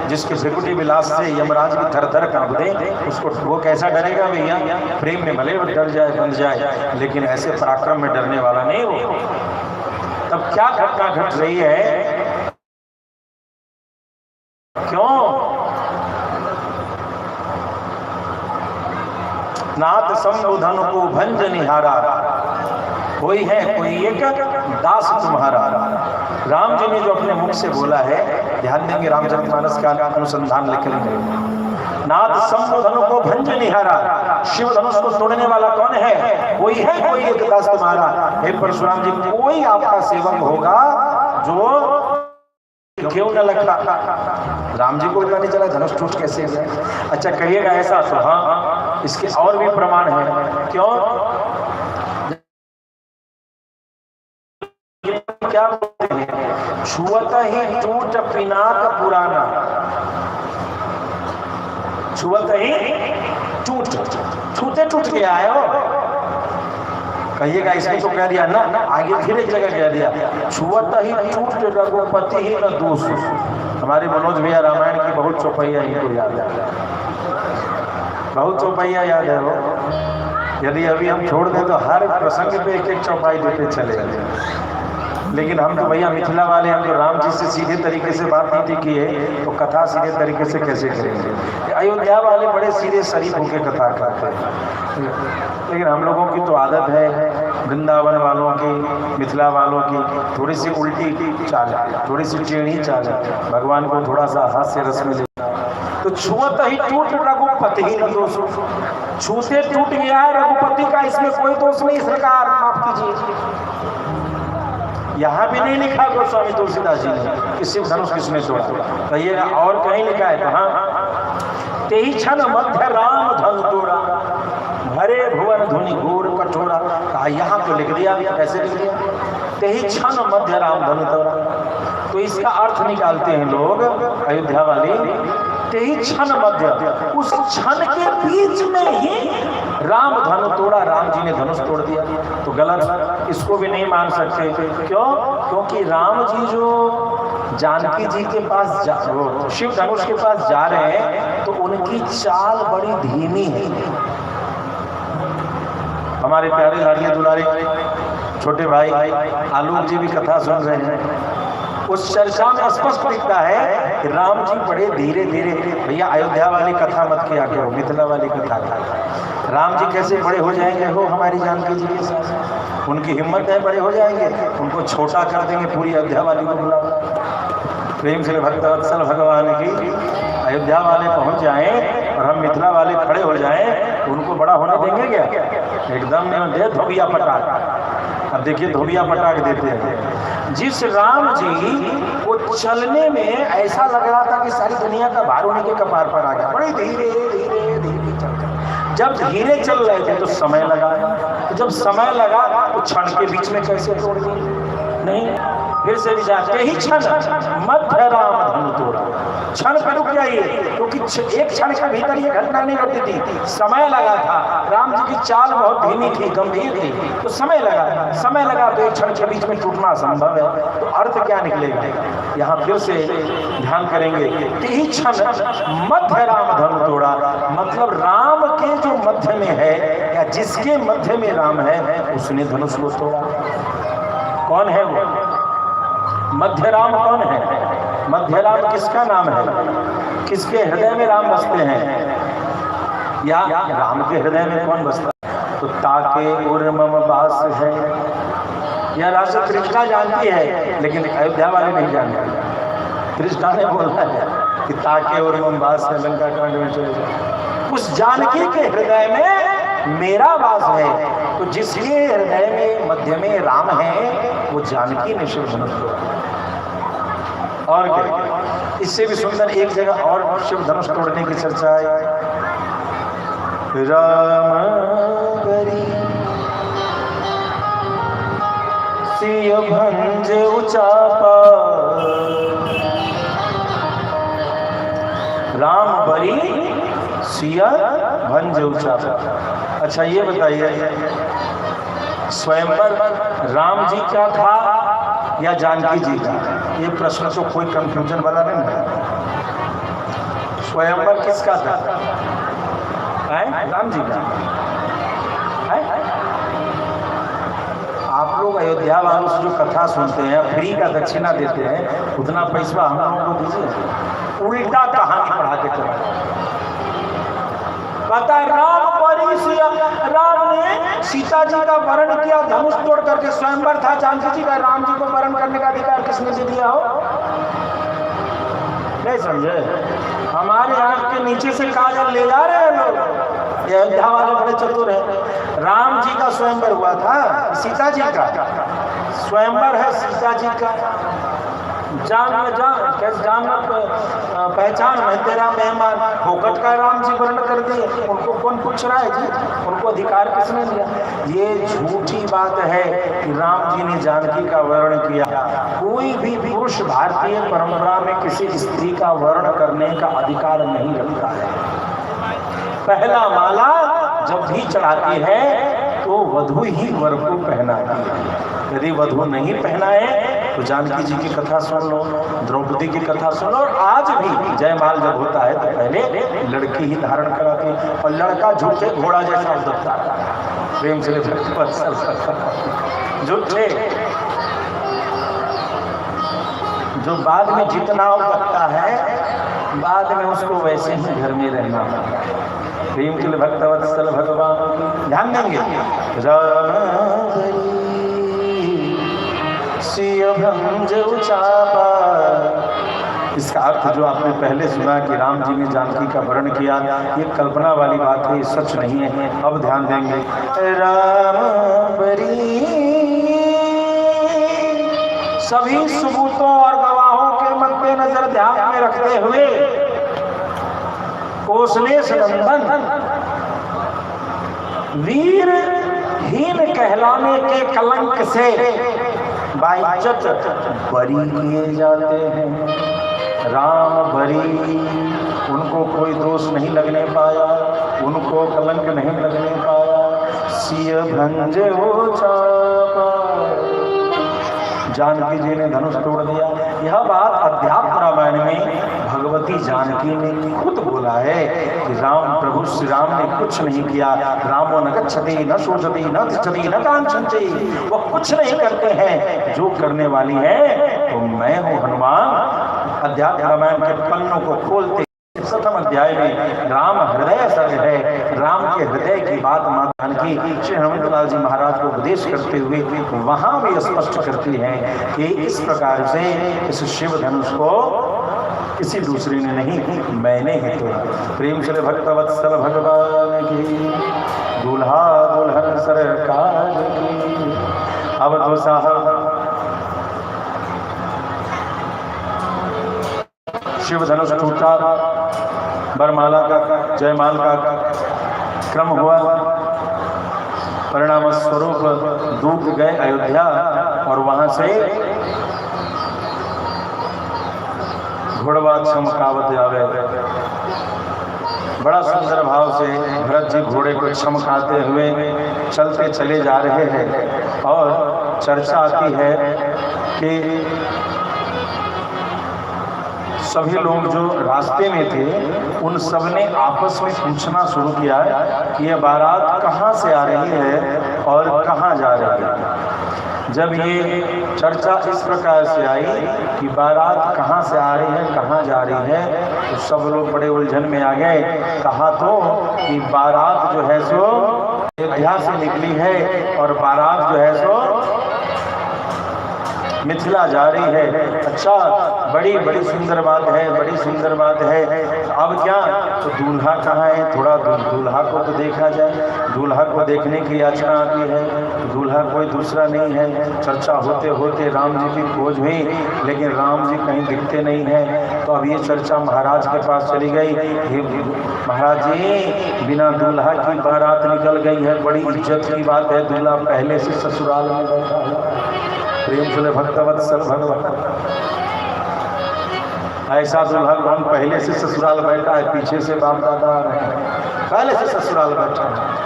जिसके भृकुटी विलास से यमराज की थर थर कांप दे, उसको वो कैसा डरेगा भैया? प्रेम में भले वो डर जाए, बंध जाए, लेकिन ऐसे पराक्रम में डरने वाला नहीं हो। तब क्या घटना घट रही है? क्यों? नाथ संबोधन को भंज निहारा, कोई है कोई एक दास तुम्हारा। राम जी ने जो अपने मुख से बोला है, ध्यान देंगे, रामचरितमानस का अनुसंधान लिखेंगे। नाथ संबोधन को भंज निहारा, शिव धनुष को तोड़ने वाला कौन है? कोई है कोई एक दास तुम्हारा। हे परशुराम जी, कोई आपका सेवक होगा जो क्यों न लखा। राम जी को पता नहीं चला धनुष टूट कैसे गया। अच्छा कहिएगा ऐसा, तो हाँ, इसके और भी प्रमाण है। क्यों? क्या बोलते हैं? छुअत ही टूट पिनाक पुराना, छुअत ही टूट, छूते टूट गया है वो। कहिएगा इसने तो कह दिया ना, आगे फिर एक जगह कह दिया, छुअत ही टूट रघुपति ही न दोष। हमारे मनोज भैया रामायण की बहुत चौपैया इनको याद है, बहुत चौपैया याद है वो। यदि अभी हम छोड़ दें तो हर प्रसंग पे एक एक चौपाई देते चले जाते। लेकिन हम तो भैया मिथिला वाले, हम तो राम जी से सीधे तरीके से बात नहीं की है, तो कथा सीधे तरीके से कैसे करेंगे? अयोध्या वाले बड़े सीधे शरीफ होकर कथा करते हैं, लेकिन हम लोगों की तो आदत है, वृंदावन वालों की, मिथिला वालों की थोड़ी सी उल्टी चाल, थोड़ी सी टेढ़ी चाल, भगवान को थोड़ा सा हास्य रस में लेना। तो छुअत ही टूट रघुपति ही न दोष, छूते टूट गया है रघुपति का, इसमें कोई दोष नहीं। सरकार माफ कीजिए, यहाँ भी नहीं लिखा गोस्वामी तुलसीदास जी ने कि शिव धनुष किसने तोड़ा। कहिएगा और कहीं लिखा है? तो हाँ, तेहि क्षण मध्य राम धनु तोड़ा, भरे भुवन धुनि घोर कठोरा। कहा यहाँ तो लिख दिया, कैसे लिख दिया? तेहि क्षण मध्य राम धनु तोड़ा। तो इसका अर्थ निकालते हैं लोग अयोध्या वाले ते ही क्षण मध्य, उस क्षण के बीच में ही राम धनु तोड़ा, राम जी ने धनुष तोड़ दिया। तो गलत, इसको भी नहीं मान सकते। क्यों? क्योंकि राम जी जो जानकी जी के पास शिव धनुष के पास जा रहे हैं तो उनकी चाल बड़ी धीमी है। हमारे प्यारे लाड़िए दुलारे छोटे भाई आलोक जी भी कथा सुन रहे हैं। उस चर्चा में स्पष्ट दिखता है कि राम जी बड़े धीरे धीरे, भैया अयोध्या वाली कथा मत किया करो, मिथिला वाली कथा का। राम जी कैसे बड़े हो जाएंगे हो हमारी जानकी जी के साथ? उनकी हिम्मत है बड़े हो जाएंगे, उनको छोटा कर देंगे, पूरी अयोध्या वाली को बुलाओ। प्रेम से भक्तवत्सल भगवान की अयोध्या वाले पहुंच जाएं और हम मिथिला वाले खड़े हो जाएं, उनको बड़ा होने देंगे क्या? एकदम नहीं दे धोबिया पटाख। अब देखिए धोबिया पटाख देते हैं। जिस राम जी को चलने में ऐसा लग रहा था कि सारी दुनिया का भार उन्हीं के कपार पर आ गया, बड़े धीरे धीरे धीरे चलते। जब धीरे चल रहे थे तो समय लगा, तो जब समय लगा तो क्षण के बीच में कैसे तोड़ दिए? नहीं, फिर से विचार, ही क्षण मध्य राम धनु तोड़ा। क्षण पर रुक जाइए, क्योंकि एक क्षण के भीतर ये घटना नहीं घटती थी, समय लगा था। राम जी की चाल बहुत धीमी थी, गंभीर थी, तो समय लगा तो एक क्षण के बीच में टूटना संभव है। तो अर्थ क्या निकलेगा? यहाँ फिर से ध्यान करेंगे, ही क्षण मध्य राम धनु तोड़ा, मतलब राम के जो मध्य में है या जिसके मध्य में राम है उसने धनुष को तोड़ा। कौन है वो मध्य राम? कौन है मध्य राम? किसका नाम है? किसके हृदय में राम बसते हैं? या राम के हृदय में कौन बसता है? तो ताके उर मम बास है, यह राजा कृष्णा जानती है, लेकिन अयोध्या वाले नहीं जानते। कृष्णा ने बोला है कि ताके उर मम बास है, लंका कांड में चले जाओ। उस जानकी के हृदय में मेरा वास है। तो जिसके हृदय में मध्य में राम है वो जानकी ने शिव धनुष तोड़ा। और क्या? इससे भी सुंदर एक जगह और शिव धनुष तोड़ने की चर्चा है। राम बरी सिय भंज उचापा, राम बरी सिय भंज उचापा। अच्छा ये बताइए, स्वयंवर राम जी का था या जानकी जी का? ये प्रश्न तो कोई कंफ्यूजन वाला नहीं है। स्वयंवर किसका था? राम जी का है? आप लोग अयोध्या वालों से जो कथा सुनते हैं, फ्री का दक्षिणा देते हैं, उतना पैसा हम लोगों को दीजिए। उल्टा कहानी पढ़ा के चला पता। राम ने सीता जी का वरण किया, धनुष तोड़ करके स्वयंवर था जानकी जी का। राम जी को वरण करने का अधिकार किसने दे दिया हो? नहीं समझे? हमारे आंख के नीचे से काजल ले जा रहे हैं लोग। ये अयोध्या वाले बड़े चतुर हैं। राम जी का स्वयंवर हुआ था, सीता जी का स्वयंवर है, सीता जी का। जान कैसे जान पहचान मैं तेरा मेहमान, फोकट का राम जी वर्ण कर दिए। उनको कौन पूछ रहा है जी? उनको अधिकार किसने दिया? ये झूठी बात है कि राम जी ने जानकी का वर्ण किया। कोई भी पुरुष भारतीय परंपरा में किसी स्त्री का वर्ण करने का अधिकार नहीं रखता है। पहला माला जब भी चढ़ाती है तो वधू ही वर को पहनाती है। यदि वधू नहीं पहनाए तो जानकी जी की कथा सुन लो, द्रौपदी की कथा सुन लो। और आज भी जयमाल जब होता है तो पहले लड़की ही धारण कराती है, और लड़का झूठे घोड़ा जैसा उतरता है। प्रेम से झूठे जो बाद में जितना लगता है, बाद में उसको वैसे ही घर में रहना है। प्रेम के लिए भक्तवत्सल भगवान ध्यान देंगे। राम सिय भंज उचापा, इसका अर्थ जो आपने पहले सुना कि राम जी ने जानकी का वर्ण किया, ये कल्पना वाली बात है, सच नहीं है। अब ध्यान देंगे। राम बरी सभी सबूतों और गवाहों के मद्देनजर ध्यान में रखते हुए कौशलेश नंदन वीर हीन कहलाने के कलंक से बाइज्जत बरी किए जाते हैं। राम बरी उनको कोई दोष नहीं लगने पाया, उनको कलंक नहीं लगने पाया। सिय भंजे हो चापा, जानकी जी ने धनुष तोड़ दिया। यह बात अध्यात्म रामायण में भगवती जानकी ने खुद बोला है कि राम प्रभु श्री राम ने कुछ नहीं किया। रामो न गच्छति न शोचति न तिष्ठति न कांक्षति, वो कुछ नहीं करते हैं, जो करने वाली है तो मैं हूँ हनुमान। अध्यात्म रामायण के पन्नों को खोलते 7वें अध्याय में राम हृदय सर्ग है। राम के हृदय की बात माता जानकी श्री हनुमंतलाल जी महाराज को उपदेश करते हुए वहां भी स्पष्ट करती हैं कि इस प्रकार से इस शिव धनुष को किसी दूसरे ने नहीं, मैंने ही तोड़ा। प्रेम से भक्तवत्सल भगवान की, दूल्हा दुल्हन सरकार की। अब तो साहब शिव धनुष टूटा, बरमाला का जयमाल का क्रम हुआ। परिणाम स्वरूप दूत गए अयोध्या और वहां से घोड़वा चमकावत आवे। बड़ा सुंदर भाव से भरत जी घोड़े को चमकाते हुए चलते चले जा रहे हैं और चर्चा आती है कि सभी लोग जो रास्ते में थे उन सब ने आपस में पूछना शुरू किया कि ये बारात कहाँ से आ रही है और कहाँ जा रही है। जब ये चर्चा इस प्रकार से आई कि बारात कहाँ से आ रही है कहाँ जा रही है, तो सब लोग बड़े उलझन में आ गए। कहा तो कि बारात जो है सो अयोध्या से निकली है और बारात जो है सो मिथिला जा रही है। अच्छा, बड़ी बड़ी सुंदर बात है, बड़ी सुंदर बात है। अब क्या, तो दूल्हा कहाँ है, थोड़ा दूल्हा को तो देखा जाए। दूल्हा को देखने की याचना आती है, दूल्हा कोई दूसरा नहीं है। चर्चा होते होते राम जी की खोज हुई, लेकिन राम जी कहीं दिखते नहीं हैं। तो अब ये चर्चा महाराज के पास चली गई। महाराज जी, बिना दूल्हा की बारात निकल गई है, बड़ी इज्जत की बात है, दूल्हा पहले से ससुराल में बैठा है। प्रेम से भक्तवत्सल भगवान, ऐसा दूल्हा कौन पहले से ससुराल बैठा है, पीछे से बाप दादा आ रहे हैं, पहले से ससुराल बैठा है।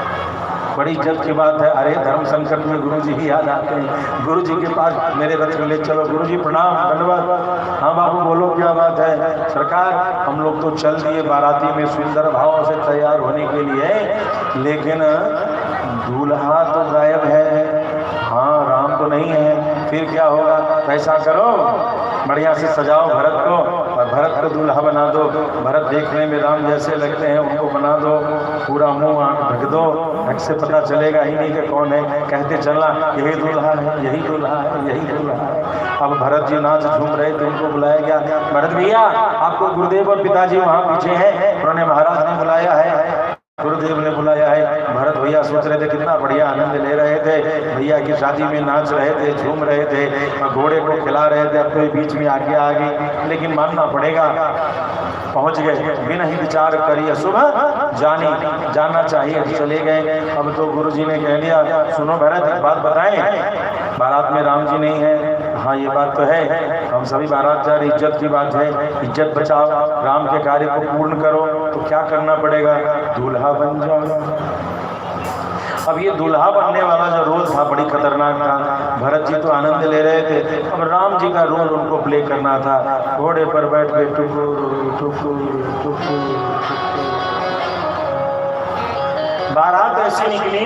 बड़ी इज्जत की बात है। अरे धर्म संकट में गुरु जी ही याद आते हैं। गुरु जी के पास मेरे रथ में ले चलो। गुरु जी प्रणाम, धन्यवाद। हाँ बाबू बोलो, क्या बात है। सरकार, हम लोग तो चल दिए बाराती में सुंदर भाव से तैयार होने के लिए, लेकिन दूल्हा तो गायब है। हाँ, राम तो नहीं है। फिर क्या होगा, ऐसा करो बढ़िया से सजाओ भरत को और भरत को दूल्हा बना दो। भरत देखने में राम जैसे लगते हैं, उनको बना दो। पूरा मुंह आँख ढक दो, ढक से पता चलेगा ही नहीं कि कौन है। कहते चलना यही दूल्हा है, यही दूल्हा है, यही दूल्हा है। अब भरत जी नाच झूम रहे थे, उनको बुलाया गया। भरत भैया, आपको गुरुदेव और पिताजी वहाँ पीछे हैं, उन्होंने महाराज ने बुलाया है, गुरुदेव ने बुलाया है। भरत भैया सोच रहे थे कितना बढ़िया आनंद ले रहे थे, भैया की शादी में नाच रहे थे, झूम रहे थे और घोड़े को खिला रहे थे। अब तो बीच में आगे आ गई, लेकिन मानना पड़ेगा पहुंच गए। बिना ही विचार करिए सुबह जाना चाहिए, चले गए। अब तो गुरु जी ने कह दिया, सुनो भरत, एक बात बताएं, बारात में राम जी नहीं है। हाँ, ये बात तो है, हम सभी बारात जा रहे, इज्जत की बात है, इज्जत बचाओ, राम के कार्य को पूर्ण करो। तो क्या करना पड़ेगा, दूल्हा बन जाओ। अब ये दूल्हा बनने वाला जो रोल था बड़ी खतरनाक था। भरत जी तो आनंद ले रहे थे, अब राम जी का रोल उनको प्ले करना था। घोड़े पर बैठ के टुकुर टुकुर टुकुर। बारात ऐसी निकली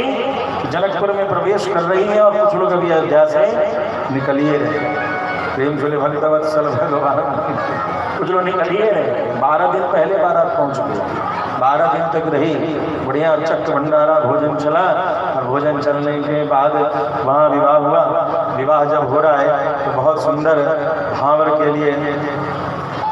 कि जनकपुर में प्रवेश कर रही है और कुछ लोग अभी अयोध्या से निकलिए रहे। प्रेम से भक्तवत्सल भगवान, कुछ लोग निकलिए रहे। 12 दिन पहले बारात पहुंच गई, 12 दिन तक रही। बढ़िया चक्र भंडारा भोजन चला और भोजन चलने के बाद वहाँ विवाह हुआ। विवाह जब हो रहा है तो बहुत सुंदर भावर के लिए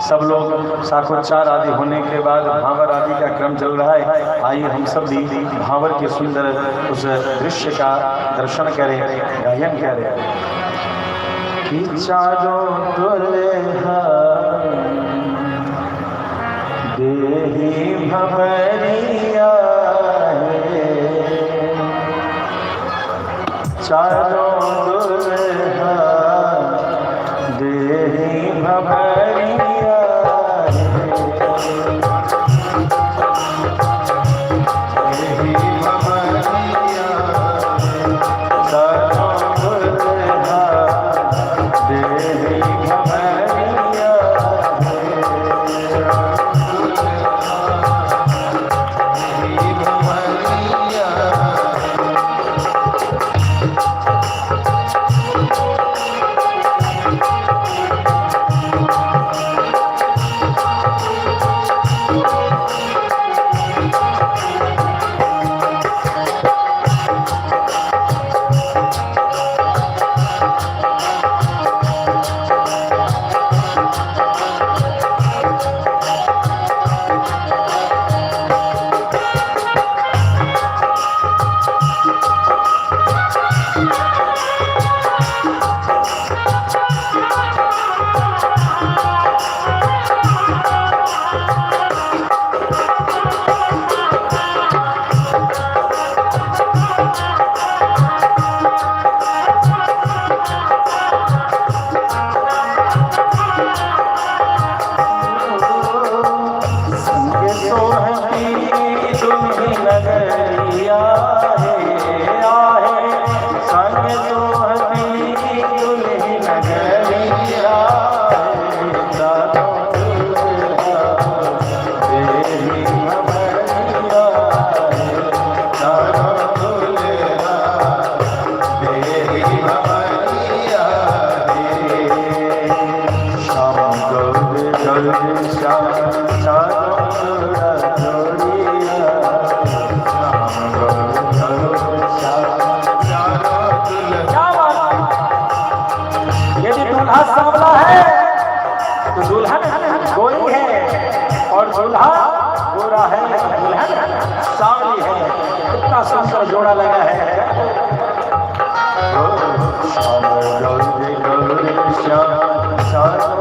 सब लोग साखोच्चार आदि होने के बाद भावर आदि का क्रम चल रहा है। आइए हम सब भी भावर के सुंदर उस दृश्य का दर्शन करें, गायन करें। देही भवरिया चारों दुल्हा देही भवरिया दूल्हा सांवला है तो दुल्हन गोरी है, और दूल्हा गोरा है दुल्हन सांवली है। कितना सुंदर जोड़ा लगा है। श्याम गौरी गौरी श्याम श्याम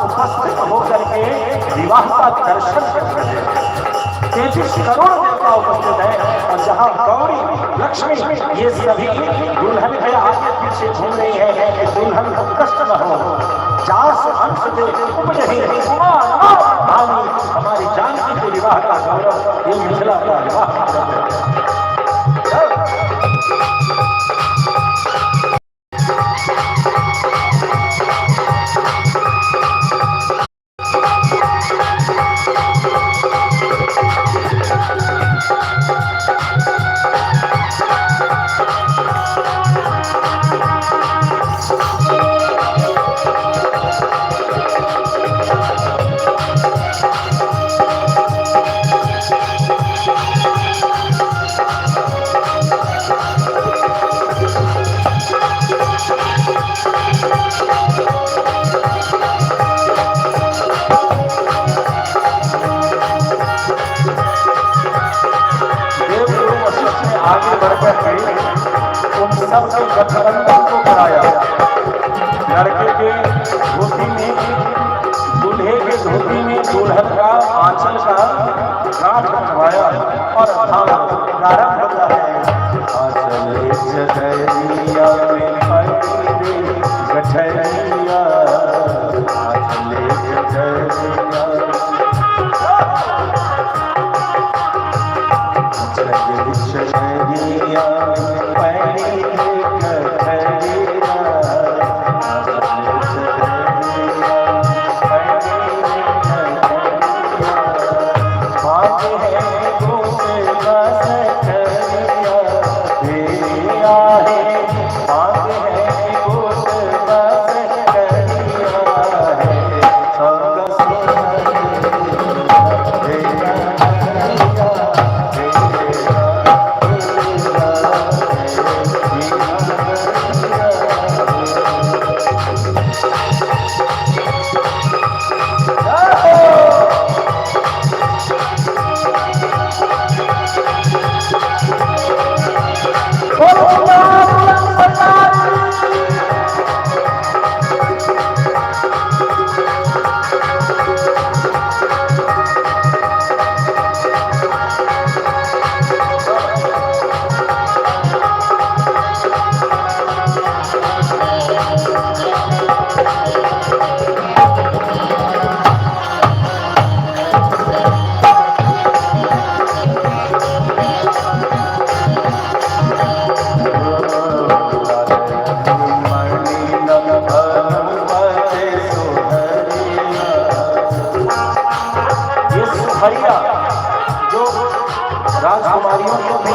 उपस्थित होकर के विवाह का दर्शन करते हैं। 33 करोड़ देवता उपस्थित है, और जहाँ गौरी लक्ष्मी ये सभी दुल्हन के आगे पीछे घूम रही है कि दुल्हन को कष्ट न हो। जास अंश दे उपजहि हमारी जानकी के विवाह का गौरव ये मिथिला का विवाह है। आगे बढ़कर के उन सब के गठबंधन को कराया। लड़के के धोती में, दूल्हे के धोती में दुल्हन का आंचल का गांठ बनवाया और प्रारंभ होता है। आंचल गठरिया में गठरिया, आंचल गठरिया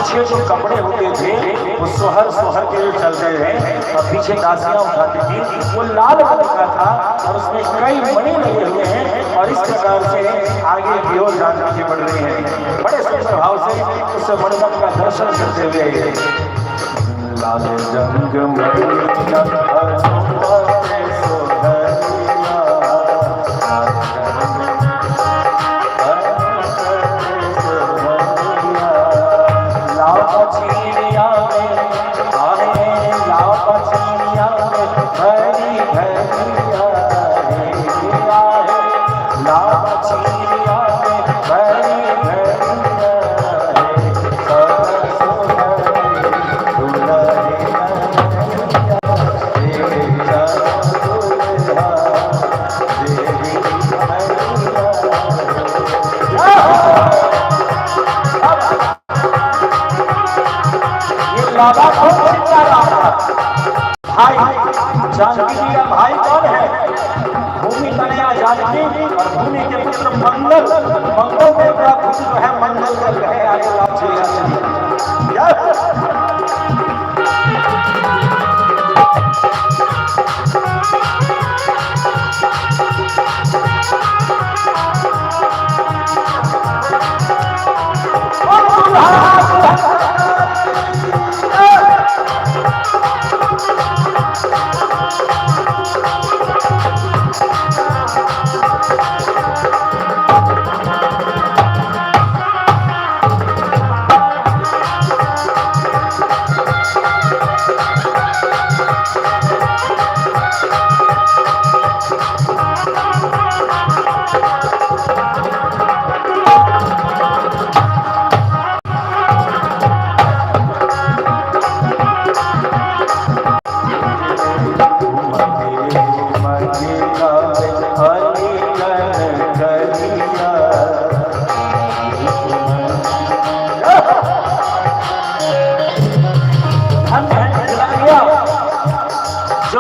पीछे जो कपड़े होते थे वो सोहर सोहर के जो चलते थे और पीछे दासियां उठाती थी, वो लाल रंग का था और उसमें कई मणि लगे हुए हैं और इस प्रकार से आगे की ओर जानकी जी बढ़ रही हैं। बड़े सुंदर भाव से उस मणिमत का दर्शन करते हुए लाल जानकी जी का भाई कौन है? भूमि कन्या जानकी और भूमि के पुत्र मंगल। मंगल देव का पुत्र है मंगल कर रहे आगे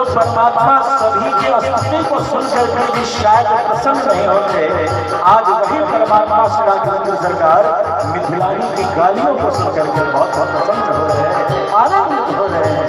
परमात्मा सभी के अस्तित्व को सुनकर के भी शायद प्रसन्न नहीं होते, आज वही परमात्मा श्री राघवेंद्र सरकार मिथिलानी की गालियों को सुनकर के बहुत बहुत प्रसन्न हो रहे हैं, आनंदित हो रहे हैं।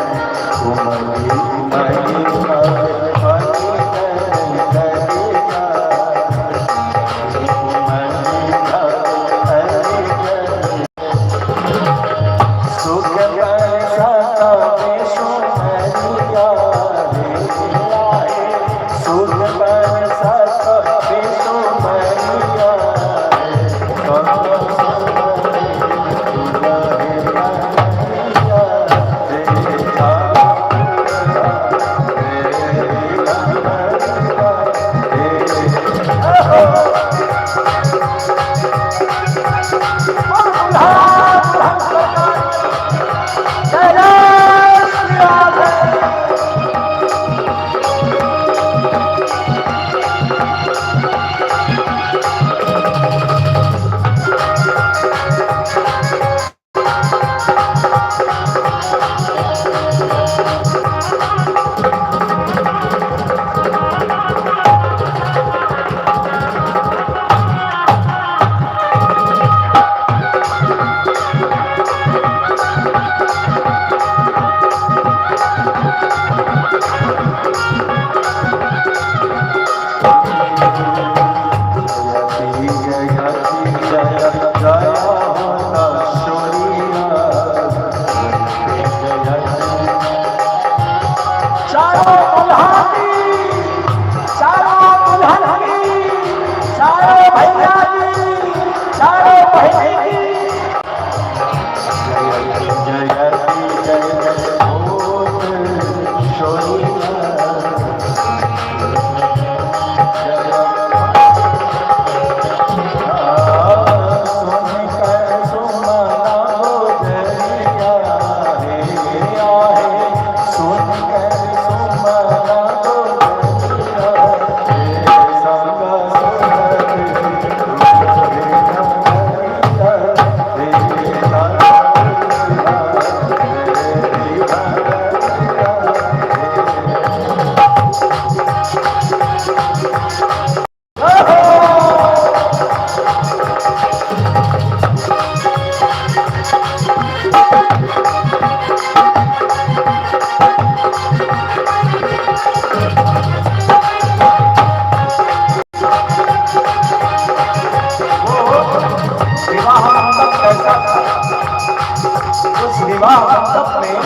विवाह मंडप में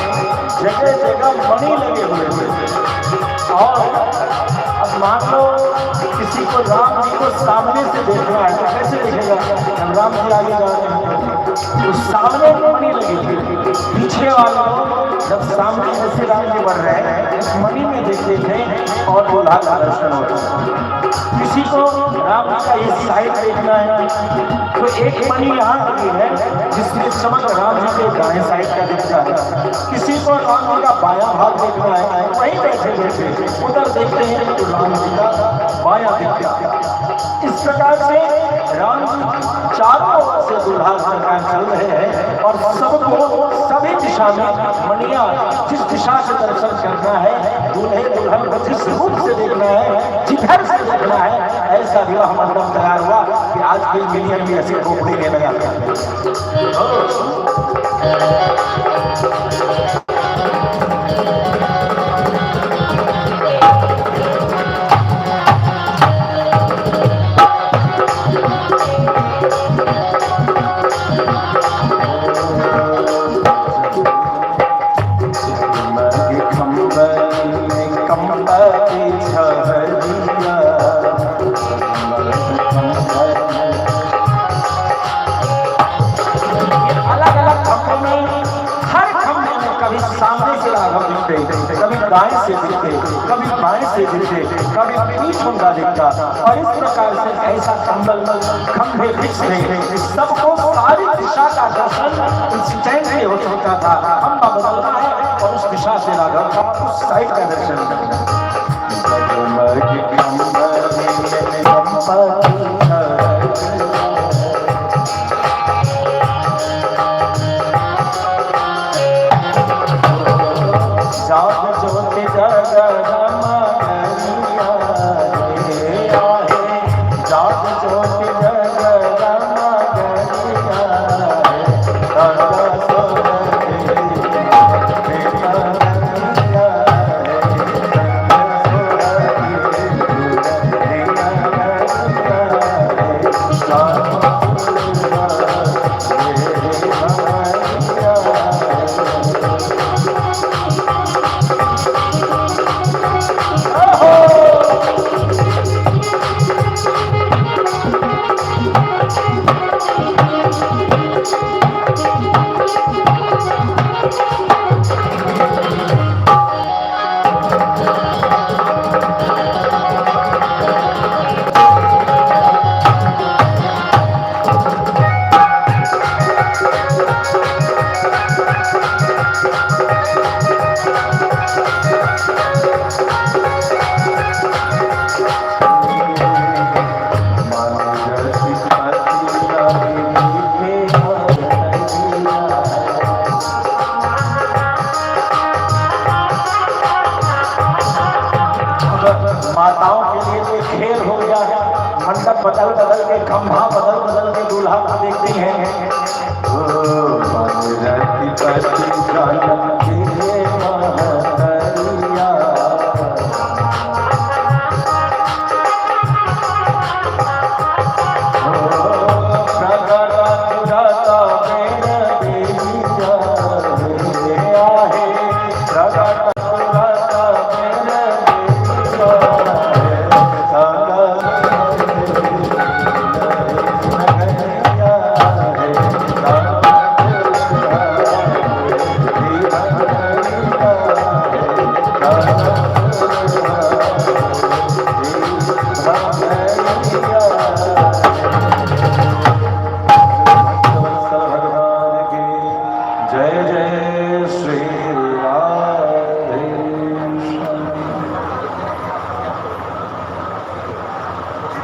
जगह जगह मणि लगे हुए थे। और अब मान लो किसी को राम जी को सामने से देखना है तो कैसे देखेगा? जब राम जी आगे जा रहे हैं तो सामने मणि लगी थी, पीछे वाला जब सामने ऐसे राम जी बढ़ रहे हैं उस मणि में देखते थे और दूल्हा का दर्शन होता है। किसी को राम जी का ये साइड देखना है तो एक मणि यहाँ लगी है जिसमें समग्र राम जी के दाएं साइड का दिखता है। किसी को राम जी का बायां भाग देखना है, वहीं बैठे बैठे उधर देखते हैं तो राम जी का बायां दिखता है। इस प्रकार से राम जी चारों ओर से दूल्हा सरकार चल रहे हैं और सबको सभी दिशा में मणियां जिस दिशा से दर्शन करना है, दूल्हे दुल्हन को जिस रूप से देखना है, जिधर से देखना है, ऐसा विवाह मंडप तैयार हुआ कि आज के मिलियन भी ऐसे खोपड़ी में लगा कभी दाएं से दिखते, कभी बाएं से दिखते, कभी पीठ उनका दिखता और इस प्रकार से ऐसा कंबल खंभे फिक्स थे, सबको सारी दिशा का दर्शन इस स्टैंड से हो सकता था। खंभा बदलना है और उस दिशा से राघव का उस साइड का दर्शन करना माताओं के लिए कोई खेल हो गया है, मंडप बदल बदल के, खंभा बदल बदल के दूल्हा को देखती हैं।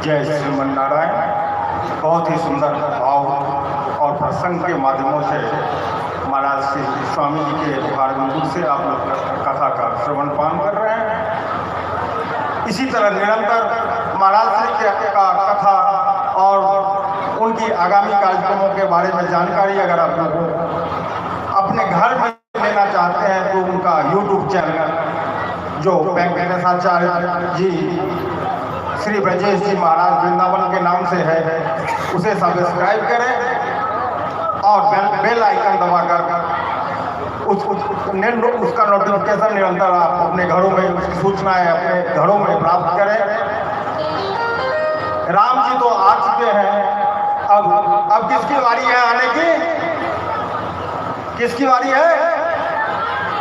जय श्रीमन नारायण। बहुत ही सुंदर भाव और प्रसंग के माध्यमों से महाराज श्री स्वामी जी के भागवत से आप लोग कथा का श्रवण पान कर रहे हैं। इसी तरह निरंतर महाराज श्री का कथा और उनकी आगामी कार्यक्रमों के बारे में जानकारी अगर आप लोगों अपने जो वेंकटेशाचार्य जी श्री ब्रजेश जी महाराज वृंदावन के नाम से है, उसे सब्सक्राइब करें और बेल आइकन दबाकर उसका नोटिफिकेशन निरंतर आप अपने घरों में, उसकी सूचनाएं अपने घरों में प्राप्त करें। राम जी तो आ चुके हैं, अब किसकी बारी है आने की? किसकी बारी है?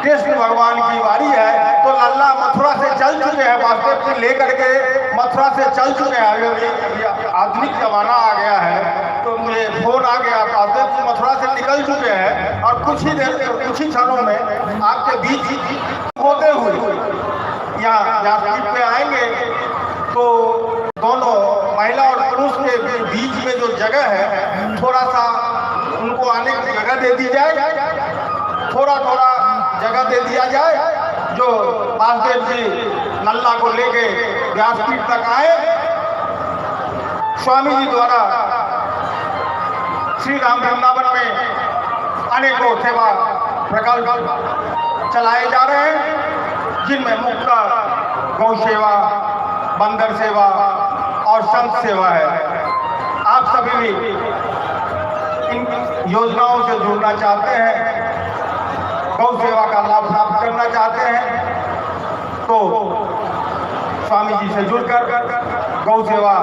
कृष्ण भगवान की बारी है। तो लल्ला मथुरा से चल चुके हैं, वास्तव से लेकर के मथुरा से चल चुके हैं। अभी आधुनिक जमाना आ गया है तो मुझे फोन आ गया, वास्तव से मथुरा से निकल चुके हैं और कुछ ही क्षणों में आपके बीच होते हुए यहाँ व्यासपीठ पे आएंगे। तो दोनों महिला और पुरुष के बीच में जो जगह है, थोड़ा सा उनको आने की जगह दे दी जाए, थोड़ा जगह दे दिया जाए। जो वासुदेव जी लल्ला को लेके व्यासपीठ तक आए, स्वामी जी द्वारा श्री राम वृंदावन में अनेकों सेवा प्रकल्प चलाए जा रहे हैं, जिनमें मुख्य गौ सेवा, बंदर सेवा और संत सेवा है। आप सभी भी इन योजनाओं से जुड़ना चाहते हैं, गौ सेवा का लाभ प्राप्त करना चाहते हैं, तो स्वामी जी से जुड़कर गौ सेवा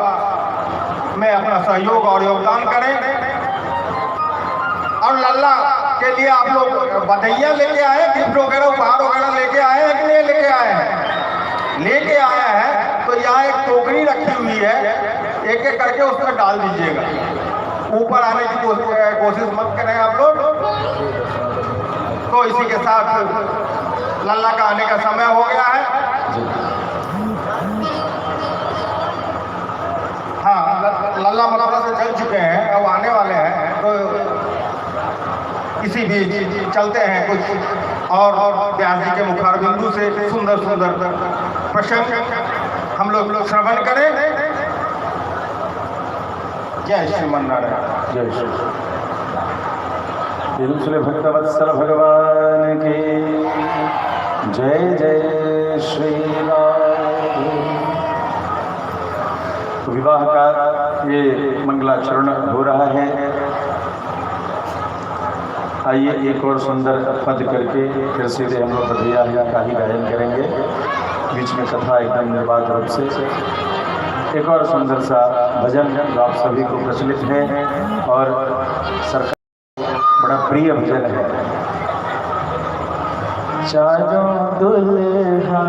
में अपना सहयोग और योगदान करें। और लल्ला के लिए आप लोग बधाइयाँ लेके आए, गिफ्ट वगैरह, उपहार वगैरह लेके आए हैं कि नहीं लेके आए हैं? लेके आए हैं तो यहाँ एक टोकरी रखी हुई है, एक एक करके उसमें डाल दीजिएगा। ऊपर आने की कोशिश मत करें आप लोग। तो इसी के साथ लल्ला का आने का समय हो गया है। हाँ, लल्ला मथुरा से चल चुके हैं, अब आने वाले हैं। तो इसी बीच चलते हैं कुछ और व्यास जी के मुखार बिंदु से सुंदर प्रसंग हम लोग श्रवण करें। जय श्रीमन्नारायण। जय श्री श्री भक्तवत्सल भगवान की जय। जय श्री राम। विवाह का ये मंगलाचरण हो रहा है। आइए एक और सुंदर पद करके फिर सीधे हम लोग बधिया का ही गायन करेंगे। बीच में कथा एकदम निर्बाध रूप से एक और सुंदर सा भजन जो आप सभी को प्रचलित है और सरकार बड़ा प्रिय भजन है। चारों दुल्हा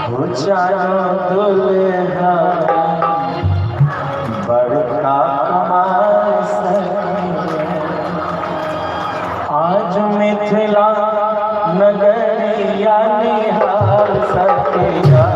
वो चारों दुल्हा बड़का कमास आज मिथिला नगरिया निहार सकेगा।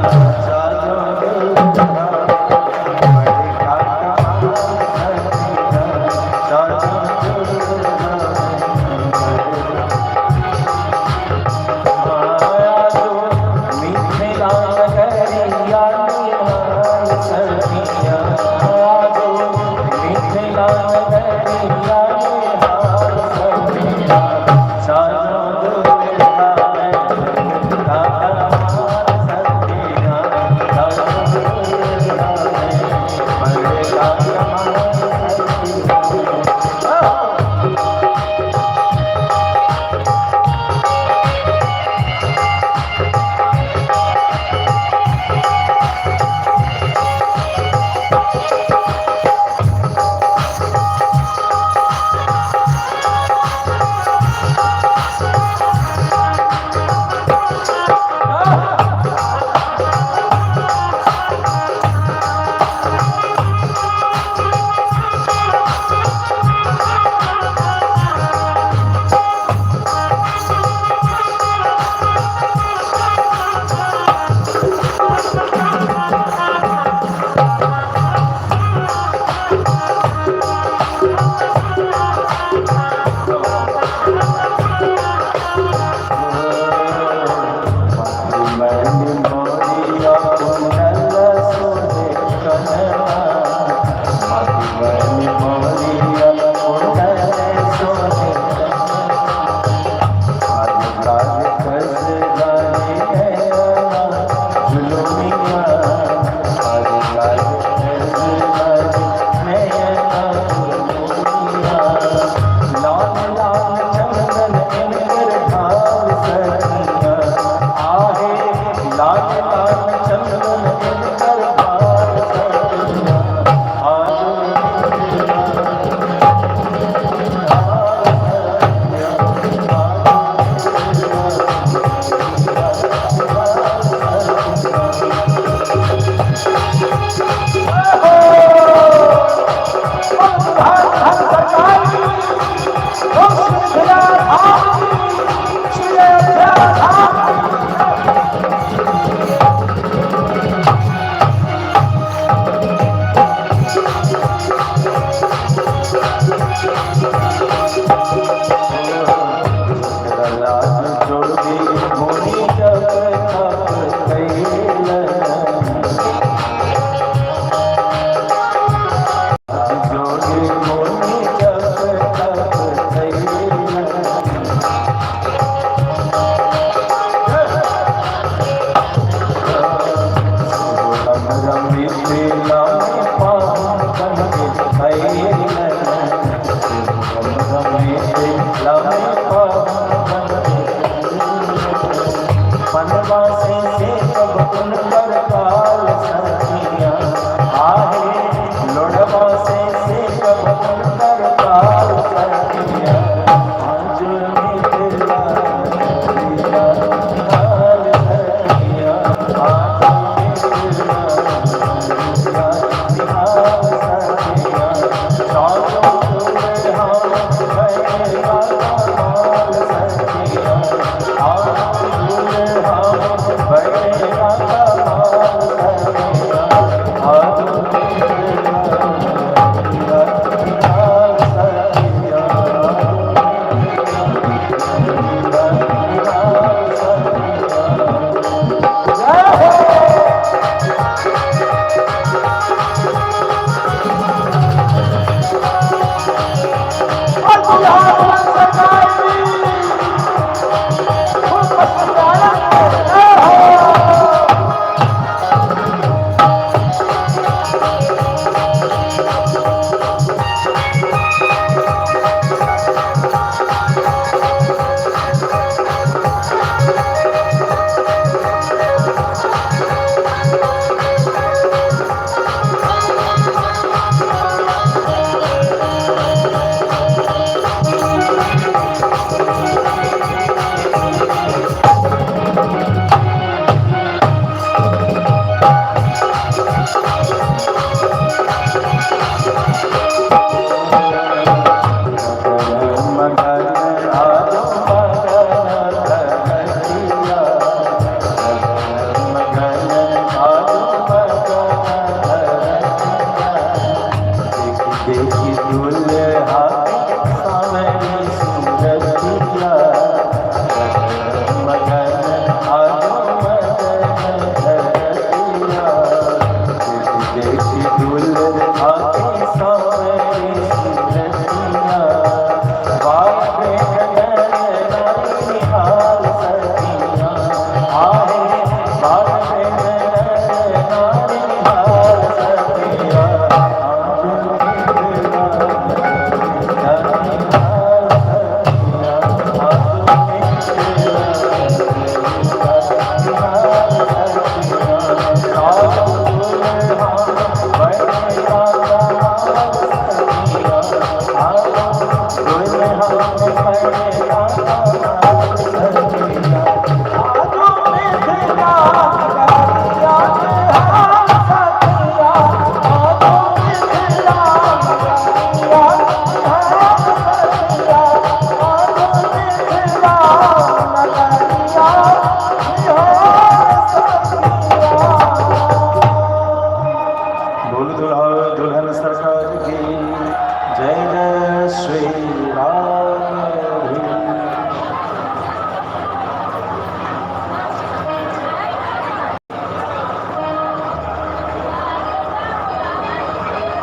श्री राधे।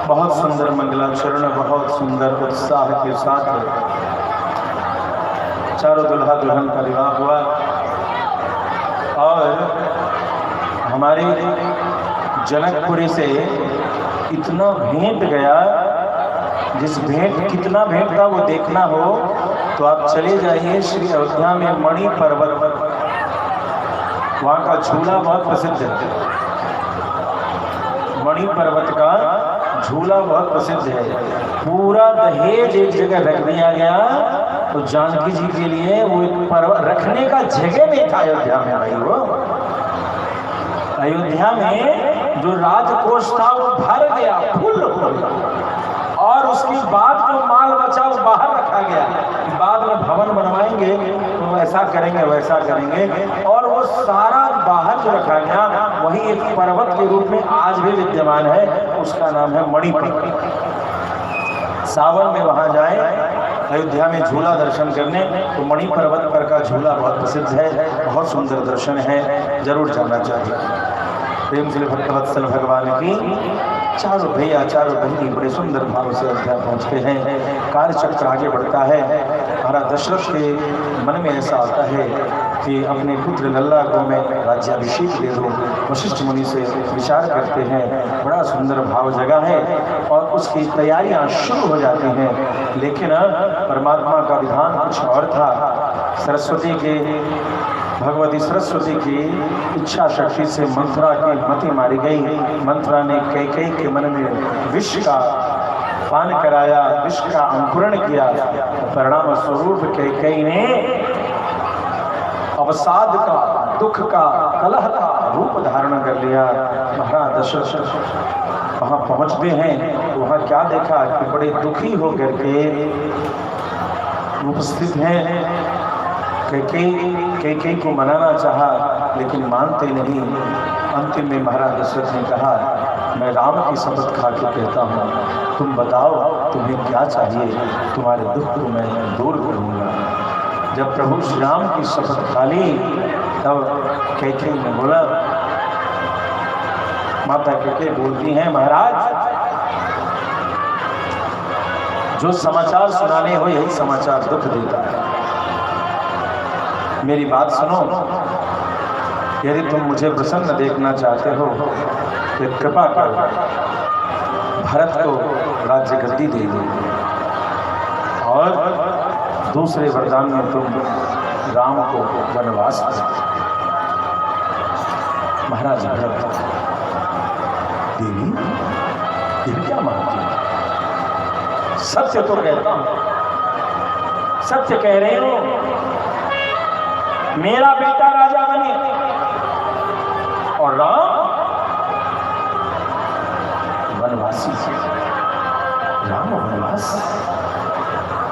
बहुत सुंदर मंगलाचरण, बहुत सुंदर उत्साह के साथ चारों दुल्हा दुल्हन का विवाह हुआ और हमारे जनकपुरी से इतना भेंट गया, जिस भेंट कितना भेंट था वो देखना हो तो आप चले जाइए श्री अयोध्या में मणि पर्वत, वहाँ का झूला बहुत प्रसिद्ध है। मणि पर्वत का झूला बहुत प्रसिद्ध है। पूरा दहेज एक जगह रख दिया गया, तो जानकी जी के लिए वो एक पर्वत रखने का जगह नहीं था अयोध्या में। भाई वो अयोध्या में जो राजकोष था वो भर गया, फुल हो गया, और उसके बाद जो माल बचा वो बाहर रखा गया। बाद में भवन बनवाएंगे तो ऐसा करेंगे वैसा करेंगे, और वो सारा बाहर जो रखा गया वही एक पर्वत के रूप में आज भी विद्यमान है। उसका नाम है मणि पर्वत। सावन में वहां जाए अयोध्या में झूला दर्शन करने तो मणि पर्वत पर का झूला बहुत प्रसिद्ध है, बहुत सुंदर दर्शन है, जरूर जाना चाहिए। प्रेम से भक्तवत्सल भगवान की चारों भैया चारों बहनी बड़े सुंदर भाव से अयोध्या पहुँचते हैं। कार्यचक्र आगे बढ़ता है। महाराज दशरथ के मन में ऐसा आता है कि अपने पुत्र लल्ला को मैं राज्याभिषेक दे दूँ। वशिष्ठ मुनि से विचार करते हैं, बड़ा सुंदर भाव जगह है और उसकी तैयारियां शुरू हो जाती हैं। लेकिन परमात्मा का विधान कुछ और था। सरस्वती के भगवती सरस्वती की इच्छा शक्ति से मंथरा की मति मारी गई। मंथरा ने कैकेयी के मन में विष का पान कराया, विष का अंकुरण किया। परिणाम स्वरूप कैकेयी ने अवसाद का, दुख का, कलह का रूप धारण कर लिया। महाराज दशरथ वहाँ पहुँचते हैं तो वहाँ क्या देखा कि बड़े दुखी होकर के उपस्थित हैं। कैकेयी को मनाना चाहा लेकिन मानते नहीं। अंतिम में महाराज दशरथ ने कहा, मैं राम की शपथ खा के कहता हूँ, तुम बताओ तुम्हें क्या चाहिए, तुम्हारे दुख को मैं दूर करूँगा। जब प्रभु श्री राम की शपथ खा ली तब कैकेयी ने बोला, माता कैकेयी बोलती हैं, महाराज जो समाचार सुनाने हो यही समाचार दुख देता है। मेरी बात सुनो, यदि तुम मुझे प्रसन्न देखना चाहते हो तो कृपा करो भरत को राज्य गद्दी दे दो, और दूसरे वरदान में तुम राम को वनवास दो। महाराज भरत, देवी ये क्या मानती है? सत्य तो कहता हूं, सत्य कह रहे हो। मेरा बेटा राजा बने और राम वनवासी। राम वनवास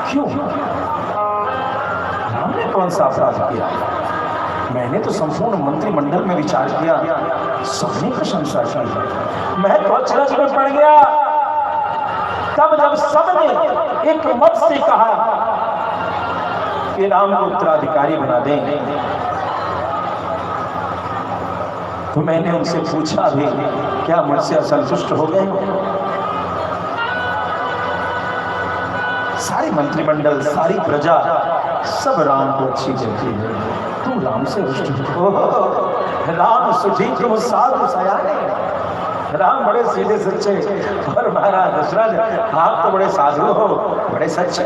क्यों? राम ने कौन सा अपराध किया? मैंने तो संपूर्ण मंत्रिमंडल में विचार किया, सबने प्रशंसा की। मैं तो अचरज में पड़ गया तब जब सबने एक मत से कहा कि राम को उत्तराधिकारी बना दें। तो मैंने उनसे पूछा भी, क्या मुझसे असंतुष्ट हो गए? सारी मंत्रिमंडल, सारी प्रजा सब राम को अच्छी कहती है, तू राम से रुष्ट हो। राम सुधी तुम साधु सयाने। राम बड़े सीधे सच्चे, और महाराज दशरथ आप तो बड़े साधु हो, बड़े सच्चे।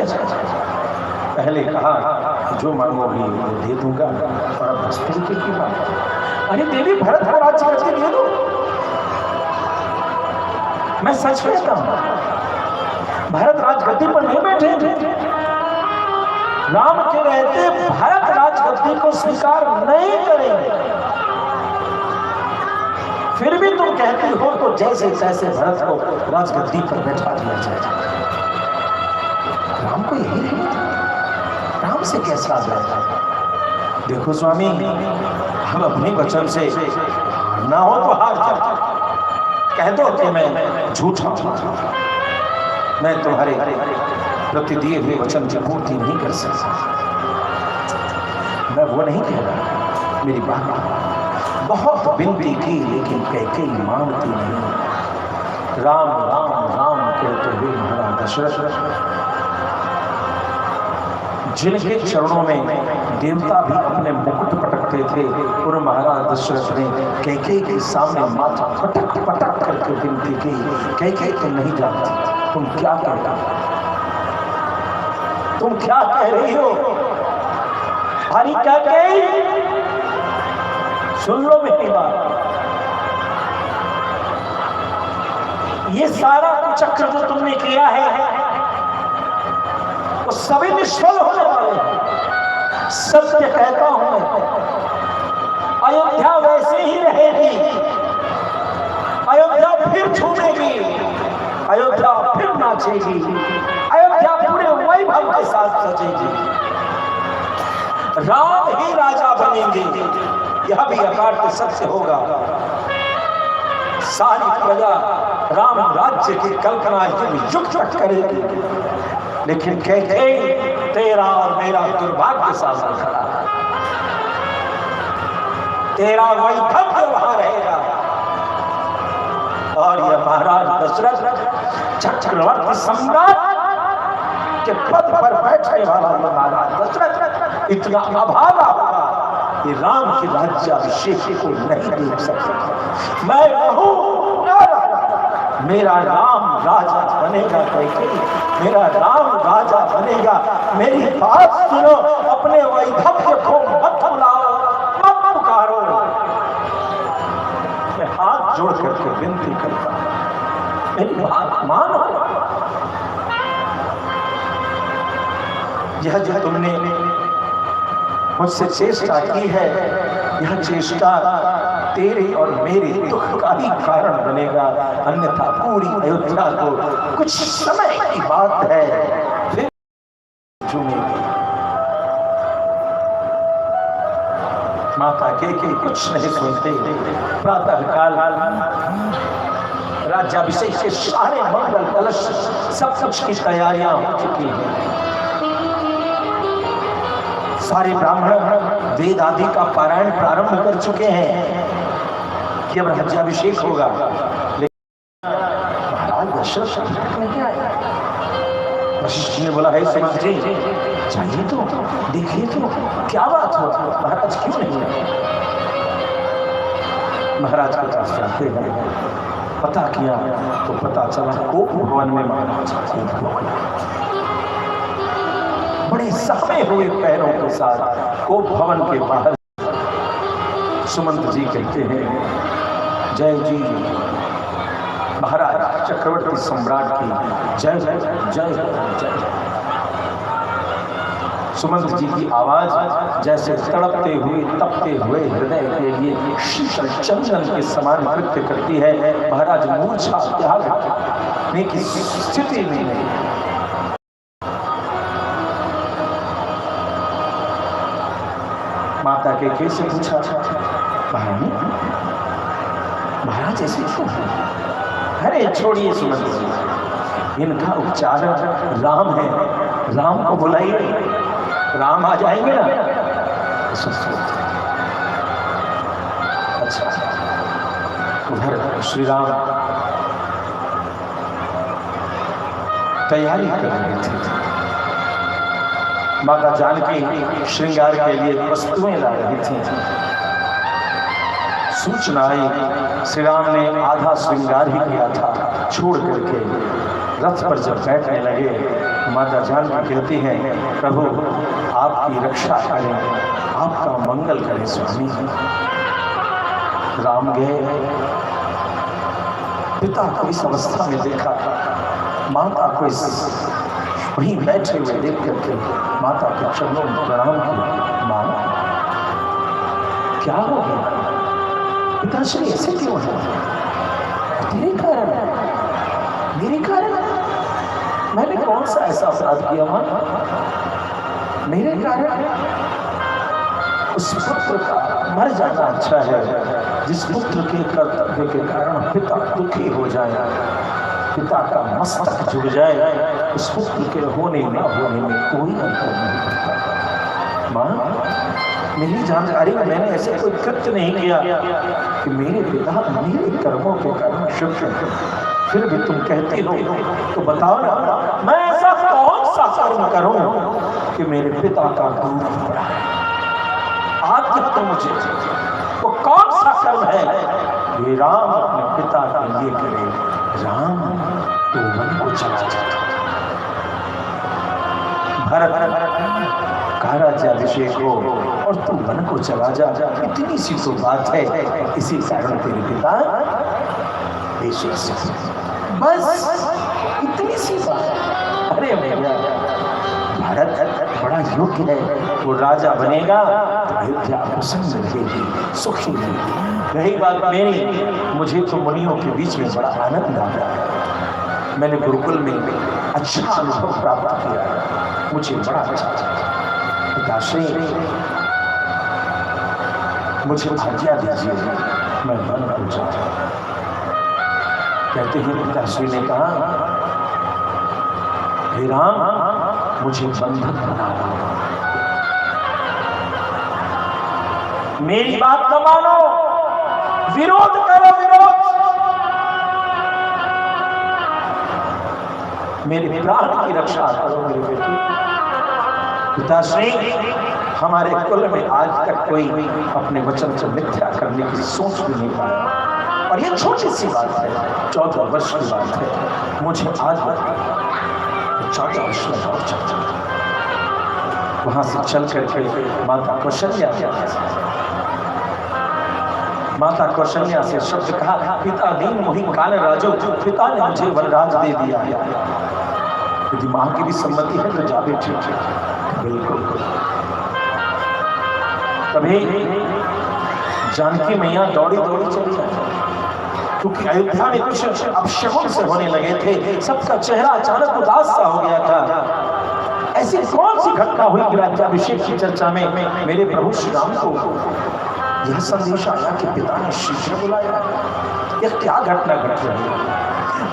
पहले कहा जो मांगोगी वो दे दूंगा, और अब इस तरीके की बात। अरे देवी, भरत को राज्य करके दे दो। मैं सच कहता हूं, भरत राजगद्दी पर नहीं बैठे थे। राम के रहते भरत राजगद्दी को स्वीकार नहीं करेंगे। फिर भी तुम कहती हो तो जैसे तैसे भरत को राजगद्दी पर बैठा दिया जाए। राम को यही नहीं, राम से कैसा जाता? देखो स्वामी, हम अपने वचन से ना हो तो हार जाओ। कह दो कि मैं झूठा हूं, मैं तुम्हारे प्रति दिए हुए वचन की पूर्ति नहीं कर सकता। मैं वो नहीं कह रहा, मेरी बात बहुत विनती की लेकिन कैकेयी मानती नहीं। राम राम राम कहते हुए महाराज दशरथ जिनके चरणों में देवता भी अपने मुकुट पटकते थे, और महाराज दशरथ ने कैकेयी के सामने माथा पटक पटक करके विनती की, कैकेयी तुम नहीं जानती, तुम क्या कह रही हो, तुम क्या कह रही हो? अरे कैकेयी सुन लो मेरी बात, ये सारा चक्र जो तुमने किया है वो सभी निष्फल होने वाले हैं। सत्य कहता हूं मैं, अयोध्या वैसे ही रहेगी, अयोध्या फिर झूमेगी, अयोध्या फिर नाचेगी, अयोध्या पूरे वैभव के साथ सजेगी, राम ही राजा बनेंगे, यह भी अकाट्य सत्य होगा। सारी प्रजा राम राज्य की कल्पना युग तक करेगी, लेकिन कैकेयी तेरा और मेरा दुर्भाग्य सामने खड़ा है। तेरा वैभव वहां रहेगा, और यह महाराज दशरथ चक्रवर्ती सम्राट के पद पर बैठने वाला महाराज दशरथ इतना अभागा होगा कि राम की राज्याभिषेक को नहीं देख सकता। मैं कहूं मेरा राम राजा बनेगा कैकेयी, मेरा राम राजा बनेगा। मेरी बात सुनो, अपने वैभव को मत बुलाओ, मत पुकारो। मैं हाथ जोड़ करके विनती करता हूं, मेरी बात मानो। यह जो तुमने मुझसे चेष्टा की है, यह चेष्टा तेरे और मेरे दुख का ही कारण बनेगा, अन्यथा पूरी अयोध्या को कुछ समय की बात है फिर झूमेगी। माता कैकेयी कुछ नहीं सुनते। प्रातः काल राज्याभिषेक के सारे मंगल कलश सब कुछ की तैयारियां हो चुकी हैं। सारे ब्राह्मण वेद आदि का पारायण प्रारंभ कर चुके हैं कि अब राज्याभिषेक होगा, लेकिन महाराज दशरथ नहीं आए। वशिष्ठ ने बोला, है सुमंत जी चाहिए तो देखिए तो क्या बात हो, महाराज क्यों नहीं आए? महाराज के पास जाते हैं, पता किया तो पता चला कोप भवन में महाराज बड़े सहमे हुए पैरों के साथ कोप भवन के बाहर सुमंत जी कहते हैं, जय जी महाराज चक्रवर्ती सम्राट की जय जय जय जय। सुमंत जी की आवाज जैसे तड़पते हुए तपते हुए हृदय के लिए शीतल चंदन के समान नृत्य करती है। महाराज मूर्छा त्याग की स्थिति में नहीं। माता के कैसे पूछा, महाराज ऐसे क्यों? अरे छोड़िए सुमंत जी, इनका उपचार राम है, राम को बुलाइए, राम आ जाएंगे ना। अच्छा, उधर श्री राम तैयारी कर रहे थे। माता जानकी श्रृंगार के लिए वस्तुएं ला रही थी। सूचना आई, श्री राम ने आधा श्रृंगार ही किया था, छोड़ करके रथ पर जब बैठने लगे, माता जानकी कहती हैं, प्रभु आपकी रक्षा करें, आपका मंगल करें स्वामी। राम गए, पिता को इस अवस्था में देखा, माता को इस वहीं बैठे हुए देख करके माता के चरणों में प्रणाम किया। मां क्या हो गया? पिताश्री ऐसे क्यों है? तेरे कारण, मेरे कारण? मैंने कौन सा ऐसा अपराध किया मां? मेरे कारण? उस पुत्र का मर जाना अच्छा है, जिस पुत्र के कर्तव्य के कारण पिता दुखी हो जाए। पिता का मस्तक झुक जाए, उस पुत्र के होने न होने में कोई अंतर नहीं पड़ता। माँ, मेरी जानकारी में मैंने ऐसे कोई कृत्य नहीं किया कि मेरे पिता मेरे कर्मों के कारण शुभ, फिर भी तुम कहते हो तो बताओ ना, मैं ऐसा कौन सा कर्म करूं कि मेरे पिता का दूर पड़ा है? आज तक तो मुझे वो कौन सा कर्म है ये राम अपने पिता के लिए करे? राम तो वन को चला जाता, भरत कह राज्याभिषेक हो और तू वन को चला जा, इतनी सी तो बात है। इसी कारण तेरे पिता बस इतनी सी बात। अरे भैया, भारत बड़ा योग्य है, वो राजा बनेगा तो अयोध्या प्रसन्न रहेगी, सुखी रहेगी। रही बात मेरी, मुझे तो मुनियों के बीच में बड़ा आनंद आ रहा है। मैंने गुरुकुल में अच्छा अनुभव प्राप्त किया, मुझे बड़ा अच्छा पिताश्री मुझे आज्ञा दीजिए, मैं वन को जाऊं। कहते ही पिताश्री ने कहा, हे राम, मुझे बंधक बना दो, मेरी बात न मानो, विरोध करो, विरोध, मेरे प्राण की रक्षा करो मेरे बेटे। पिताश्री, हमारे कुल में आज तक कोई अपने वचन को मिथ्या करने की सोच भी नहीं पाया, और ये छोटी सी बात है, 14 वर्ष की बात है। मुझे आज 14 वर्ष में और चल वहां से चल करके माता कौशल्या, माता कौशल्या से शब्द कहा, पिता दीन मोहि काल राजो, पिता ने मुझे वरराज दे दिया। यदि मां की भी सम्मति है तो जा बेटे। बिल्कुल। तभी जानकी मैया दौड़ी दौड़ी चली जाती, क्योंकि अयोध्या में कुछ अपशगुन से होने लगे थे, सबका चेहरा अचानक उदास सा हो गया था। ऐसी कौन सी घटना हुई कि राज्याभिषेक की चर्चा में मेरे प्रभु श्री राम को यह संदेश आया कि पिता ने शीघ्र बुलाया? यह क्या घटना घट रही है?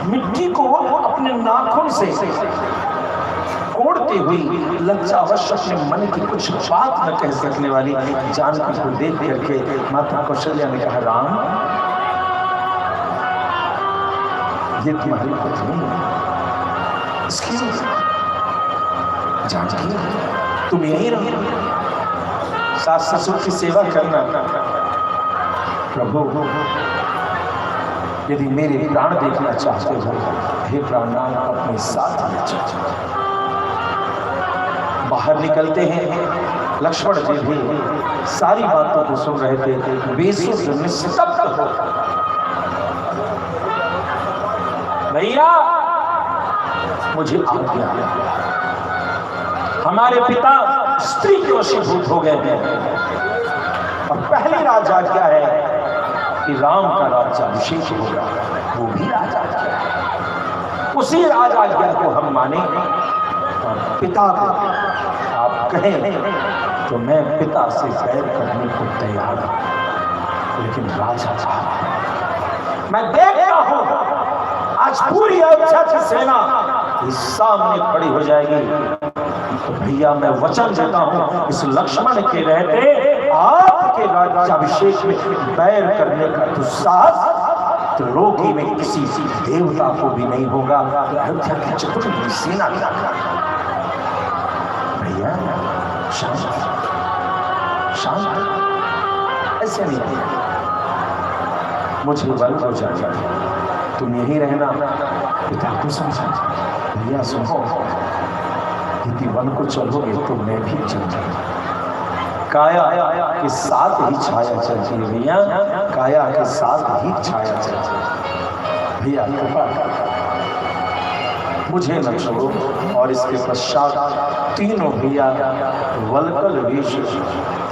मिट्टी को अपने नाखून से कोड़ते हुई लज्जावश अपने मन की कुछ बात न कह सकने वाली जानकी को देख करके माता कौशल्या ने कहा, राम, ये तुम्हारी पत्नी इसकी जानकी, तुम यही रहो, सास ससुर की सेवा करना। प्रभु, यदि मेरे प्राण देखना चाहते हो, हे प्राणनाथ, अपने साथ ले चलो। बाहर निकलते हैं, लक्ष्मण जी भी सारी बातों को सुन रहे थे, बेसुध निस्तब्ध हो। भैया, मुझे आज्ञा, हमारे पिता स्त्री के वशीभूत हो गए हैं, और पहली राजा क्या है कि राम का राज्याभिषेक होगा, वो भी राजा है। उसी राजा को हम माने, और पिता को आप कहें तो मैं पिता से बैर करने को तैयार हूं, लेकिन राजा साहब, मैं देखता हूं आज पूरी अयोध्या की सेना इस सामने खड़ी हो जाएगी, तो भैया मैं वचन देता हूं, इस लक्ष्मण के रहते आपके राज्याभिषेक में बैर करने का दुस्साहस त्रिलोकी में किसी देवता को भी नहीं होगा। अयोध्या की चतुर्भुज सेना, भैया शांत शांत, ऐसे नहीं, मुझे वन हो जाएगा, तुम यही रहना, पिता को समझा। भैया सुनो, यदि वन को चलोगे तो मैं भी चल जाऊंगा। काया के साथ ही छाया चलती है भैया, काया के साथ ही छाया चलती है। भैया कृपा मुझे न छोड़ो। और इसके पश्चात तीनों भैया वलकल वेश